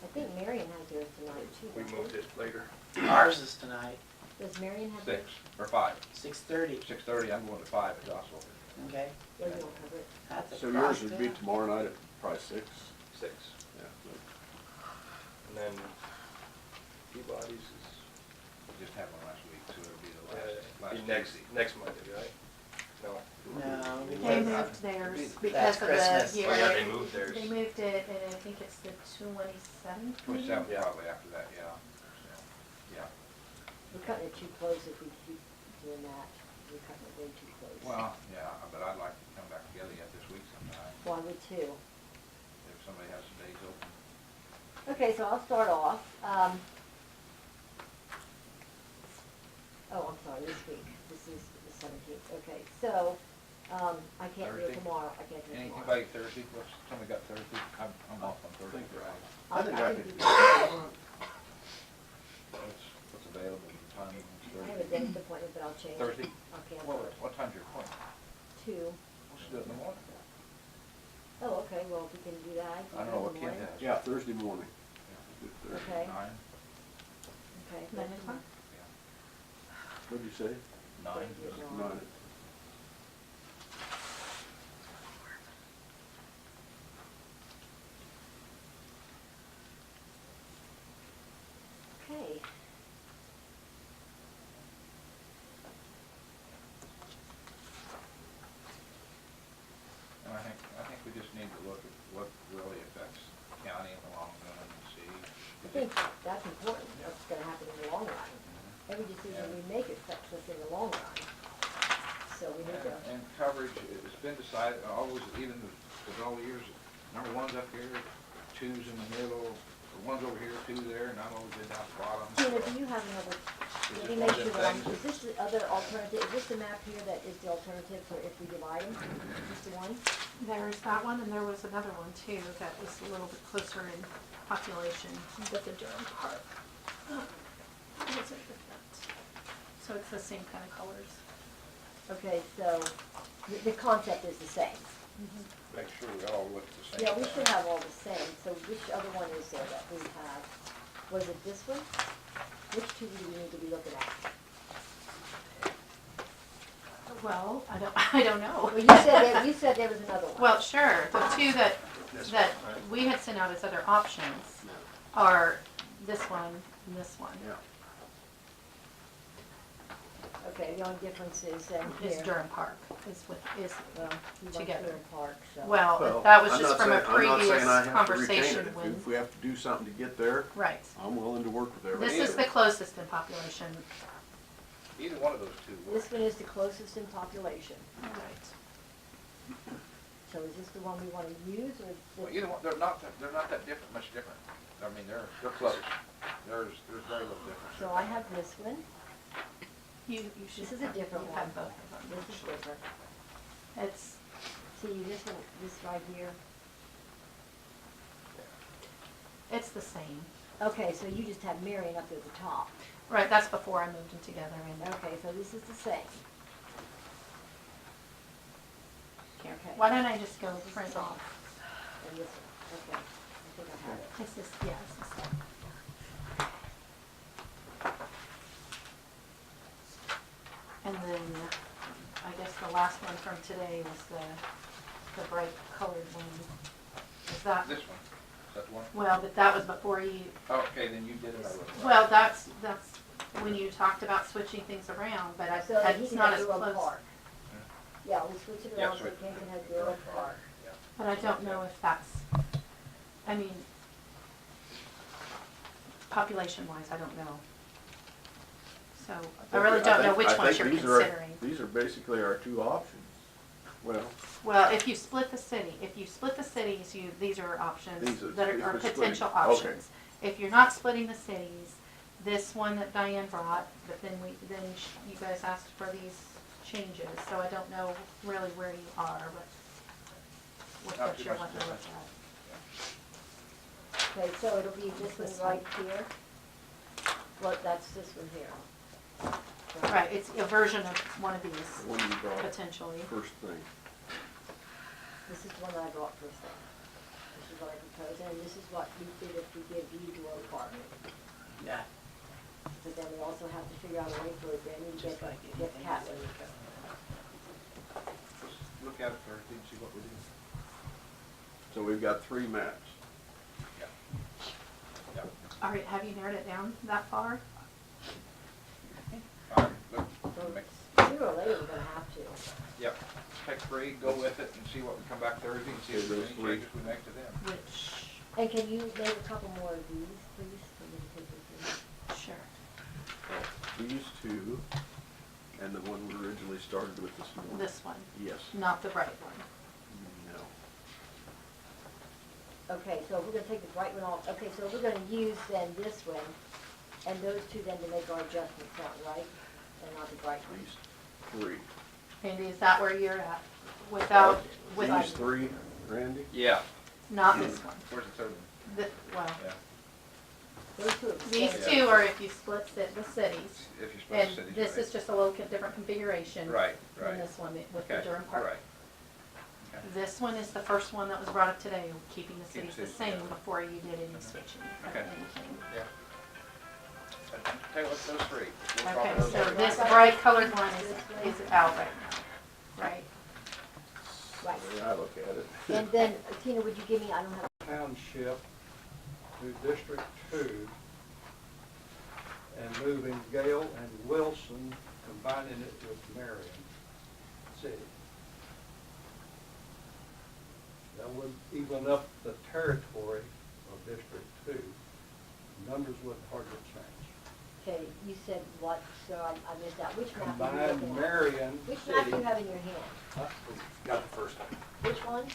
I think Marion has theirs tonight too. we don't moved they? it later. Ours is tonight, Does Marion have 6 theirs? or 5? 6:30, 6:30, I'm going to 5 at Jocelyn. okay? Yeah, you don't have it. That's a So yours cross would be town. tomorrow night at probably 6? 6. Yeah. And then Peabody's is We just had one last week, so it'll be the last be Tuesday. next Monday, right? No. No. They because- moved theirs That's because of the Christmas. year. Oh, yeah, they moved theirs. They moved it, and I think it's the 27th. 27th Yeah. probably after that, yeah. So, yeah. We're cutting it too close if we keep doing that. We're cutting it way too close. Well, yeah, but I'd like to come back together yet this week sometime, Well, I would too. if somebody has some days open. Okay, so I'll start off. Oh, I'm sorry, this week. This is the 17th. Okay, so, I can't do it Thursday? tomorrow. I can't do it Anything tomorrow. by Thursday, what's, somebody got Thursday? I'm off on Thursday. I think I I can could- do that. What's available, time, I have a dentist appointment, but I'll change it. Thursday? I'll cancel it. What time's your appointment? 2. Let's do it in the morning. Oh, okay, well, if we can do that. I don't know what Ken has. Yeah, Thursday morning. Okay. 9? Okay. 9 o'clock? What'd you say? 9? Nine. Okay. And I think we just need to look at what really affects the county in the long run and see. I think that's important. What's gonna happen in the long run. Every decision we make affects us in the long run. So we need to, And coverage, it's been decided, always, even with all the years, number one's up here, two's in the middle, one's over here, two there, and I'm over there down the bottom. Tina, do you have another, Is let it me one make of sure them that I'm, things is this the other alternative, is this the map here that is the alternative for if we divide them? Is this the one? There's that one, and there was another one too that was a little bit closer in population with the Durham Park. What was it with that? So it's the same kind of colors. Okay, so the concept is the same. Make sure we all look at the same. Yeah, we thing. should have all the same. So which other one is there that we have? Was it this one? Which two do we need to be looking at? Well, I don't know. Well, you said there was another one. Well, sure, the two that we had sent out as other options are this one and this one. Yeah. Okay, the only difference is Is here. Durham Park, Well, you like together. Durham Park, so. Well, that was I'm just not from a saying- I'm not previous saying I have to retain conversation it. when, If we have to do something to get there, right. I'm willing to work with This everybody. is the closest in population. Either one of those two works. This one is the closest in population. Right. So is this the one we want to use, or is Well, this? either one, they're not that different, much different. I mean, they're close. There's very little difference. So I have this one. You should. This is a different you one. have both of them. This is different. It's, See, this one, this right here. it's the same. Okay, so you just have Marion up at the top. Right, that's before I moved them together and, Okay, so this is the same. here, Okay. why don't I just go print off? And this one, okay. I think I have it. It's this, yeah, it's the same. And then, I guess the last one from today was the bright colored one. Is that, This one, is that the one? well, but that was before you, Okay, then you did it. I wrote it. well, that's when you talked about switching things around, but So that he it's can not have as Durham close. Park. Yeah, we switch it Yeah, around so switch. Ken can have Durham Park. But I don't know if that's, I mean, population-wise, I don't know. So, I really don't know which ones you're considering. These are basically our two options. Well, Well, if you split the cities, these are options These are- that these are are splitting. potential Okay. options. If you're not splitting the cities, this one that Diane brought, but then you guys asked for these changes, so I don't know really where you are, but Not what too you're much wanting to look difference. at. Okay, so it'll be this one This right here. Well, that's this one here. Right, it's a version of one of these, the one you brought potentially. first thing. This is the one that I brought first thing. This is what I proposed, and this is what we did if we give you Durham Park. Yeah. But then we also have to figure out a way for Brandy to get Catlin. Let's look at it Thursday and see what we do. So we've got 3 maps. Yeah. Yeah. All right, have you narrowed it down that far? All right, look, So make, sooner or later, we're gonna have to. yep, pick 3, go with it and see what we come back Thursday and see if there's any changes we make to them. Which, And can you make a couple more of these, please? For me to take with me? sure. These two And the one we originally started with this morning? This one, Yes. not the bright one. No. Okay, so we're gonna take the bright one off, okay, so we're gonna use then this one, and those two then to make our adjustments on, right? And not the bright one. These three. Andy, is that where you're at? Without, These three, Randy? Yeah. not this one. Where's the third one? Well, Yeah. Those two these extend. two are if you split the cities. If you're supposed And to cities, this right. is just a little different configuration Right, than right. this one with the Okay, Durham Park. right. Okay. This one is the first one that was brought up today, keeping the Keep cities the cities same together. before you did any switching of Okay. anything. Yeah. Take a look at those three. We'll drop Okay, those so three. this bright colored one is out right now, right? Right. The way I look at it. And then, Tina, would you give me, I don't have, Township to District 2 and moving Gale and Wilson, combining it with Marion City. That would even up the territory of District 2. Numbers would hardly change. okay, you said what, so I missed that, which map are you Combine looking at? Marion Which map do City. you have in your hand? Got the first one. Which one?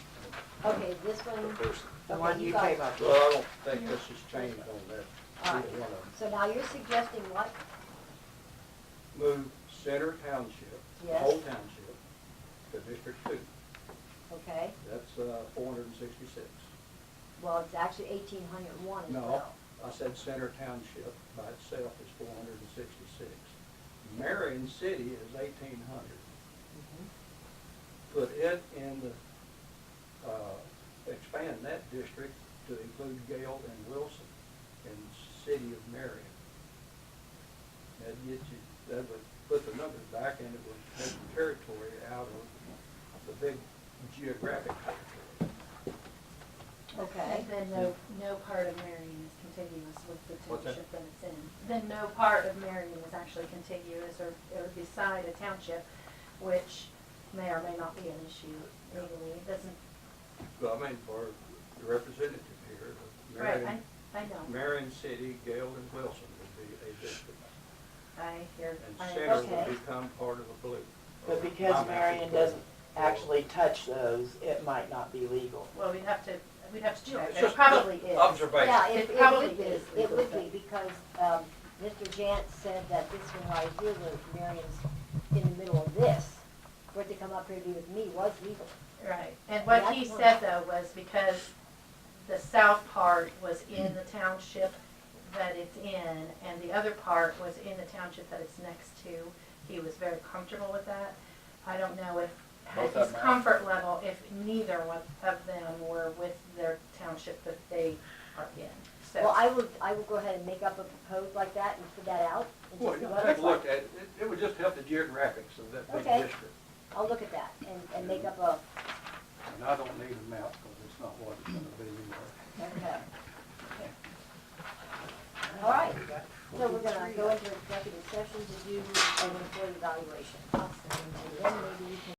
Okay, this one? The first. The Okay, one you got came it. up Well, with. I don't think this has changed on that, All either right. one of them. So now you're suggesting what? Move Center Township, the Yes. whole township, to District 2. Okay, That's 466. well, it's actually 1,801 as No, well. I said Center Township by itself is 466. Marion City is 1,800. Put it in the, expand that district to include Gale and Wilson in City of Marion. That'd get you, that would put the numbers back and it would take the territory out of the big geographic territory. Okay. And then no part of Marion is contiguous with the What's that? township that it's in. Then no part of Marion is actually contiguous or beside a township, which may or may not be an issue legally. It doesn't, Well, I mean, for the representative here, right, Marion, I know. Marion City, Gale and Wilson would be a district. I hear, And I, Center okay. would become part of the blue. But because I'm Marion happy doesn't for- actually touch those, it might not be legal. Well, we'd have to check. It's It just probably is. observation. Yeah, It probably would be, is it legal, would but- be, because, Mr. Jant said that this one right here, where Marion's in the middle of this, for it to come up here to be with me was legal. Right, and what he said though was because the south part was in the township that it's in, and the other part was in the township that it's next to, he was very comfortable with that. I don't know if, Both his of them are. comfort level, if neither one of them were with their township that they are in, so. Well, I will go ahead and make up a proposal like that and put that out and Well, just see you what it take a looks look like. at it, it would just help the geographics of that big Okay. district. I'll look at that and make up a, And I don't need a map, because it's not what it's gonna be anyway. okay. All right, so we're gonna go into executive session to do an employee evaluation. And then maybe we can